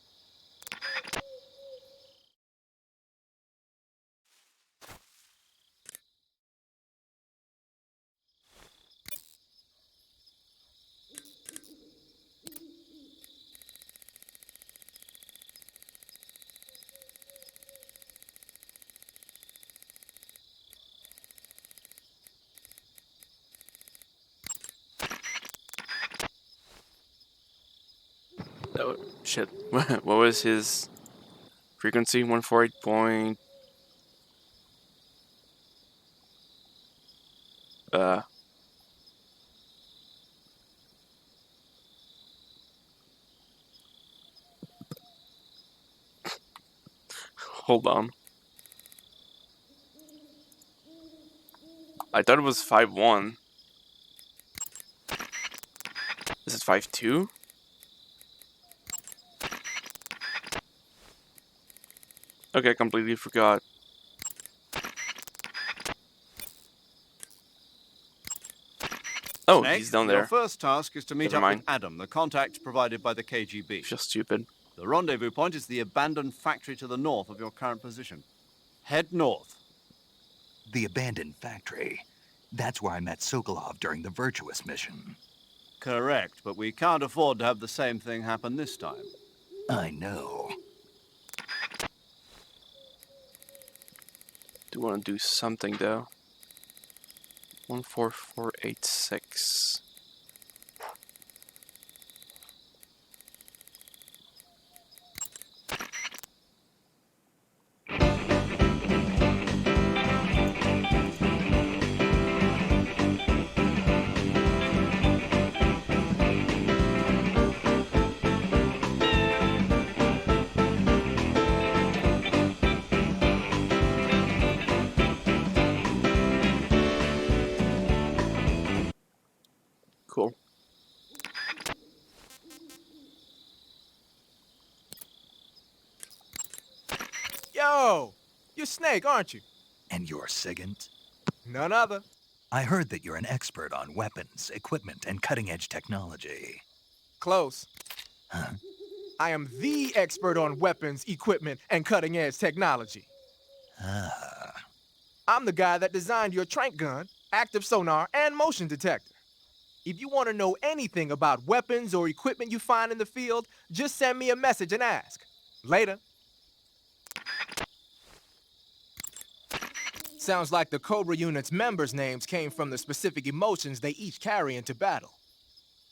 Oh, shit. What was his frequency? 148 point... Hold on. I thought it was 5-1. Is it 5-2? Okay, I completely forgot. Oh, Snake, he's down your there. first task is to meet Never up mind. with Adam, the contact provided by the KGB. Just stupid. The rendezvous point is the abandoned factory to the north of your current position. Head north. The abandoned factory. That's where I met Sokolov during the Virtuous mission. Correct, but we can't afford to have the same thing happen this time. I know. Do want to do something though. 14486. Cool. Yo! You're Snake, aren't you? And you're Sigint? None other. I heard that you're an expert on weapons, equipment, and cutting-edge technology. Close. Huh? I am the expert on weapons, equipment, and cutting-edge technology. Ah. I'm the guy that designed your trank gun, active sonar, and motion detector. If you want to know anything about weapons or equipment you find in the field, just send me a message and ask. Later. Sounds like the Cobra unit's members' names came from the specific emotions they each carry into battle.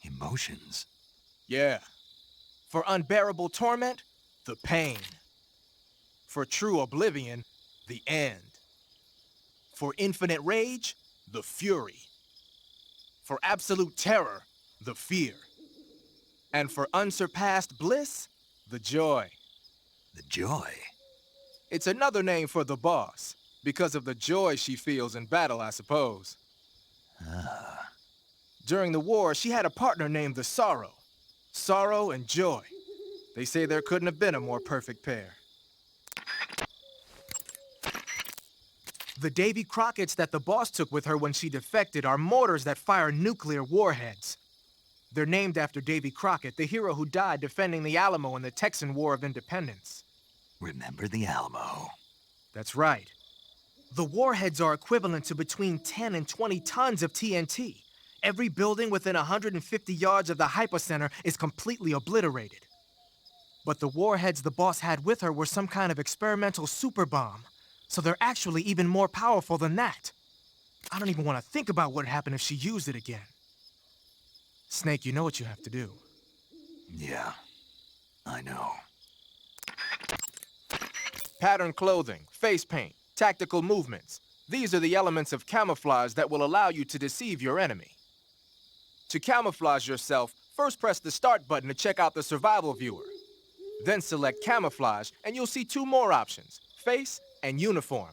Emotions? Yeah. For unbearable torment, the pain. For true oblivion, the end. For infinite rage, the fury. For absolute terror, the fear. And for unsurpassed bliss, the joy. The joy? It's another name for the boss, because of the joy she feels in battle, I suppose. Ah. During the war, she had a partner named the Sorrow. Sorrow and joy. They say there couldn't have been a more perfect pair. The Davy Crockett's that the boss took with her when she defected are mortars that fire nuclear warheads. They're named after Davy Crockett, the hero who died defending the Alamo in the Texan War of Independence. Remember the Alamo? That's right. The warheads are equivalent to between 10 and 20 tons of TNT. Every building within 150 yards of the hypocenter is completely obliterated. But the warheads the boss had with her were some kind of experimental super bomb, so they're actually even more powerful than that. I don't even want to think about what would happen if she used it again. Snake, you know what you have to do. Yeah, I know. Pattern clothing, face paint, tactical movements. These are the elements of camouflage that will allow you to deceive your enemy. To camouflage yourself, first press the start button to check out the survival viewer. Then select camouflage and you'll see two more options, face and uniform.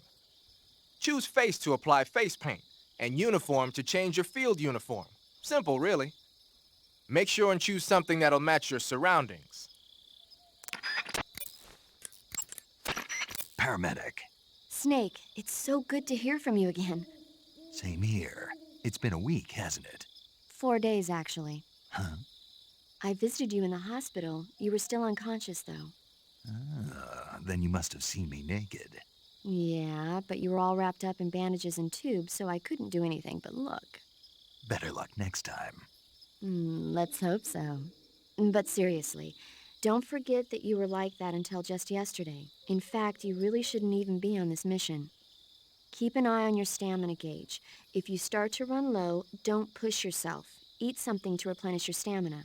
Choose face to apply face paint and uniform to change your field uniform. Simple, really. Make sure and choose something that'll match your surroundings. Paramedic. Snake, it's so good to hear from you again. Same here. It's been a week, hasn't it? 4 days, actually. Huh? I visited you in the hospital. You were still unconscious, though. Ah, then you must have seen me naked. Yeah, but you were all wrapped up in bandages and tubes, so I couldn't do anything but look. Better luck next time. Let's hope so. But seriously, don't forget that you were like that until just yesterday. In fact, you really shouldn't even be on this mission. Keep an eye on your stamina gauge. If you start to run low, don't push yourself. Eat something to replenish your stamina.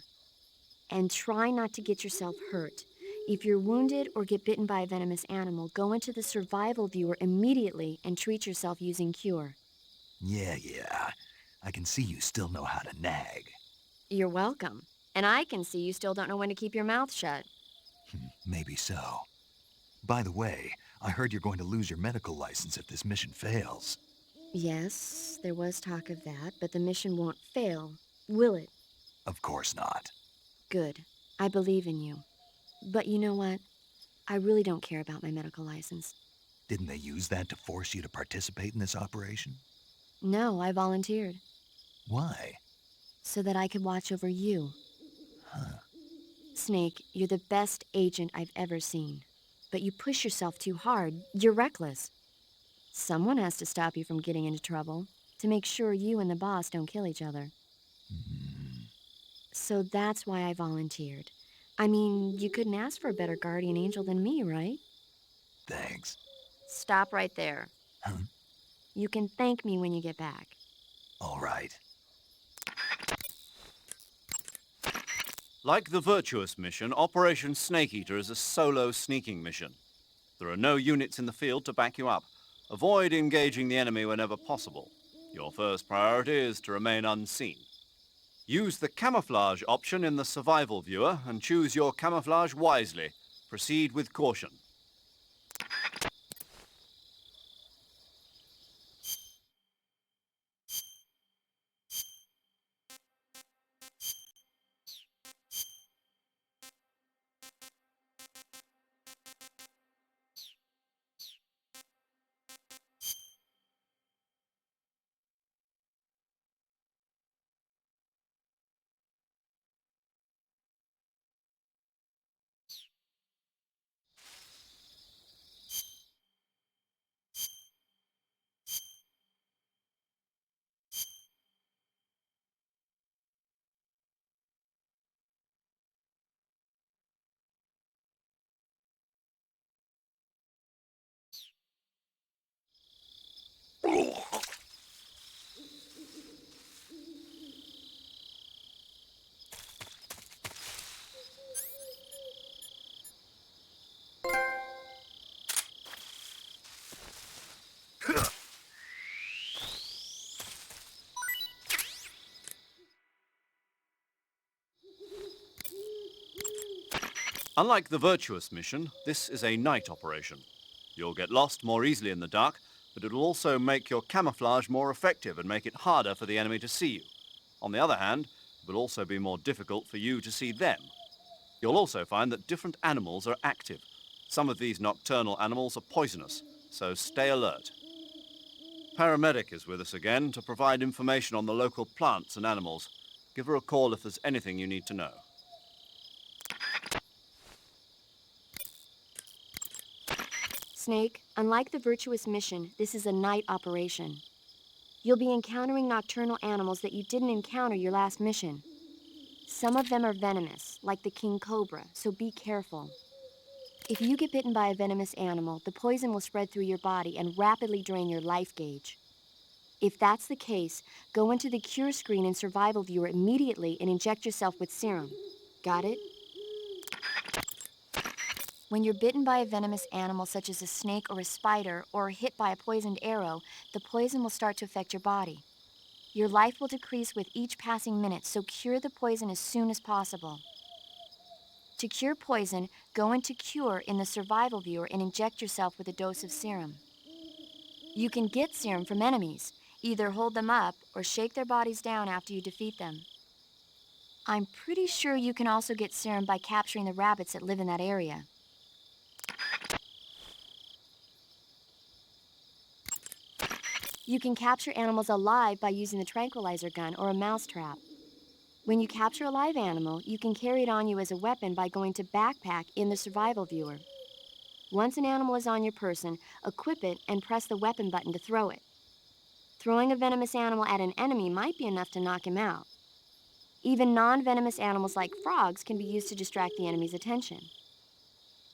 And try not to get yourself hurt. If you're wounded or get bitten by a venomous animal, go into the survival viewer immediately and treat yourself using Cure. Yeah. I can see you still know how to nag. You're welcome. And I can see you still don't know when to keep your mouth shut. Maybe so. By the way, I heard you're going to lose your medical license if this mission fails. Yes, there was talk of that, but the mission won't fail, will it? Of course not. Good. I believe in you. But you know what? I really don't care about my medical license. Didn't they use that to force you to participate in this operation? No, I volunteered. Why? So that I could watch over you. Huh. Snake, you're the best agent I've ever seen. But you push yourself too hard. You're reckless. Someone has to stop you from getting into trouble, to make sure you and the boss don't kill each other. So that's why I volunteered. I mean, you couldn't ask for a better guardian angel than me, right? Thanks. Stop right there. Huh? You can thank me when you get back. All right. Like the Virtuous mission, Operation Snake Eater is a solo sneaking mission. There are no units in the field to back you up. Avoid engaging the enemy whenever possible. Your first priority is to remain unseen. Use the camouflage option in the survival viewer and choose your camouflage wisely. Proceed with caution. Unlike the Virtuous mission, this is a night operation. You'll get lost more easily in the dark, but it'll also make your camouflage more effective and make it harder for the enemy to see you. On the other hand, it will also be more difficult for you to see them. You'll also find that different animals are active. Some of these nocturnal animals are poisonous, so stay alert. Paramedic is with us again to provide information on the local plants and animals. Give her a call if there's anything you need to know. Snake, unlike the Virtuous mission, this is a night operation. You'll be encountering nocturnal animals that you didn't encounter your last mission. Some of them are venomous, like the king cobra, so be careful. If you get bitten by a venomous animal, the poison will spread through your body and rapidly drain your life gauge. If that's the case, go into the cure screen in Survival Viewer immediately and inject yourself with serum. Got it? When you're bitten by a venomous animal such as a snake or a spider, or hit by a poisoned arrow, the poison will start to affect your body. Your life will decrease with each passing minute, so cure the poison as soon as possible. To cure poison, go into Cure in the Survival Viewer and inject yourself with a dose of serum. You can get serum from enemies. Either hold them up or shake their bodies down after you defeat them. I'm pretty sure you can also get serum by capturing the rabbits that live in that area. You can capture animals alive by using the tranquilizer gun or a mousetrap. When you capture a live animal, you can carry it on you as a weapon by going to Backpack in the Survival Viewer. Once an animal is on your person, equip it and press the weapon button to throw it. Throwing a venomous animal at an enemy might be enough to knock him out. Even non-venomous animals like frogs can be used to distract the enemy's attention.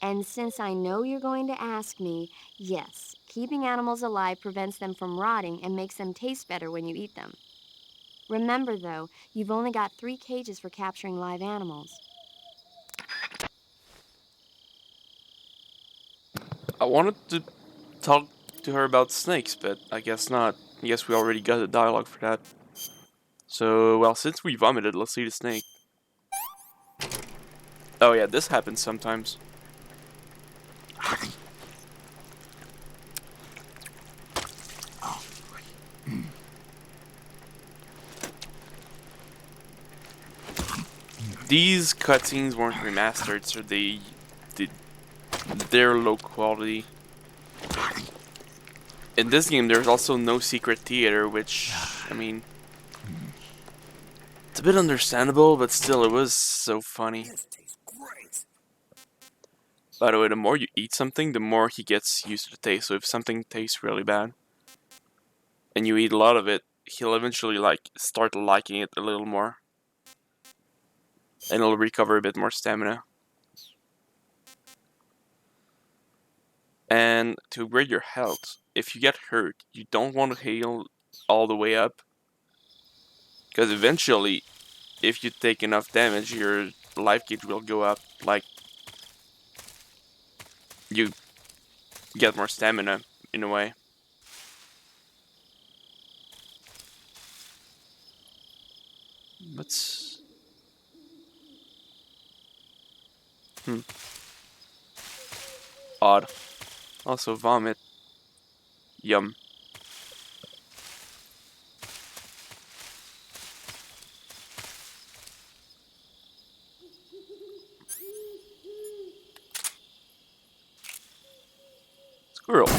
And since I know you're going to ask me, yes, keeping animals alive prevents them from rotting and makes them taste better when you eat them. Remember, though, you've only got 3 cages for capturing live animals. I wanted to talk to her about snakes, but I guess not. I guess we already got a dialogue for that. So, well, since we vomited, let's see the snake. Oh yeah, this happens sometimes. These cutscenes weren't remastered, so they're low quality. In this game, there's also no secret theater, which, I mean, it's a bit understandable, but still, it was so funny. By the way, the more you eat something, the more he gets used to the taste. So if something tastes really bad, and you eat a lot of it, he'll eventually start liking it a little more. And he'll recover a bit more stamina. And to upgrade your health, if you get hurt, you don't want to heal all the way up. Because eventually, if you take enough damage, your life gauge will go up. Like, you get more stamina, in a way. What's... Odd. Also, vomit. Yum. Squirrel.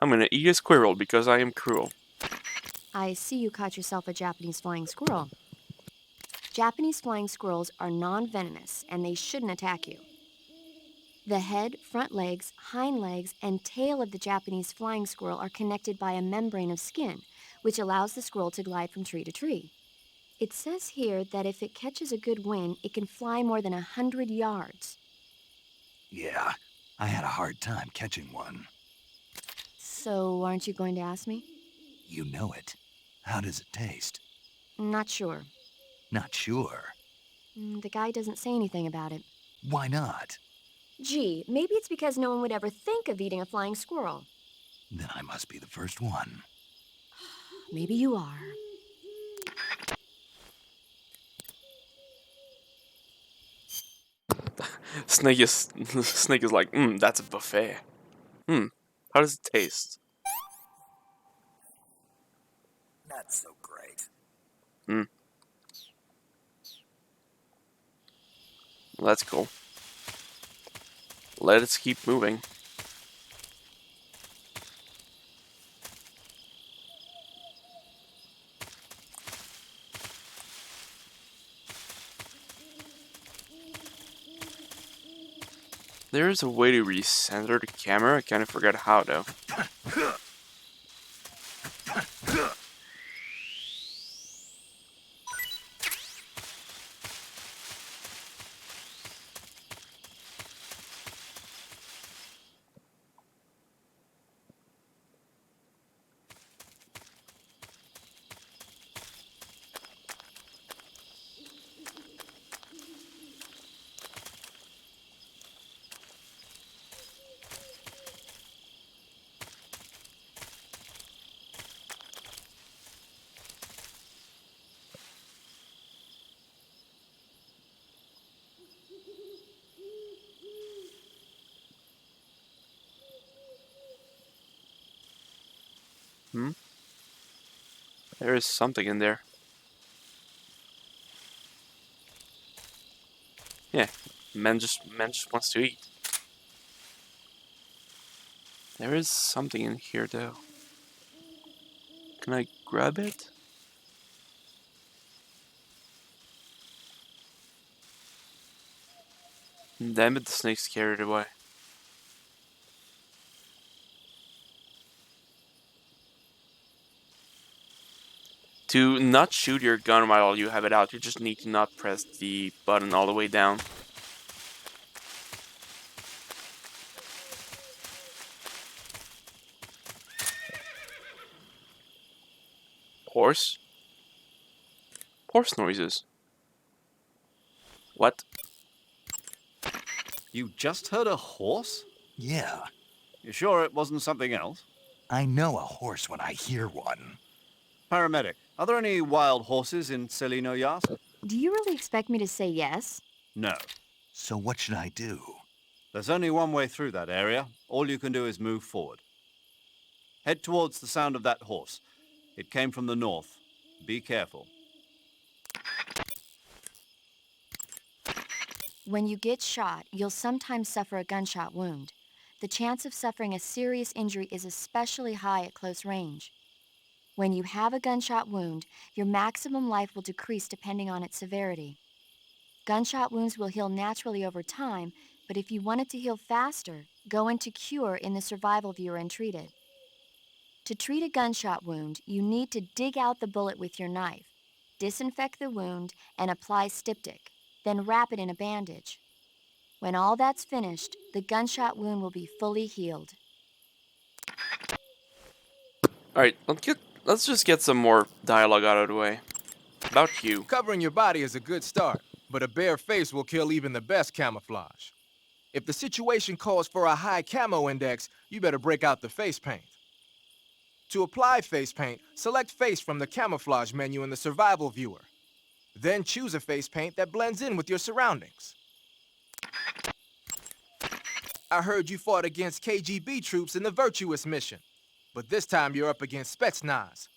I'm gonna eat a squirrel because I am cruel. I see you caught yourself a Japanese flying squirrel. Japanese flying squirrels are non-venomous and they shouldn't attack you. The head, front legs, hind legs, and tail of the Japanese flying squirrel are connected by a membrane of skin, which allows the squirrel to glide from tree to tree. It says here that if it catches a good wind, it can fly more than 100 yards. Yeah, I had a hard time catching one. So, aren't you going to ask me? You know it. How does it taste? Not sure. Not sure. The guy doesn't say anything about it. Why not? Gee, maybe it's because no one would ever think of eating a flying squirrel. Then I must be the first one. Maybe you are. Snake is like, that's a buffet. How does it taste? Not so great. That's cool. Let us keep moving. There's a way to recenter the camera. I kind of forgot how though. There is something in there. Yeah, man just wants to eat. There is something in here though. Can I grab it? Damn it, the snake scared it away. To not shoot your gun while you have it out, you just need to not press the button all the way down. Horse? Horse noises. What? You just heard a horse? Yeah. You sure it wasn't something else? I know a horse when I hear one. Paramedic, are there any wild horses in Celino Yas? Do you really expect me to say yes? No. So what should I do? There's only one way through that area. All you can do is move forward. Head towards the sound of that horse. It came from the north. Be careful. When you get shot, you'll sometimes suffer a gunshot wound. The chance of suffering a serious injury is especially high at close range. When you have a gunshot wound, your maximum life will decrease depending on its severity. Gunshot wounds will heal naturally over time, but if you want it to heal faster, go into cure in the survival viewer and treat it. To treat a gunshot wound, you need to dig out the bullet with your knife, disinfect the wound, and apply styptic, then wrap it in a bandage. When all that's finished, the gunshot wound will be fully healed. Alright, let's just get some more dialogue out of the way. About you. Covering your body is a good start, but a bare face will kill even the best camouflage. If the situation calls for a high camo index, you better break out the face paint. To apply face paint, select face from the camouflage menu in the survival viewer. Then choose a face paint that blends in with your surroundings. I heard you fought against KGB troops in the Virtuous mission, but this time you're up against Spetsnaz.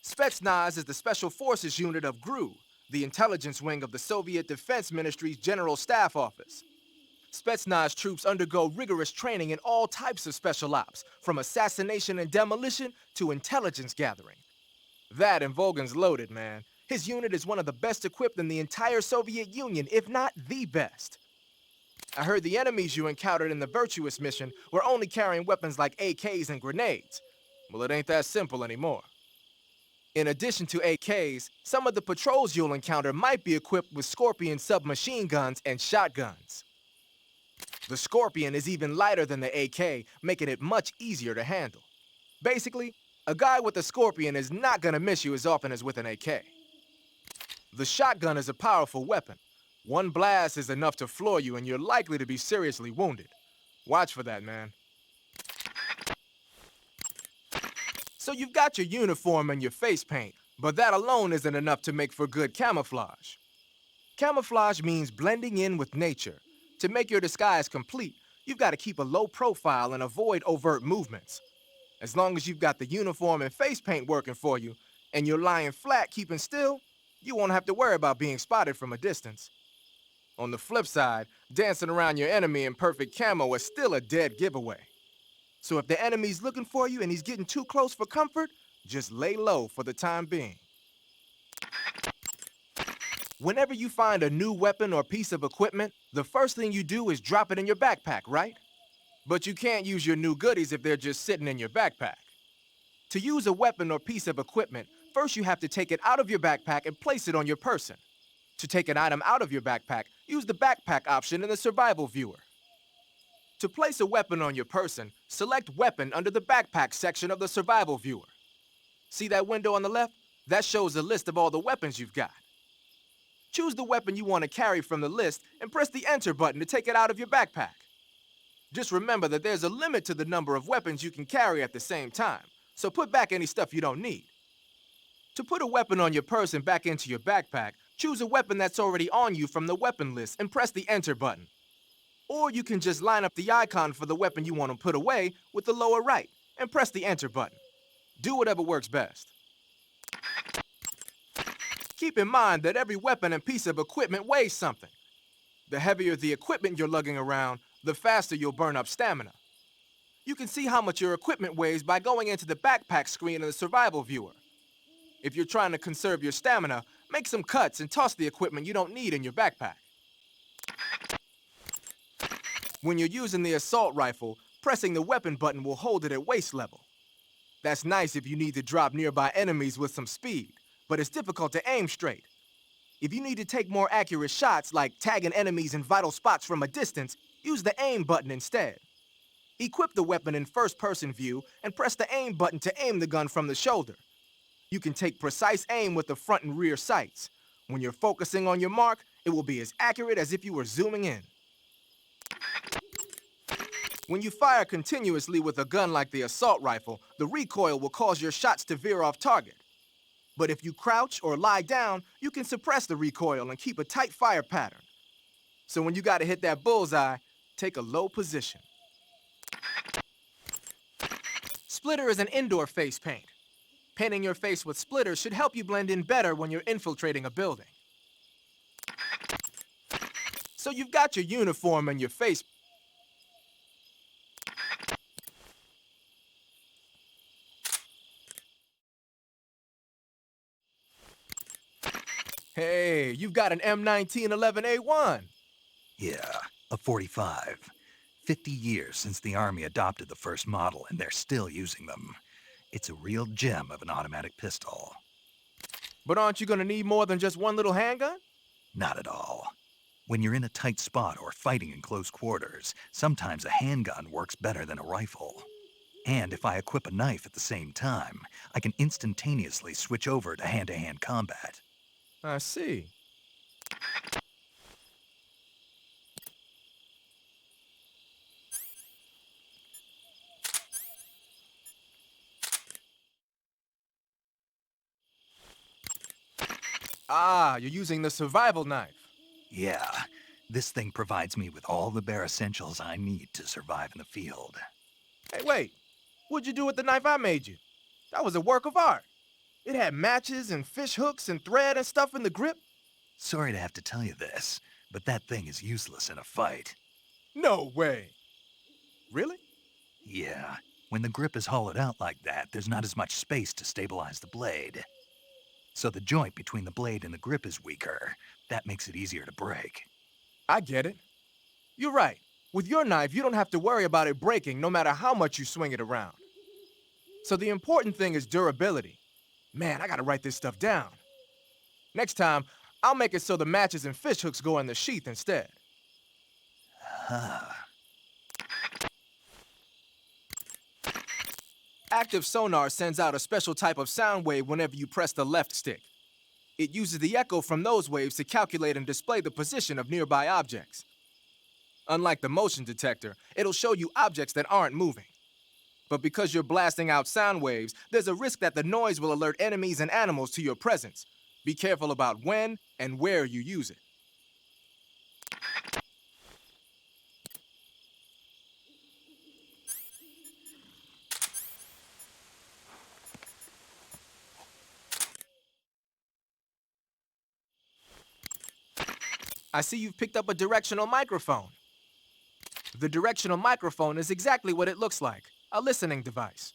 Spetsnaz is the Special Forces unit of GRU, the intelligence wing of the Soviet Defense Ministry's General Staff Office. Spetsnaz troops undergo rigorous training in all types of special ops, from assassination and demolition to intelligence gathering. That and Volgan's loaded, man. His unit is one of the best equipped in the entire Soviet Union, if not the best. I heard the enemies you encountered in the Virtuous mission were only carrying weapons like AKs and grenades. Well, it ain't that simple anymore. In addition to AKs, some of the patrols you'll encounter might be equipped with Scorpion submachine guns and shotguns. The Scorpion is even lighter than the AK, making it much easier to handle. Basically, a guy with a Scorpion is not gonna miss you as often as with an AK. The shotgun is a powerful weapon. One blast is enough to floor you and you're likely to be seriously wounded. Watch for that, man. So you've got your uniform and your face paint, but that alone isn't enough to make for good camouflage. Camouflage means blending in with nature. To make your disguise complete, you've got to keep a low profile and avoid overt movements. As long as you've got the uniform and face paint working for you, and you're lying flat keeping still, you won't have to worry about being spotted from a distance. On the flip side, dancing around your enemy in perfect camo is still a dead giveaway. So if the enemy's looking for you and he's getting too close for comfort, just lay low for the time being. Whenever you find a new weapon or piece of equipment, the first thing you do is drop it in your backpack, right? But you can't use your new goodies if they're just sitting in your backpack. To use a weapon or piece of equipment, first you have to take it out of your backpack and place it on your person. To take an item out of your backpack, use the backpack option in the survival viewer. To place a weapon on your person, select Weapon under the Backpack section of the survival viewer. See that window on the left? That shows a list of all the weapons you've got. Choose the weapon you want to carry from the list and press the Enter button to take it out of your backpack. Just remember that there's a limit to the number of weapons you can carry at the same time, so put back any stuff you don't need. To put a weapon on your person back into your backpack, choose a weapon that's already on you from the weapon list and press the Enter button. Or you can just line up the icon for the weapon you want to put away with the lower right and press the Enter button. Do whatever works best. Keep in mind that every weapon and piece of equipment weighs something. The heavier the equipment you're lugging around, the faster you'll burn up stamina. You can see how much your equipment weighs by going into the backpack screen in the survival viewer. If you're trying to conserve your stamina, make some cuts and toss the equipment you don't need in your backpack. When you're using the assault rifle, pressing the weapon button will hold it at waist level. That's nice if you need to drop nearby enemies with some speed, but it's difficult to aim straight. If you need to take more accurate shots, like tagging enemies in vital spots from a distance, use the aim button instead. Equip the weapon in first-person view and press the aim button to aim the gun from the shoulder. You can take precise aim with the front and rear sights. When you're focusing on your mark, it will be as accurate as if you were zooming in. When you fire continuously with a gun like the assault rifle, the recoil will cause your shots to veer off target. But if you crouch or lie down, you can suppress the recoil and keep a tight fire pattern. So when you gotta hit that bullseye, take a low position. Splitter is an indoor face paint. Painting your face with splitter should help you blend in better when you're infiltrating a building. So you've got your uniform and your face. Hey, you've got an M1911A1. Yeah, a 45. 50 years since the Army adopted the first model, and they're still using them. It's a real gem of an automatic pistol. But aren't you gonna need more than just one little handgun? Not at all. When you're in a tight spot or fighting in close quarters, sometimes a handgun works better than a rifle. And if I equip a knife at the same time, I can instantaneously switch over to hand-to-hand combat. I see. Ah, you're using the survival knife. Yeah, this thing provides me with all the bare essentials I need to survive in the field. Hey, wait. What'd you do with the knife I made you? That was a work of art. It had matches and fish hooks and thread and stuff in the grip. Sorry to have to tell you this, but that thing is useless in a fight. No way. Really? Yeah, when the grip is hollowed out like that, there's not as much space to stabilize the blade. So the joint between the blade and the grip is weaker. That makes it easier to break. I get it. You're right. With your knife, you don't have to worry about it breaking no matter how much you swing it around. So the important thing is durability. Man, I gotta write this stuff down. Next time, I'll make it so the matches and fish hooks go in the sheath instead. Active sonar sends out a special type of sound wave whenever you press the left stick. It uses the echo from those waves to calculate and display the position of nearby objects. Unlike the motion detector, it'll show you objects that aren't moving. But because you're blasting out sound waves, there's a risk that the noise will alert enemies and animals to your presence. Be careful about when and where you use it. I see you've picked up a directional microphone. The directional microphone is exactly what it looks like, a listening device.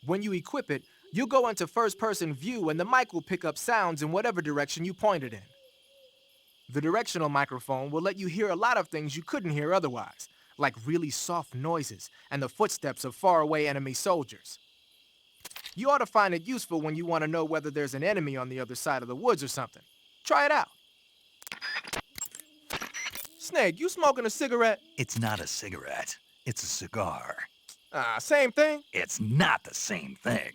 When you equip it, you'll go into first-person view and the mic will pick up sounds in whatever direction you point it in. The directional microphone will let you hear a lot of things you couldn't hear otherwise, like really soft noises and the footsteps of faraway enemy soldiers. You ought to find it useful when you want to know whether there's an enemy on the other side of the woods or something. Try it out. Snake, you smoking a cigarette? It's not a cigarette. It's a cigar. Same thing? It's not the same thing.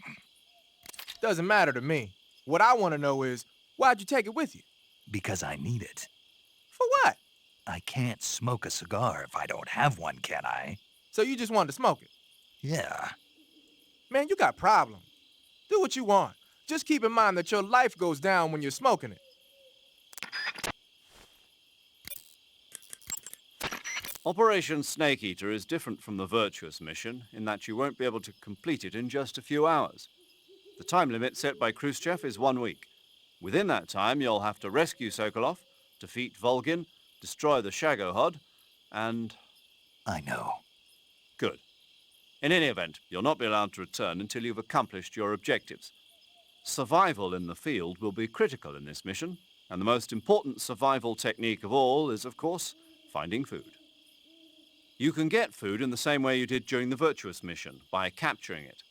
Doesn't matter to me. What I want to know is, why'd you take it with you? Because I need it. For what? I can't smoke a cigar if I don't have one, can I? So you just wanted to smoke it? Yeah. Man, you got problems. Do what you want. Just keep in mind that your life goes down when you're smoking it. Operation Snake Eater is different from the Virtuous mission in that you won't be able to complete it in just a few hours. The time limit set by Khrushchev is 1 week. Within that time, you'll have to rescue Sokolov, defeat Volgin, destroy the Shagohod, and... I know. Good. In any event, you'll not be allowed to return until you've accomplished your objectives. Survival in the field will be critical in this mission, and the most important survival technique of all is, of course, finding food. You can get food in the same way you did during the Virtuous mission, by capturing it.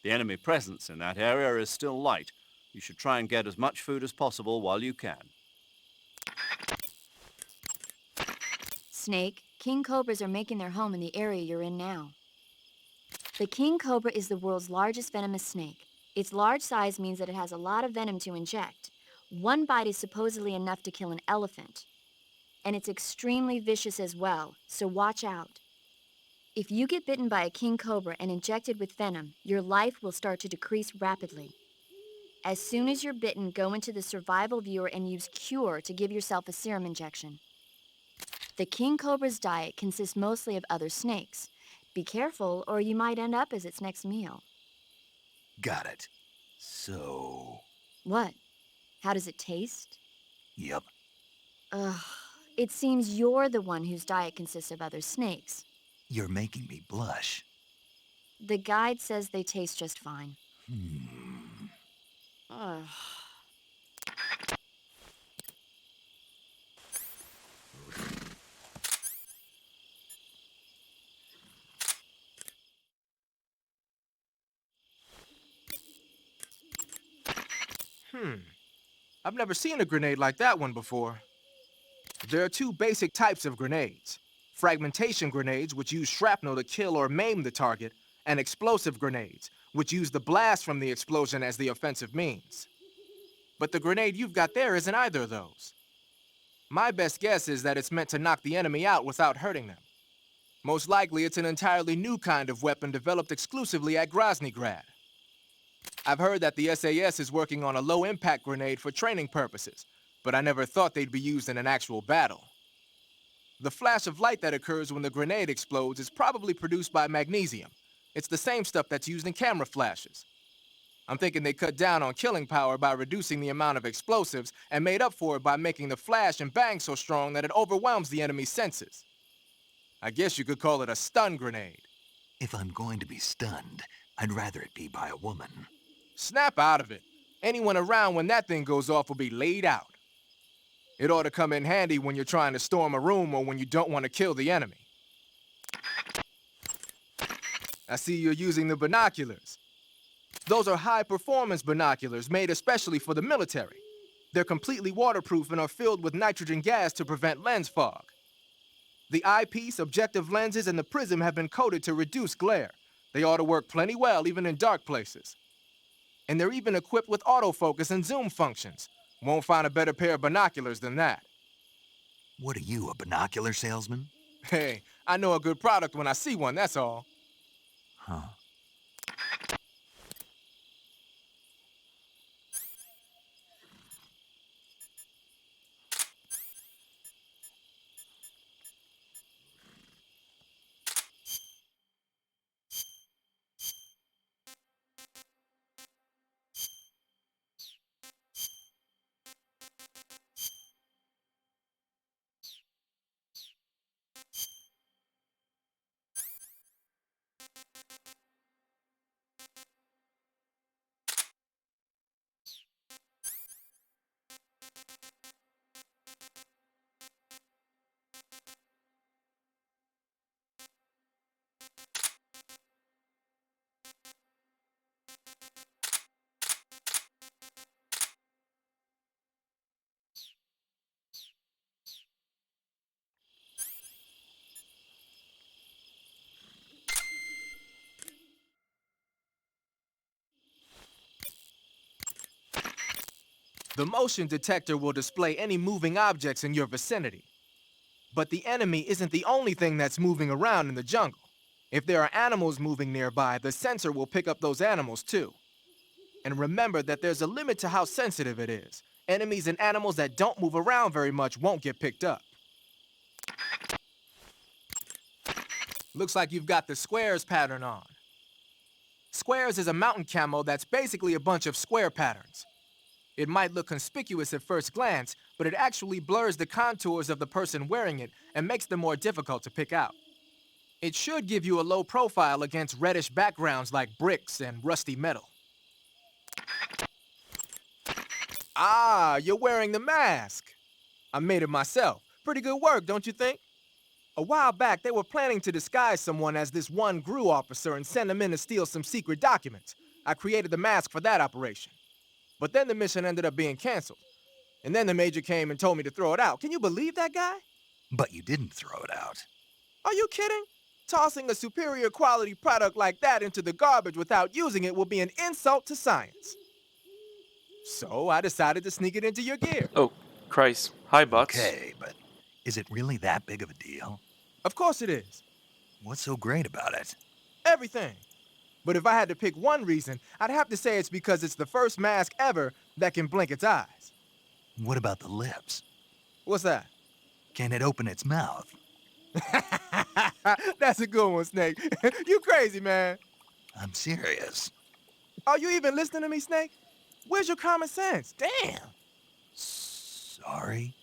The enemy presence in that area is still light. You should try and get as much food as possible while you can. Snake, king cobras are making their home in the area you're in now. The king cobra is the world's largest venomous snake. Its large size means that it has a lot of venom to inject. One bite is supposedly enough to kill an elephant. And it's extremely vicious as well, so watch out. If you get bitten by a king cobra and injected with venom, your life will start to decrease rapidly. As soon as you're bitten, go into the survival viewer and use Cure to give yourself a serum injection. The king cobra's diet consists mostly of other snakes. Be careful, or you might end up as its next meal. Got it. So... What? How does it taste? Yep. Ugh. It seems you're the one whose diet consists of other snakes. You're making me blush. The guide says they taste just fine. Ugh. I've never seen a grenade like that one before. There are two basic types of grenades. Fragmentation grenades, which use shrapnel to kill or maim the target, and explosive grenades, which use the blast from the explosion as the offensive means. But the grenade you've got there isn't either of those. My best guess is that it's meant to knock the enemy out without hurting them. Most likely, it's an entirely new kind of weapon developed exclusively at Groznygrad. I've heard that the SAS is working on a low-impact grenade for training purposes, but I never thought they'd be used in an actual battle. The flash of light that occurs when the grenade explodes is probably produced by magnesium. It's the same stuff that's used in camera flashes. I'm thinking they cut down on killing power by reducing the amount of explosives and made up for it by making the flash and bang so strong that it overwhelms the enemy's senses. I guess you could call it a stun grenade. If I'm going to be stunned, I'd rather it be by a woman. Snap out of it. Anyone around when that thing goes off will be laid out. It ought to come in handy when you're trying to storm a room or when you don't want to kill the enemy. I see you're using the binoculars. Those are high-performance binoculars made especially for the military. They're completely waterproof and are filled with nitrogen gas to prevent lens fog. The eyepiece, objective lenses, and the prism have been coated to reduce glare. They ought to work plenty well even in dark places. And they're even equipped with autofocus and zoom functions. Won't find a better pair of binoculars than that. What are you, a binocular salesman? Hey, I know a good product when I see one, that's all. Huh. The motion detector will display any moving objects in your vicinity. But the enemy isn't the only thing that's moving around in the jungle. If there are animals moving nearby, the sensor will pick up those animals too. And remember that there's a limit to how sensitive it is. Enemies and animals that don't move around very much won't get picked up. Looks like you've got the squares pattern on. Squares is a mountain camo that's basically a bunch of square patterns. It might look conspicuous at first glance, but it actually blurs the contours of the person wearing it and makes them more difficult to pick out. It should give you a low profile against reddish backgrounds like bricks and rusty metal. Ah, you're wearing the mask. I made it myself. Pretty good work, don't you think? A while back, they were planning to disguise someone as this one GRU officer and send him in to steal some secret documents. I created the mask for that operation. But then the mission ended up being canceled. And then the major came and told me to throw it out. Can you believe that guy? But you didn't throw it out. Are you kidding? Tossing a superior quality product like that into the garbage without using it will be an insult to science. So I decided to sneak it into your gear. Oh, Christ. Hi, Bucks. Okay, but is it really that big of a deal? Of course it is. What's so great about it? Everything. But if I had to pick one reason, I'd have to say it's because it's the first mask ever that can blink its eyes. What about the lips? What's that? Can it open its mouth? That's a good one, Snake. You crazy, man. I'm serious. Are you even listening to me, Snake? Where's your common sense? Damn. Sorry?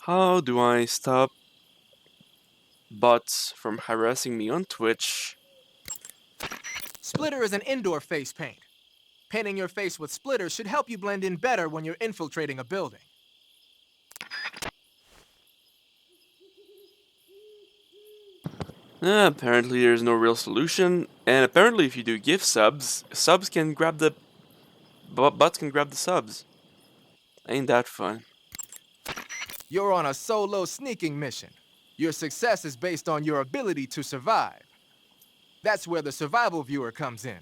How do I stop bots from harassing me on Twitch? Splitter is an indoor face paint. Painting your face with splitter should help you blend in better when you're infiltrating a building. Apparently there's no real solution, and apparently if you do give subs, subs can grab the... bots can grab the subs. Ain't that fun. You're on a solo sneaking mission. Your success is based on your ability to survive. That's where the survival viewer comes in.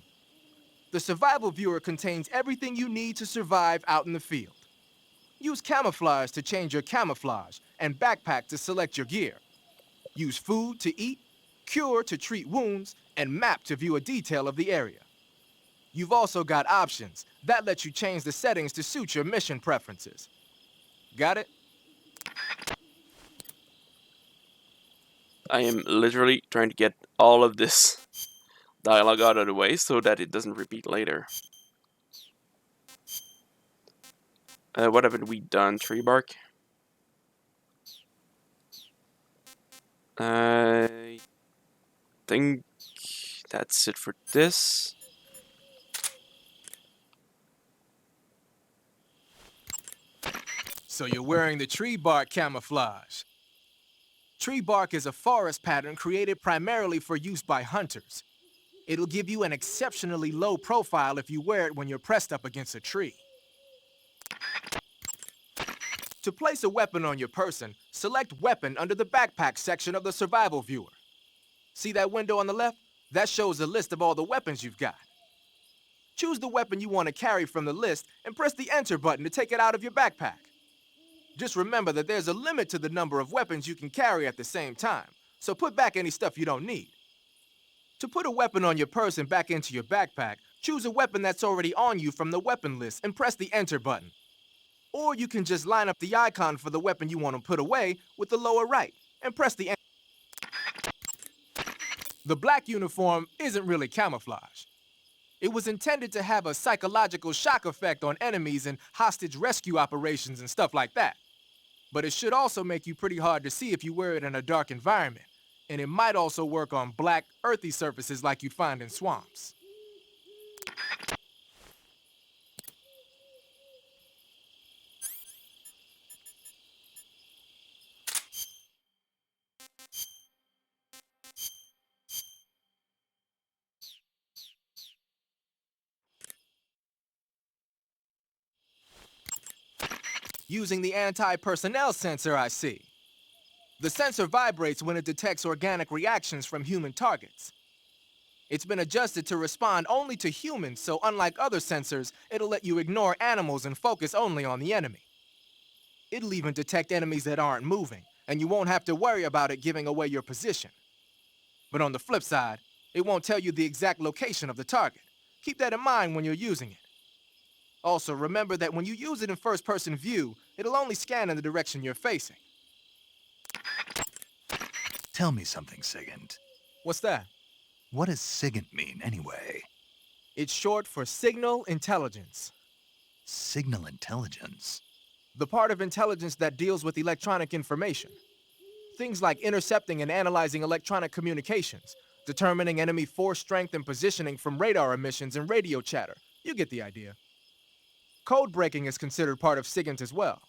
The survival viewer contains everything you need to survive out in the field. Use camouflage to change your camouflage, and backpack to select your gear. Use food to eat, cure to treat wounds, and map to view a detail of the area. You've also got options. That lets you change the settings to suit your mission preferences. Got it? I am literally trying to get all of this dialogue out of the way so that it doesn't repeat later. What haven't we done? Tree bark? I think that's it for this. So you're wearing the tree bark camouflage. Tree bark is a forest pattern created primarily for use by hunters. It'll give you an exceptionally low profile if you wear it when you're pressed up against a tree. To place a weapon on your person, select Weapon under the Backpack section of the Survival Viewer. See that window on the left? That shows a list of all the weapons you've got. Choose the weapon you want to carry from the list and press the Enter button to take it out of your backpack. Just remember that there's a limit to the number of weapons you can carry at the same time, so put back any stuff you don't need. To put a weapon on your person back into your backpack, choose a weapon that's already on you from the weapon list and press the Enter button. Or you can just line up the icon for the weapon you want to put away with the lower right and press the Enter. The black uniform isn't really camouflage. It was intended to have a psychological shock effect on enemies in hostage rescue operations and stuff like that. But it should also make you pretty hard to see if you wear it in a dark environment. And it might also work on black, earthy surfaces like you'd find in swamps. Using the anti-personnel sensor, I see. The sensor vibrates when it detects organic reactions from human targets. It's been adjusted to respond only to humans, so unlike other sensors, it'll let you ignore animals and focus only on the enemy. It'll even detect enemies that aren't moving, and you won't have to worry about it giving away your position. But on the flip side, it won't tell you the exact location of the target. Keep that in mind when you're using it. Also, remember that when you use it in first-person view, it'll only scan in the direction you're facing. Tell me something, SIGINT. What's that? What does SIGINT mean, anyway? It's short for Signal Intelligence. Signal Intelligence? The part of intelligence that deals with electronic information. Things like intercepting and analyzing electronic communications, determining enemy force strength and positioning from radar emissions and radio chatter. You get the idea. Code breaking is considered part of SIGINT as well.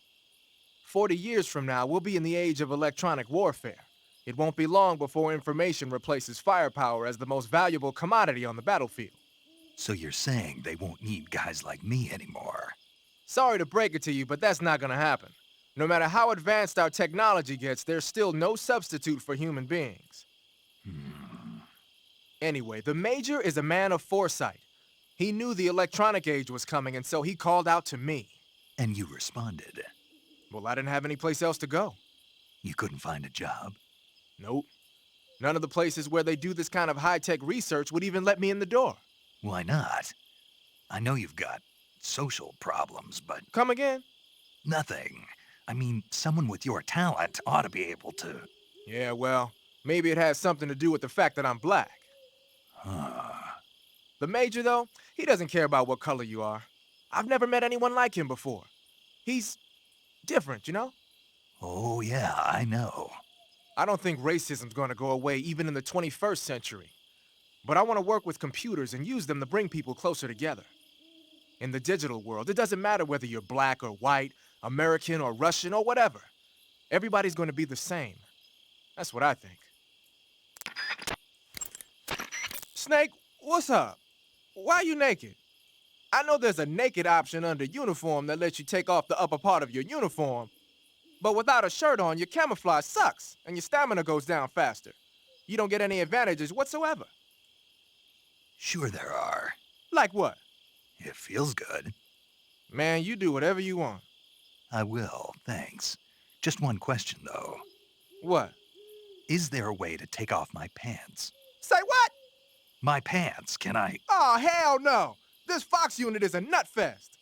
40 years from now, we'll be in the age of electronic warfare. It won't be long before information replaces firepower as the most valuable commodity on the battlefield. So you're saying they won't need guys like me anymore? Sorry to break it to you, but that's not gonna happen. No matter how advanced our technology gets, there's still no substitute for human beings. Anyway, the Major is a man of foresight. He knew the electronic age was coming, and so he called out to me. And you responded? Well, I didn't have any place else to go. You couldn't find a job? Nope. None of the places where they do this kind of high-tech research would even let me in the door. Why not? I know you've got social problems, but... Come again? Nothing. I mean, someone with your talent ought to be able to. Yeah, well, maybe it has something to do with the fact that I'm black. The Major, though, he doesn't care about what color you are. I've never met anyone like him before. He's different, you know? Oh, yeah, I know. I don't think racism's gonna go away even in the 21st century. But I want to work with computers and use them to bring people closer together. In the digital world, it doesn't matter whether you're black or white, American or Russian or whatever. Everybody's going to be the same. That's what I think. Snake, what's up? Why are you naked? I know there's a naked option under uniform that lets you take off the upper part of your uniform, but without a shirt on, your camouflage sucks and your stamina goes down faster. You don't get any advantages whatsoever. Sure there are. Like what? It feels good. Man, you do whatever you want. I will, thanks. Just one question, though. What? Is there a way to take off my pants? Say what? My pants, can I? Oh, hell no! This Fox unit is a nut fest!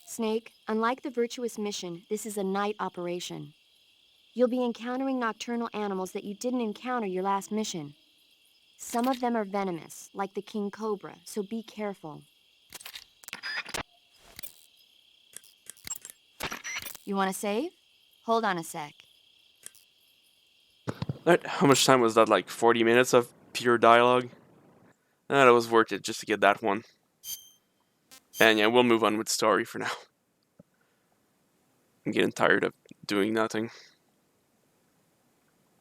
Snake, unlike the Virtuous Mission, this is a night operation. You'll be encountering nocturnal animals that you didn't encounter your last mission. Some of them are venomous, like the king cobra, so be careful. You want to save? Hold on a sec. How much time was that? Like 40 minutes of pure dialogue? That was worth it just to get that one. And yeah, we'll move on with story for now. I'm getting tired of doing nothing.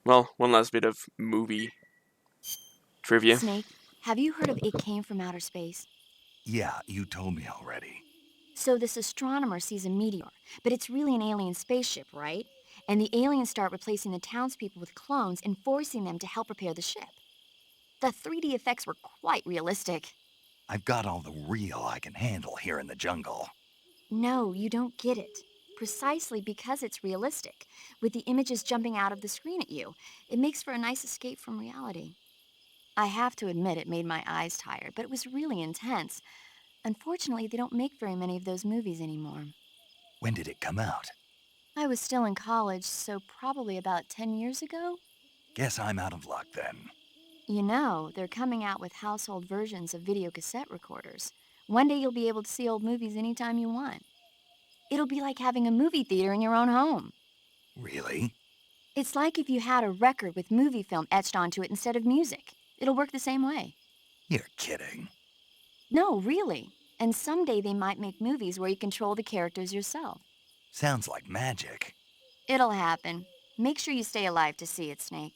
Well, one last bit of movie trivia. Snake, have you heard of It Came from Outer Space? Yeah, you told me already. So this astronomer sees a meteor, but it's really an alien spaceship, right? And the aliens start replacing the townspeople with clones and forcing them to help repair the ship. The 3D effects were quite realistic. I've got all the real I can handle here in the jungle. No, you don't get it. Precisely because it's realistic, with the images jumping out of the screen at you, it makes for a nice escape from reality. I have to admit it made my eyes tired, but it was really intense. Unfortunately, they don't make very many of those movies anymore. When did it come out? I was still in college, so probably about 10 years ago. Guess I'm out of luck then. You know, they're coming out with household versions of video cassette recorders. One day you'll be able to see old movies anytime you want. It'll be like having a movie theater in your own home. Really? It's like if you had a record with movie film etched onto it instead of music. It'll work the same way. You're kidding. No, really. And someday they might make movies where you control the characters yourself. Sounds like magic. It'll happen. Make sure you stay alive to see it, Snake.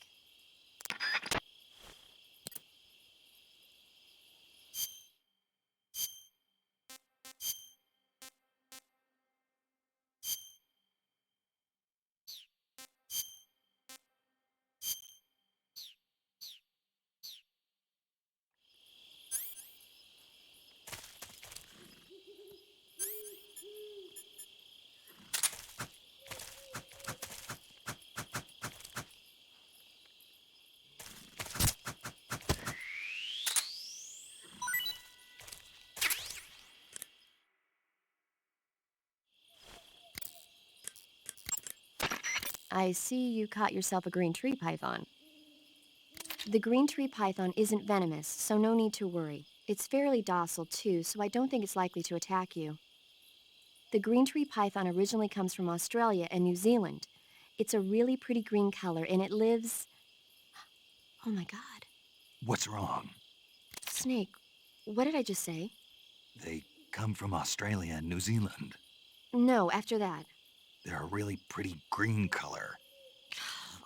I see you caught yourself a green tree python. The green tree python isn't venomous, so no need to worry. It's fairly docile too, so I don't think it's likely to attack you. The green tree python originally comes from Australia and New Zealand. It's a really pretty green color and it lives... Oh my God. What's wrong? Snake, what did I just say? They come from Australia and New Zealand. No, after that. They're a really pretty green color.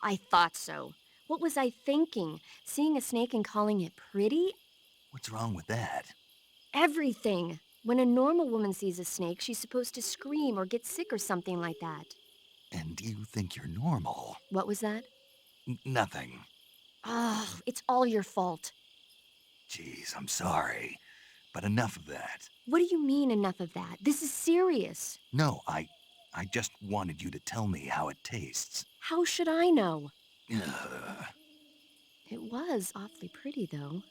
I thought so. What was I thinking? Seeing a snake and calling it pretty? What's wrong with that? Everything. When a normal woman sees a snake, she's supposed to scream or get sick or something like that. And you think you're normal? What was that? Nothing. Oh, it's all your fault. Jeez, I'm sorry. But enough of that. What do you mean, enough of that? This is serious. No, I just wanted you to tell me how it tastes. How should I know? Ugh. It was awfully pretty, though.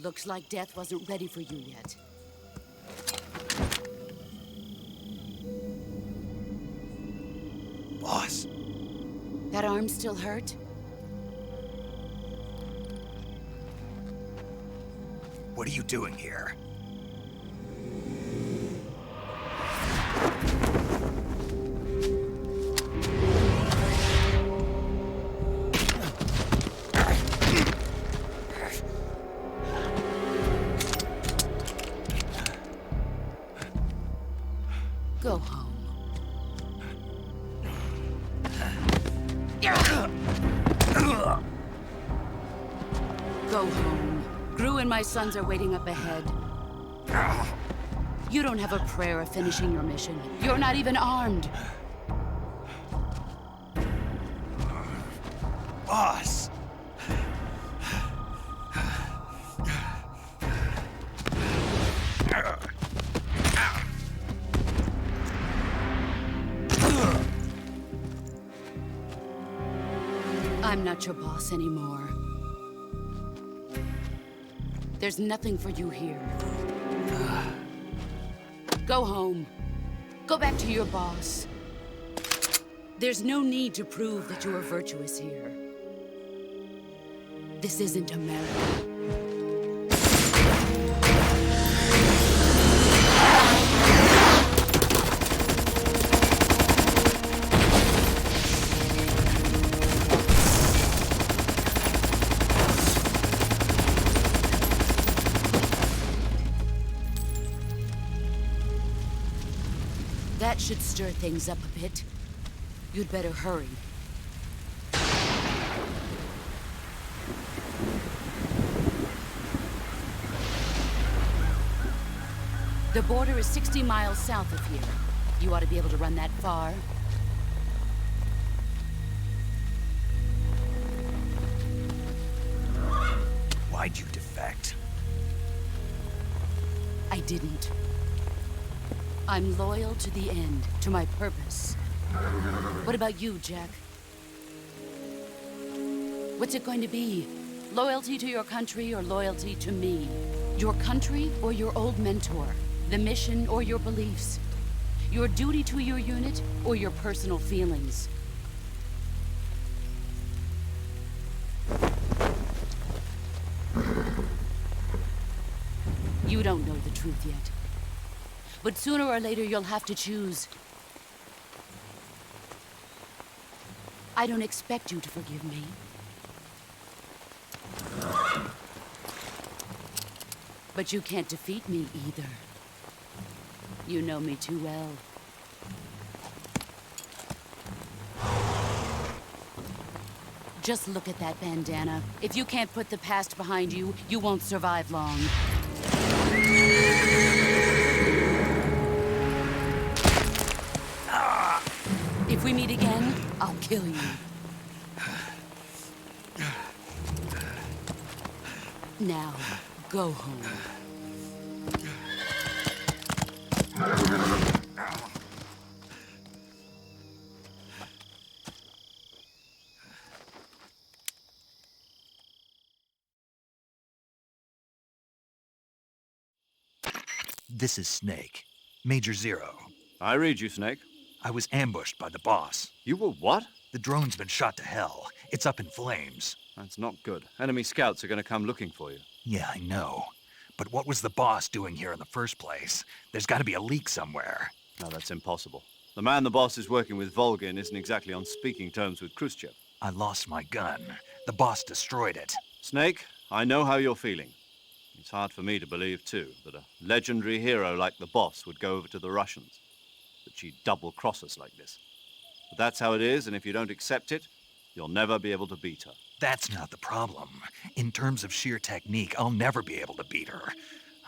Looks like death wasn't ready for you yet. Boss, That arm still hurt? what are you doing here? Go home. Go home. Gru and my sons are waiting up ahead. You don't have a prayer of finishing your mission. You're not even armed. Boss! I'm not your boss anymore. There's nothing for you here. Go home. Go back to your boss. There's no need to prove that you are virtuous here. This isn't America. That should stir things up a bit. You'd better hurry. The border is 60 miles south of here. You ought to be able to run that far. Why'd you defect? I didn't. I'm loyal to the end, to my purpose. What about you, Jack? What's it going to be? Loyalty to your country or loyalty to me? Your country or your old mentor? The mission or your beliefs? Your duty to your unit or your personal feelings? You don't know the truth yet. But sooner or later, you'll have to choose. I don't expect you to forgive me. But you can't defeat me either. You know me too well. Just look at that bandana. If you can't put the past behind you, you won't survive long. If we meet again, I'll kill you. Now, go home. This is Snake. Major Zero. I read you, Snake. I was ambushed by the boss. You were what? The drone's been shot to hell. It's up in flames. That's not good. Enemy scouts are going to come looking for you. Yeah, I know. But what was the boss doing here in the first place? There's got to be a leak somewhere. No, that's impossible. The man the boss is working with, Volgin, isn't exactly on speaking terms with Khrushchev. I lost my gun. The boss destroyed it. Snake, I know how you're feeling. It's hard for me to believe, too, that a legendary hero like the boss would go over to the Russians. That she'd double-cross us like this. But that's how it is, and if you don't accept it, you'll never be able to beat her. That's not the problem. In terms of sheer technique, I'll never be able to beat her.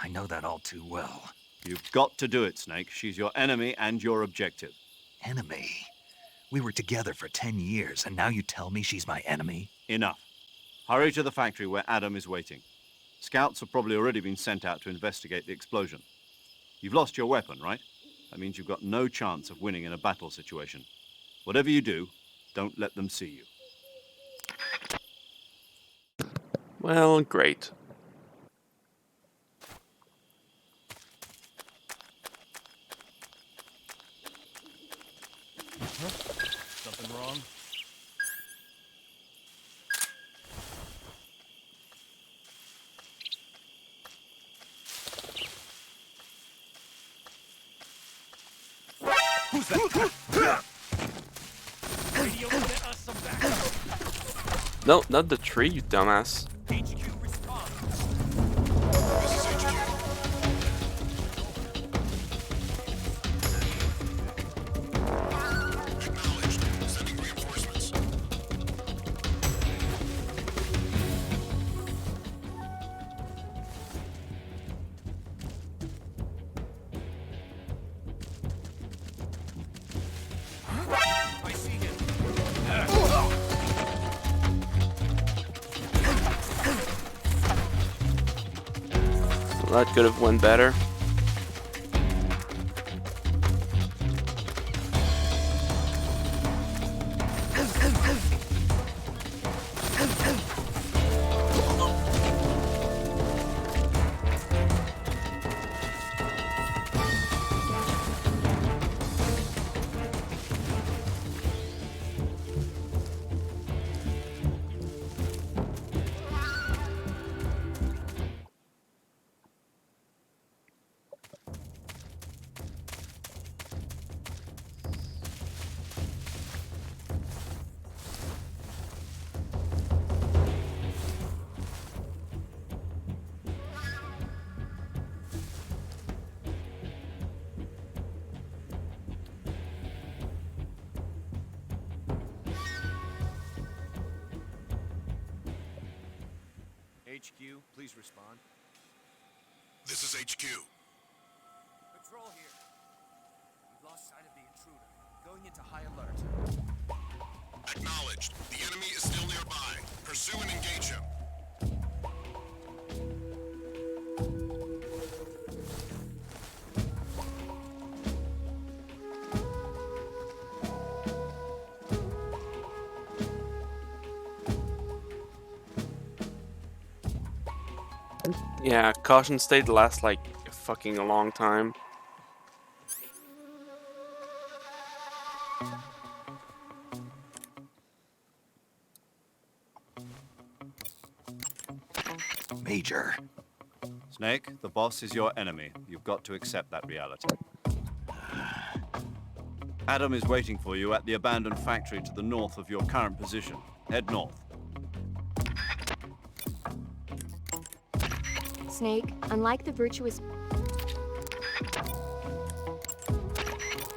I know that all too well. You've got to do it, Snake. She's your enemy and your objective. Enemy? We were together for 10 years, and now you tell me she's my enemy? Enough. Hurry to the factory where Adam is waiting. Scouts have probably already been sent out to investigate the explosion. You've lost your weapon, right? That means you've got no chance of winning in a battle situation. Whatever you do, don't let them see you. Well, great. Radio, get us some backup. No, not the tree, you dumbass. HQ respond. This is HQ. Acknowledged. Sending reinforcements. I see him. Well, that could have went better. HQ, please respond. This is HQ. Patrol here. We've lost sight of the intruder. Going into high alert. Acknowledged. The enemy is still nearby. Pursue and engage him. Yeah, caution state lasts like a fucking long time. Major. Snake, the boss is your enemy. You've got to accept that reality. Adam is waiting for you at the abandoned factory to the north of your current position. Head north. Snake, unlike the virtuous...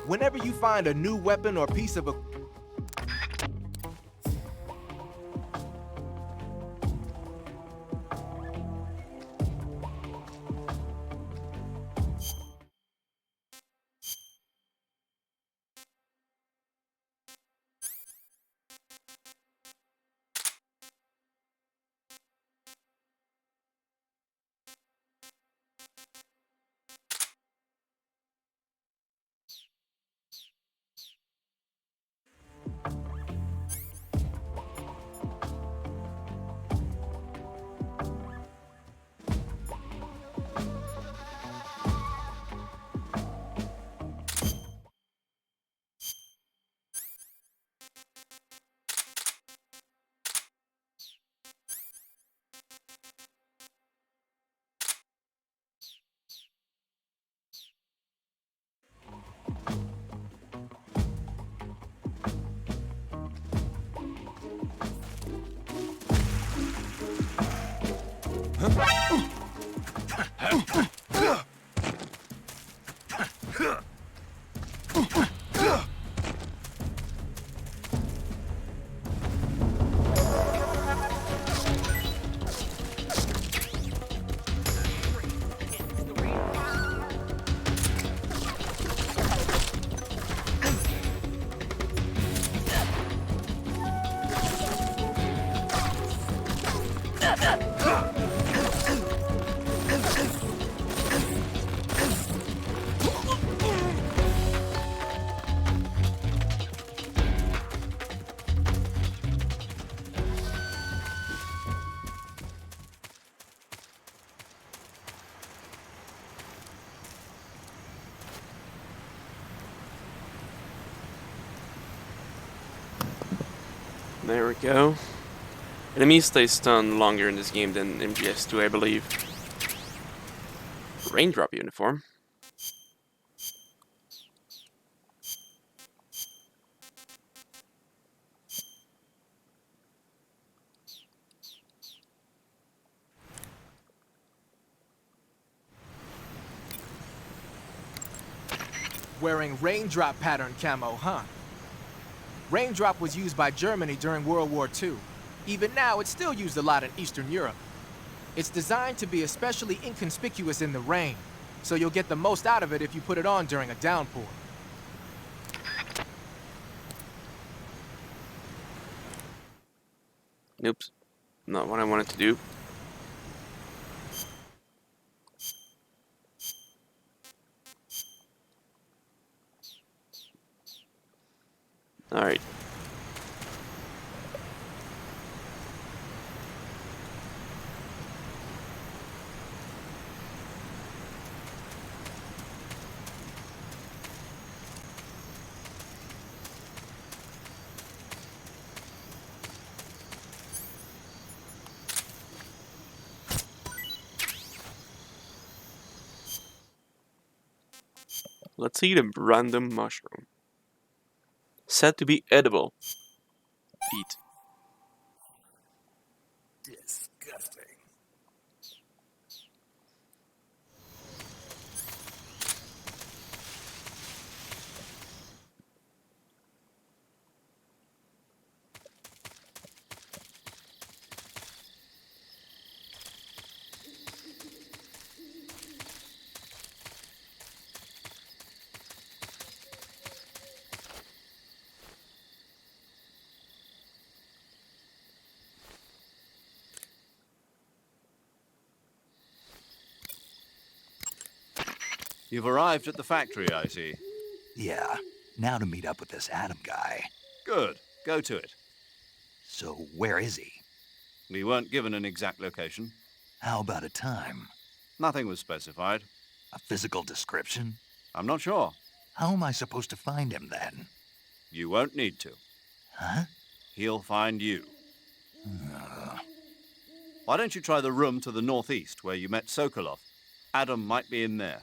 Whenever you find a new weapon or piece of There we go. Enemies stay stunned longer in this game than MGS2, I believe. Raindrop uniform. wearing raindrop pattern camo, huh? Raindrop was used by Germany during World War II. Even now, it's still used a lot in Eastern Europe. It's designed to be especially inconspicuous in the rain, so you'll get the most out of it if you put it on during a downpour. Oops. Not what I wanted to do. Alright. Let's eat a random mushroom. Said to be edible. Eat. Disgusting. You've arrived at the factory, I see. Yeah, now to meet up with this Adam guy. Good. Go to it. So where is he? We weren't given an exact location. How about a time? Nothing was specified. A physical description? I'm not sure. How am I supposed to find him then? You won't need to. Huh? He'll find you. Why don't you try the room to the northeast where you met Sokolov? Adam might be in there.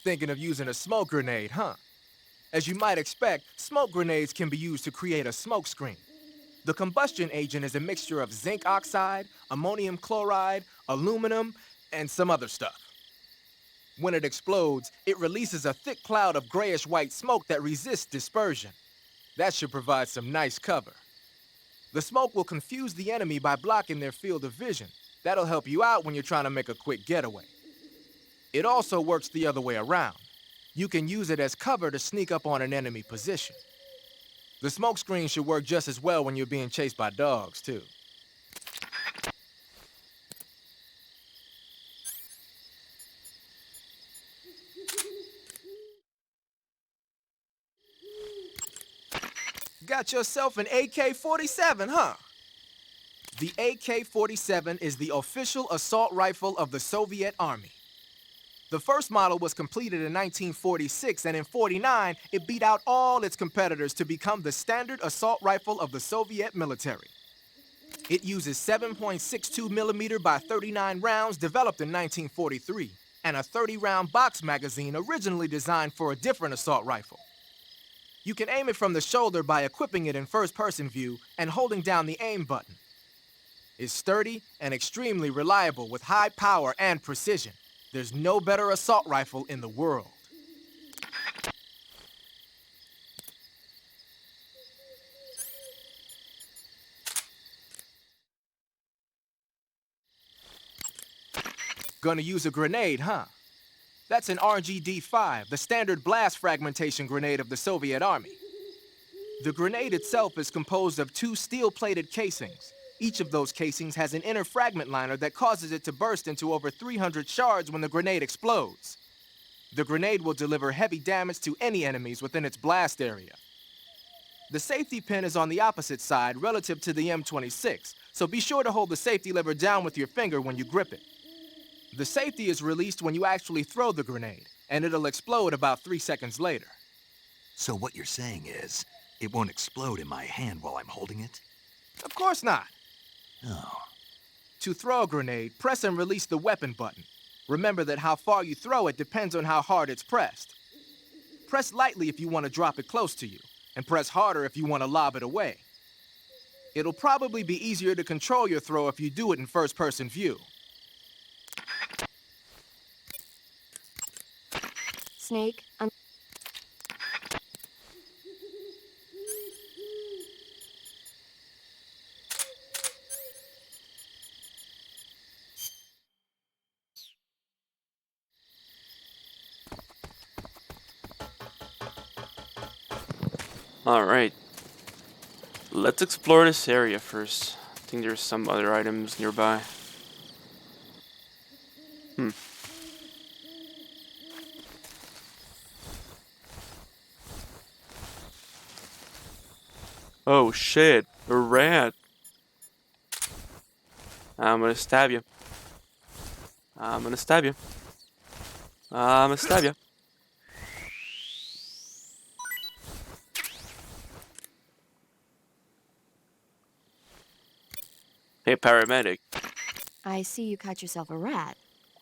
Thinking of using a smoke grenade, huh? As you might expect, smoke grenades can be used to create a smoke screen. The combustion agent is a mixture of zinc oxide, ammonium chloride, aluminum, and some other stuff. When it explodes, it releases a thick cloud of grayish-white smoke that resists dispersion. That should provide some nice cover. The smoke will confuse the enemy by blocking their field of vision. That'll help you out when you're trying to make a quick getaway. It also works the other way around. You can use it as cover to sneak up on an enemy position. The smoke screen should work just as well when you're being chased by dogs, too. Got yourself an AK-47, huh? The AK-47 is the official assault rifle of the Soviet Army. The first model was completed in 1946, and in 49, it beat out all its competitors to become the standard assault rifle of the Soviet military. It uses 7.62 millimeter by 39 rounds developed in 1943, and a 30-round box magazine originally designed for a different assault rifle. You can aim it from the shoulder by equipping it in first-person view and holding down the aim button. It's sturdy and extremely reliable with high power and precision. There's no better assault rifle in the world. Gonna use a grenade, huh? That's an RGD-5, the standard blast fragmentation grenade of the Soviet Army. The grenade itself is composed of 2 steel-plated casings. Each of those casings has an inner fragment liner that causes it to burst into over 300 shards when the grenade explodes. The grenade will deliver heavy damage to any enemies within its blast area. The safety pin is on the opposite side relative to the M26, so be sure to hold the safety lever down with your finger when you grip it. The safety is released when you actually throw the grenade, and it'll explode about 3 seconds later. So what you're saying is, it won't explode in my hand while I'm holding it? Of course not. Oh. To throw a grenade, press and release the weapon button. Remember that how far you throw it depends on how hard it's pressed. Press lightly if you want to drop it close to you, and press harder if you want to lob it away. It'll probably be easier to control your throw if you do it in first-person view. Snake, Alright. Let's explore this area first. I think there's some other items nearby. Oh shit, a rat. I'm gonna stab you. I'm gonna stab you. I'm gonna stab you. Hey, paramedic. I see you caught yourself a rat.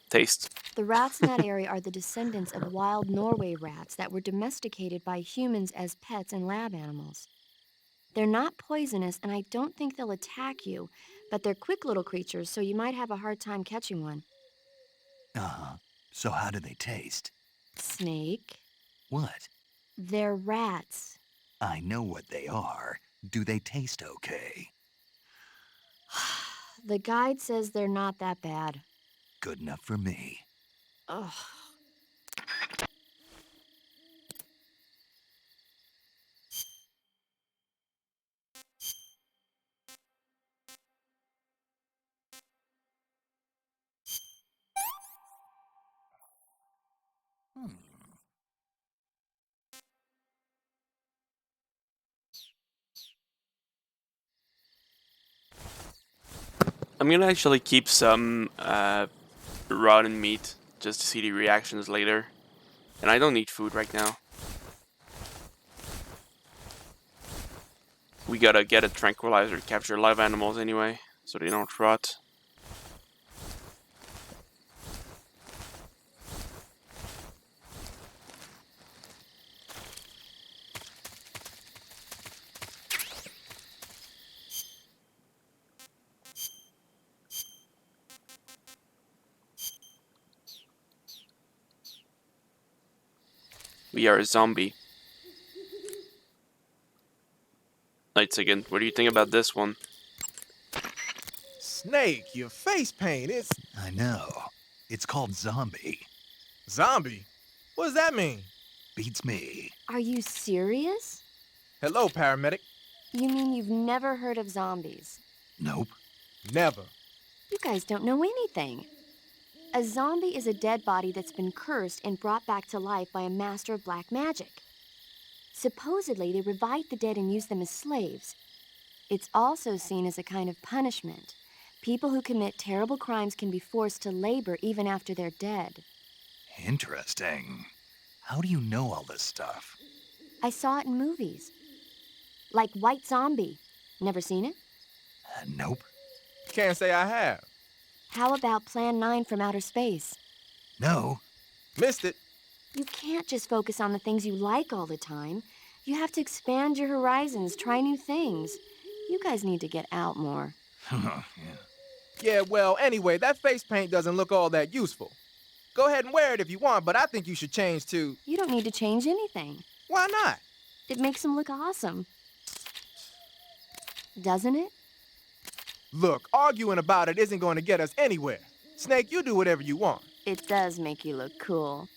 Taste. The rats in that area are the descendants of wild Norway rats that were domesticated by humans as pets and lab animals. They're not poisonous, and I don't think they'll attack you, but they're quick little creatures, so you might have a hard time catching one. Uh-huh. So how do they taste? Snake, What? they're rats. I know what they are. Do they taste okay? The guide says they're not that bad. Good enough for me. Ugh. I'm gonna actually keep some rotten meat just to see the reactions later. And I don't need food right now. We gotta get a tranquilizer to capture live animals anyway, so they don't rot. We are a zombie. Wait a second, what do you think about this one? Snake, your face paint, it's... I know. It's called zombie. Zombie? What does that mean? Beats me. Are you serious? Hello, paramedic. You mean you've never heard of zombies? Nope. Never. You guys don't know anything. A zombie is a dead body that's been cursed and brought back to life by a master of black magic. Supposedly, they revive the dead and use them as slaves. It's also seen as a kind of punishment. People who commit terrible crimes can be forced to labor even after they're dead. Interesting. How do you know all this stuff? I saw it in movies. Like White Zombie. Never seen it? Nope. Can't say I have. How about Plan 9 from Outer Space? No. Missed it. You can't just focus on the things you like all the time. You have to expand your horizons, try new things. You guys need to get out more. Yeah, well, anyway, that face paint doesn't look all that useful. Go ahead and wear it if you want, but I think you should change to... You don't need to change anything. Why not? It makes him look awesome. Doesn't it? Look, arguing about it isn't going to get us anywhere. Snake, you do whatever you want. It does make you look cool.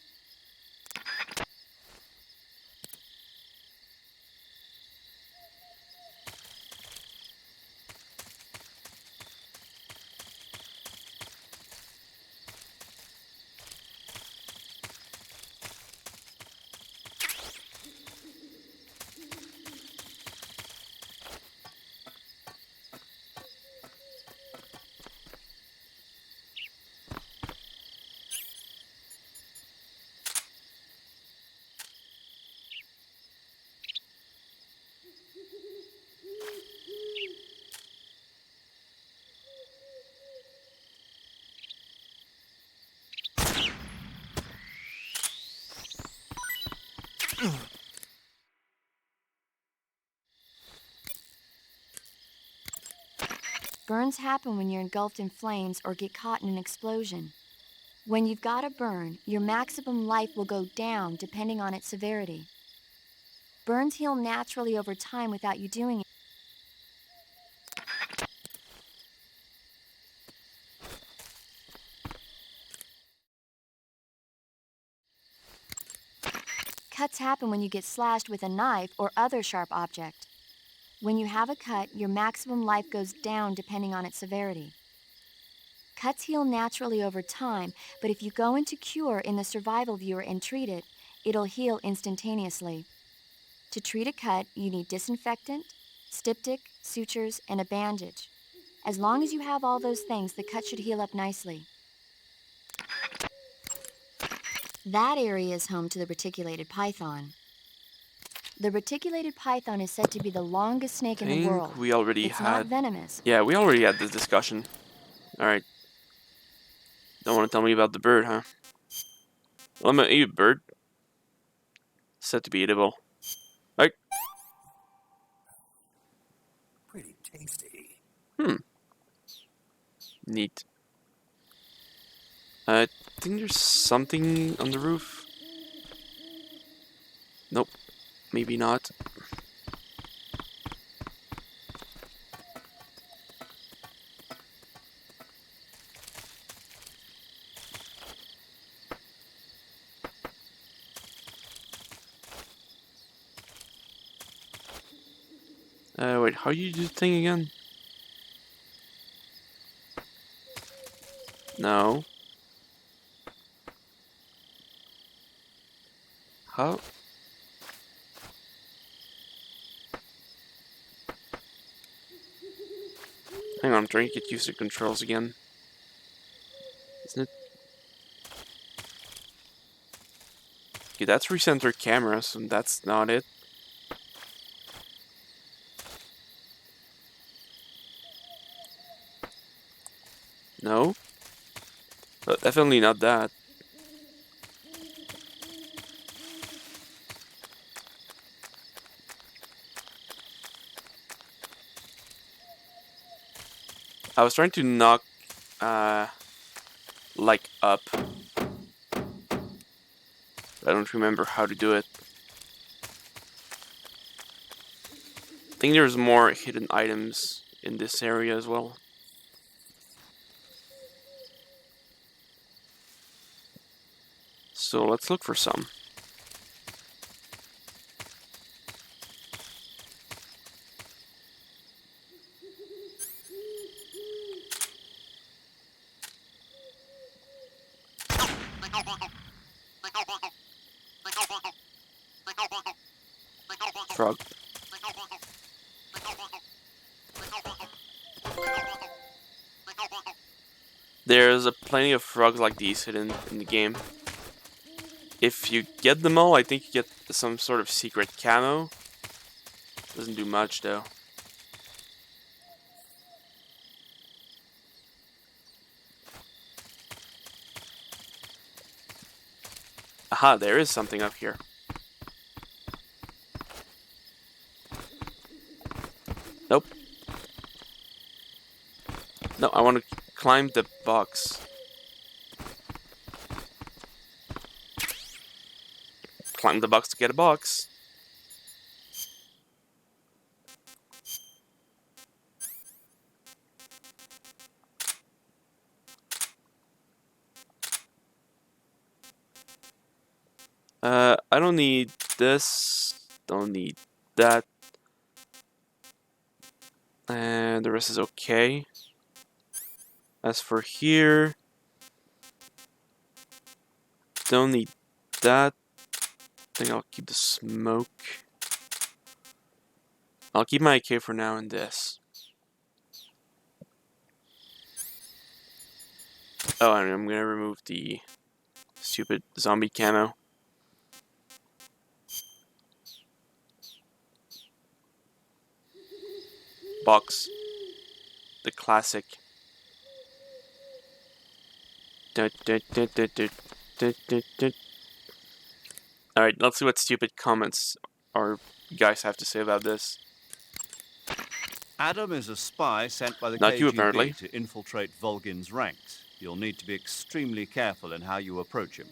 Burns happen when you're engulfed in flames or get caught in an explosion. When you've got a burn, your maximum life will go down depending on its severity. Burns heal naturally over time without you doing it. Cuts happen when you get slashed with a knife or other sharp object. When you have a cut, your maximum life goes down depending on its severity. Cuts heal naturally over time, but if you go into cure in the survival viewer and treat it, it'll heal instantaneously. To treat a cut, you need disinfectant, styptic, sutures, and a bandage. As long as you have all those things, the cut should heal up nicely. That area is home to the reticulated python. The reticulated python is said to be the longest snake in the world. We already It's had. not venomous. Yeah, we already had this discussion. All right. Don't want to tell me about the bird, huh? Well, I'm gonna eat a bird. Said to be edible. Right? Pretty tasty. Neat. I think there's something on the roof. Nope. Maybe not. Wait, how do you do the thing again? No. How? Hang on, I'm trying to get used to the controls again. Isn't it? Okay, that's recenter camera, so that's not it. No? Definitely not that. I was trying to knock, like up. I don't remember how to do it. I think there's more hidden items in this area as well. So let's look for some. Frog. There's plenty of frogs like these hidden in the game. If you get them all, I think you get some sort of secret camo. Doesn't do much though. Aha, there is something up here. Nope. No, I want to climb the box. Climb the box to get a box. I don't need this. Don't need that. And the rest is okay. As for here, don't need that. I think I'll keep the smoke. I'll keep my AK for now and this. Oh, and I'm gonna remove the stupid zombie camo. Box. The classic. Alright, let's see what stupid comments our guys have to say about this. Adam is a spy sent by the Not you, KGB apparently. to infiltrate Volgin's ranks. You'll need to be extremely careful in how you approach him.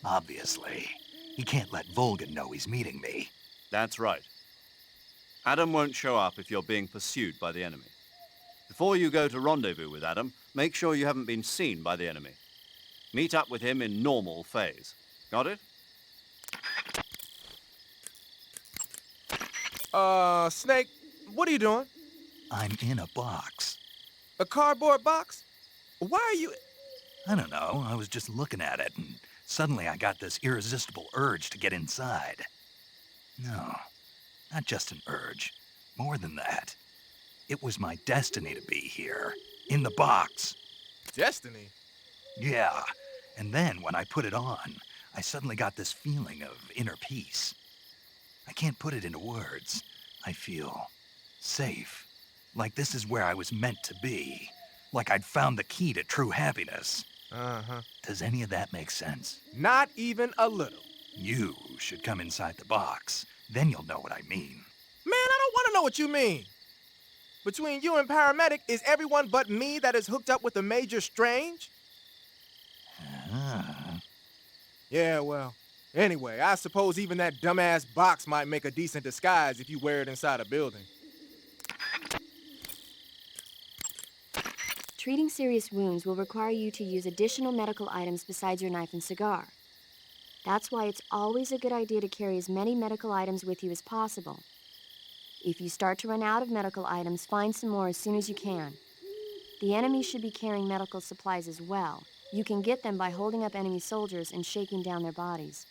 Obviously. He can't let Volgin know he's meeting me. That's right. Adam won't show up if you're being pursued by the enemy. Before you go to rendezvous with Adam, make sure you haven't been seen by the enemy. Meet up with him in normal phase. Got it? Snake, what are you doing? I'm in a box. A cardboard box? Why are you... I don't know, I was just looking at it, and suddenly I got this irresistible urge to get inside. No, not just an urge. More than that. It was my destiny to be here. In the box. Destiny? Yeah, and then when I put it on, I suddenly got this feeling of inner peace. I can't put it into words. I feel safe. Like this is where I was meant to be. Like I'd found the key to true happiness. Uh-huh. Does any of that make sense? Not even a little. You should come inside the box. Then you'll know what I mean. Man, I don't want to know what you mean. Between you and Paramedic, is everyone but me that is hooked up with a Major Strange? Yeah, well, anyway, I suppose even that dumbass box might make a decent disguise if you wear it inside a building. Treating serious wounds will require you to use additional medical items besides your knife and cigar. That's why it's always a good idea to carry as many medical items with you as possible. If you start to run out of medical items, find some more as soon as you can. The enemy should be carrying medical supplies as well. You can get them by holding up enemy soldiers and shaking down their bodies.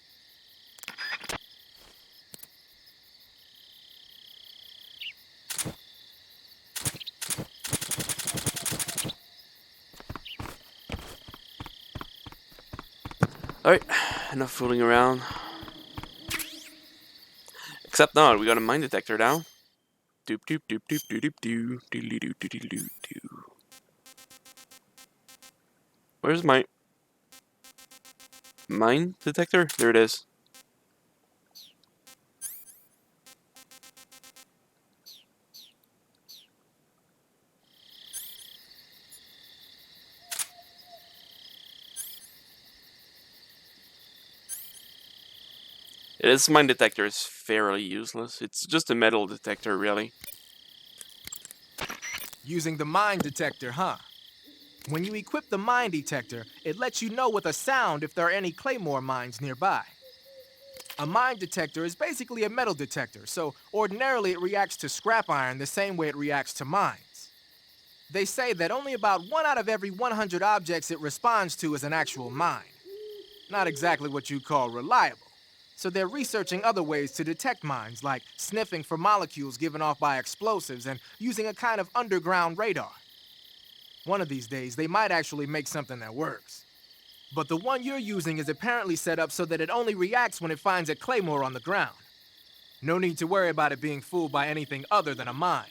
Alright, enough fooling around. Except not, we got a mine detector now. Doop doop doop doop doop doop doo doodly doo doodly doo doo. Where's my mine detector? There it is. This mine detector is fairly useless. It's just a metal detector, really. Using the mine detector, huh? When you equip the mine detector, it lets you know with a sound if there are any claymore mines nearby. A mine detector is basically a metal detector, so ordinarily it reacts to scrap iron the same way it reacts to mines. They say that only about 1 out of every 100 objects it responds to is an actual mine. Not exactly what you'd call reliable. So they're researching other ways to detect mines, like sniffing for molecules given off by explosives and using a kind of underground radar. One of these days, they might actually make something that works. But the one you're using is apparently set up so that it only reacts when it finds a claymore on the ground. No need to worry about it being fooled by anything other than a mine.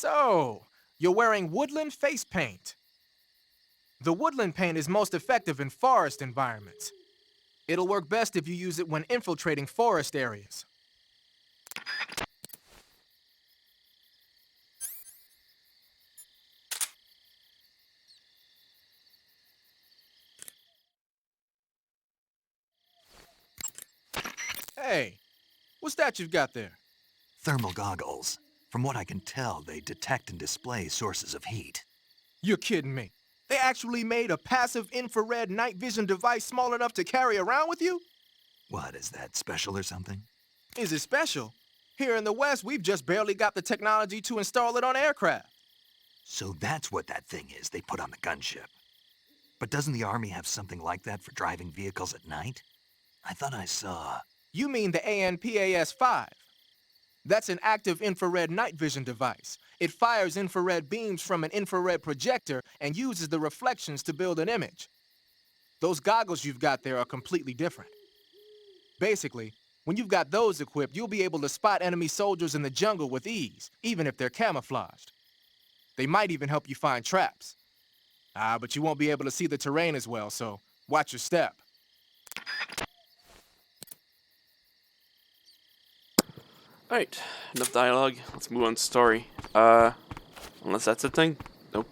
So, you're wearing woodland face paint. The woodland paint is most effective in forest environments. It'll work best if you use it when infiltrating forest areas. Hey, what's that you've got there? Thermal goggles. From what I can tell, they detect and display sources of heat. You're kidding me. They actually made a passive infrared night vision device small enough to carry around with you? What, is that special or something? Is it special? Here in the West, we've just barely got the technology to install it on aircraft. So that's what that thing is they put on the gunship. But doesn't the Army have something like that for driving vehicles at night? I thought I saw... You mean the ANPAS-5? That's an active infrared night vision device. It fires infrared beams from an infrared projector and uses the reflections to build an image. Those goggles you've got there are completely different. Basically, when you've got those equipped, you'll be able to spot enemy soldiers in the jungle with ease, even if they're camouflaged. They might even help you find traps. But you won't be able to see the terrain as well, so watch your step. Alright, enough dialogue. Let's move on to story. Unless that's a thing? Nope.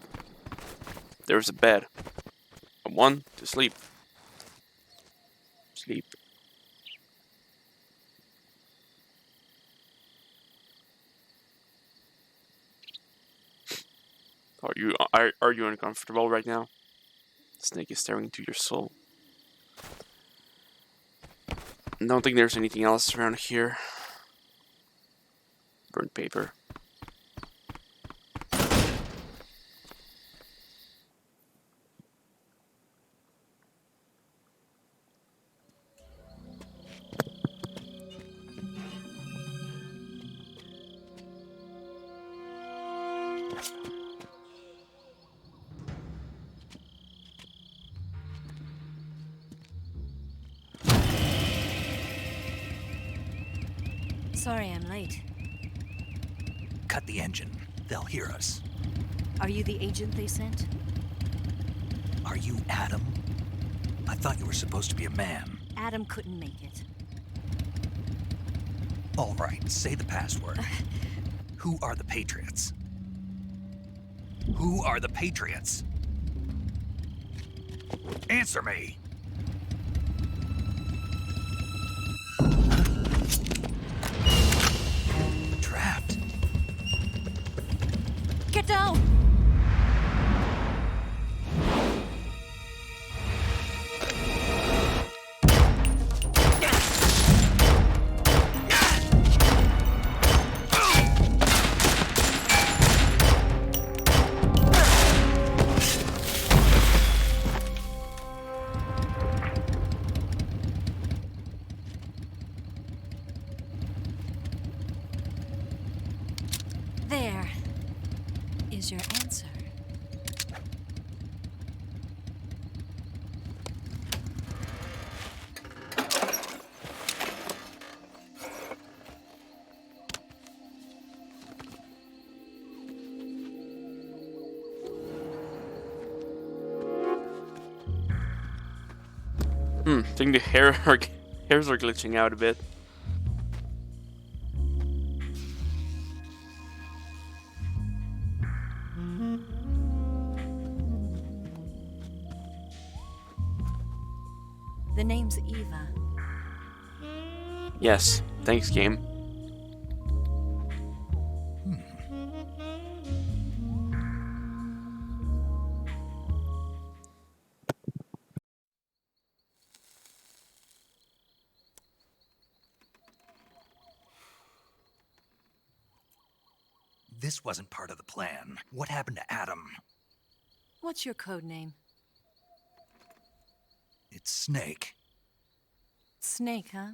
There's a bed. A one to sleep. Sleep. Are you uncomfortable right now? Snake is staring into your soul. I don't think there's anything else around here. Burnt paper. Sorry I'm late. Cut the engine. They'll hear us. Are you the agent they sent? Are you Adam? I thought you were supposed to be a man. Adam couldn't make it. All right, say the password. Who are the Patriots? Who are the Patriots? Answer me! Trapped. Get down! There is your answer. I think the hairs are glitching out a bit. The name's Eva. Yes, thanks, game. This wasn't part of the plan. What happened to Adam? What's your code name? It's Snake. Snake, huh?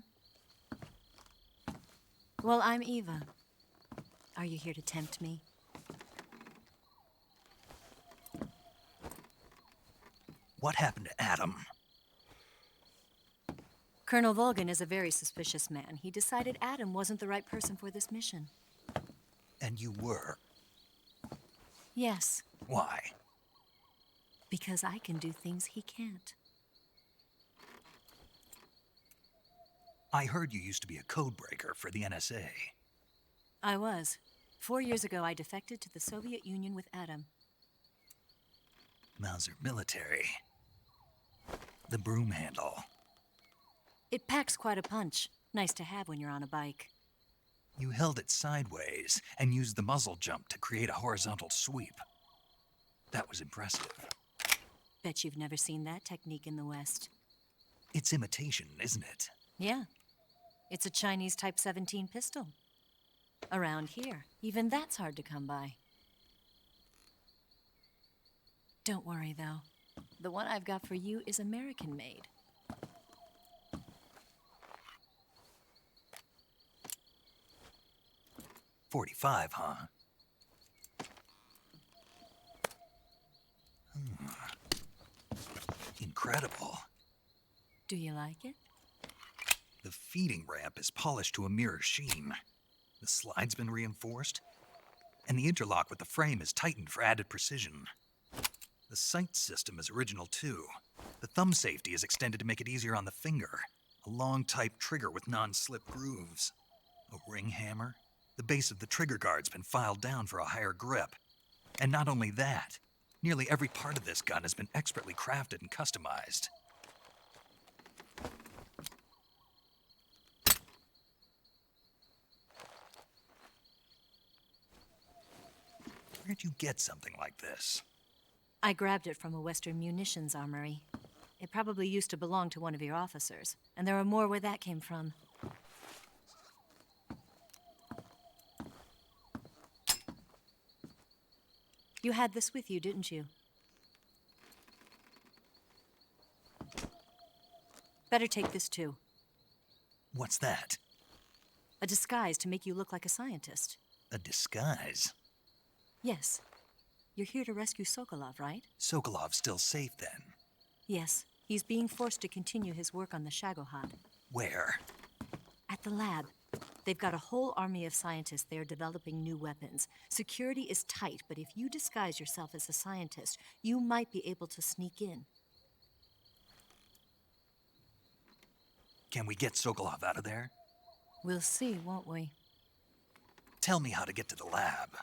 Well, I'm Eva. Are you here to tempt me? What happened to Adam? Colonel Volgan is a very suspicious man. He decided Adam wasn't the right person for this mission. And you were. Yes, Why? because I can do things he can't. I heard you used to be a codebreaker for the NSA. I was. 4 years ago, I defected to the Soviet Union with Adam. Mauser military. The broom handle. It packs quite a punch. Nice to have when you're on a bike. You held it sideways and used the muzzle jump to create a horizontal sweep. That was impressive. Bet you've never seen that technique in the West. It's imitation, isn't it? Yeah. It's a Chinese Type 17 pistol. Around here, even that's hard to come by. Don't worry, though. The one I've got for you is American-made. .45, huh? Incredible. Do you like it? The feeding ramp is polished to a mirror sheen. The slide's been reinforced, and the interlock with the frame is tightened for added precision. The sight system is original too. The thumb safety is extended to make it easier on the finger. A long type trigger with non-slip grooves. A ring hammer. The base of the trigger guard's been filed down for a higher grip. And not only that, nearly every part of this gun has been expertly crafted and customized. Where'd you get something like this? I grabbed it from a Western munitions armory. It probably used to belong to one of your officers, and there are more where that came from. You had this with you, didn't you? Better take this too. What's that? A disguise to make you look like a scientist. A disguise? Yes. You're here to rescue Sokolov, right? Sokolov's still safe then? Yes. He's being forced to continue his work on the Shagohod. Where? At the lab. They've got a whole army of scientists there developing new weapons. Security is tight, but if you disguise yourself as a scientist, you might be able to sneak in. Can we get Sokolov out of there? We'll see, won't we? Tell me how to get to the lab.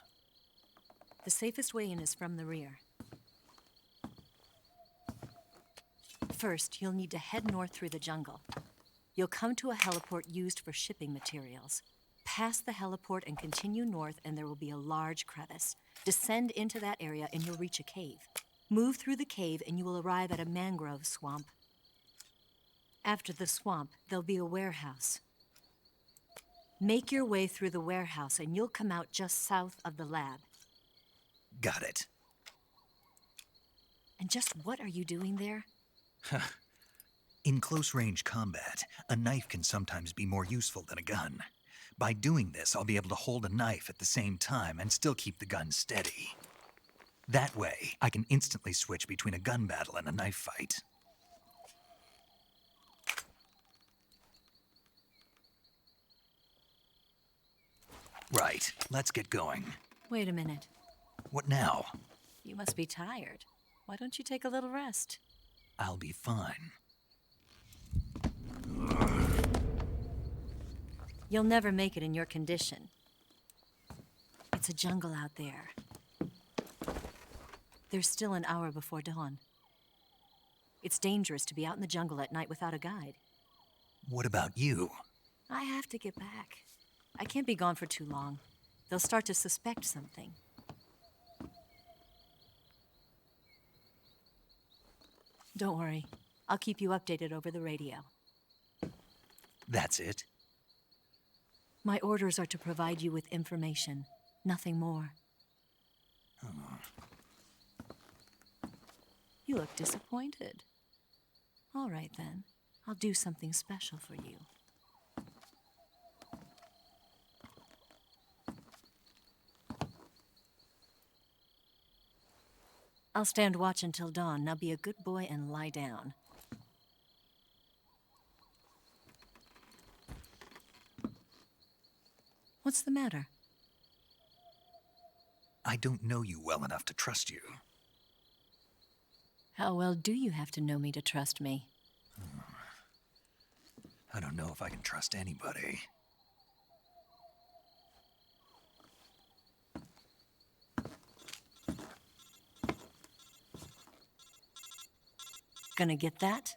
The safest way in is from the rear. First, you'll need to head north through the jungle. You'll come to a heliport used for shipping materials. Pass the heliport and continue north, and there will be a large crevice. Descend into that area, and you'll reach a cave. Move through the cave, and you will arrive at a mangrove swamp. After the swamp, there'll be a warehouse. Make your way through the warehouse, and you'll come out just south of the lab. Got it. And just what are you doing there? In close-range combat, a knife can sometimes be more useful than a gun. By doing this, I'll be able to hold a knife at the same time and still keep the gun steady. That way, I can instantly switch between a gun battle and a knife fight. Right, let's get going. Wait a minute. What now? You must be tired. Why don't you take a little rest? I'll be fine. You'll never make it in your condition. It's a jungle out there. There's still an hour before dawn. It's dangerous to be out in the jungle at night without a guide. What about you? I have to get back. I can't be gone for too long. They'll start to suspect something. Don't worry. I'll keep you updated over the radio. That's it? My orders are to provide you with information, nothing more. Oh. You look disappointed. All right, then. I'll do something special for you. I'll stand watch until dawn. Now be a good boy and lie down. What's the matter? I don't know you well enough to trust you. How well do you have to know me to trust me? I don't know if I can trust anybody. Gonna get that?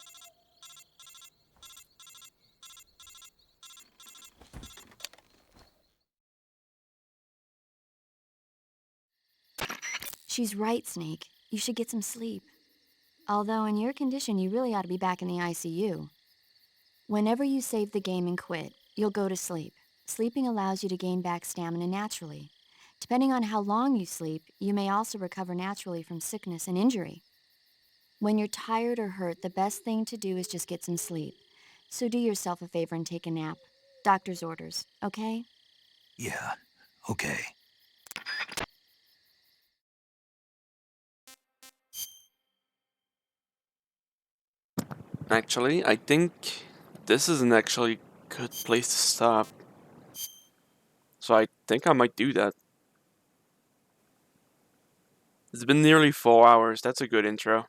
She's right, Snake. You should get some sleep. Although in your condition, you really ought to be back in the ICU. Whenever you save the game and quit, you'll go to sleep. Sleeping allows you to gain back stamina naturally. Depending on how long you sleep, you may also recover naturally from sickness and injury. When you're tired or hurt, the best thing to do is just get some sleep. So do yourself a favor and take a nap. Doctor's orders, okay? Yeah, okay. Actually, I think this is an actually good place to stop. So I think I might do that. It's been nearly 4 hours. That's a good intro.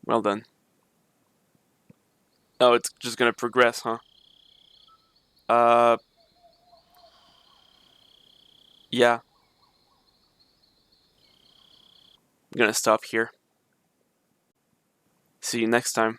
Well done. Oh, it's just gonna progress, huh? Yeah. I'm gonna stop here. See you next time.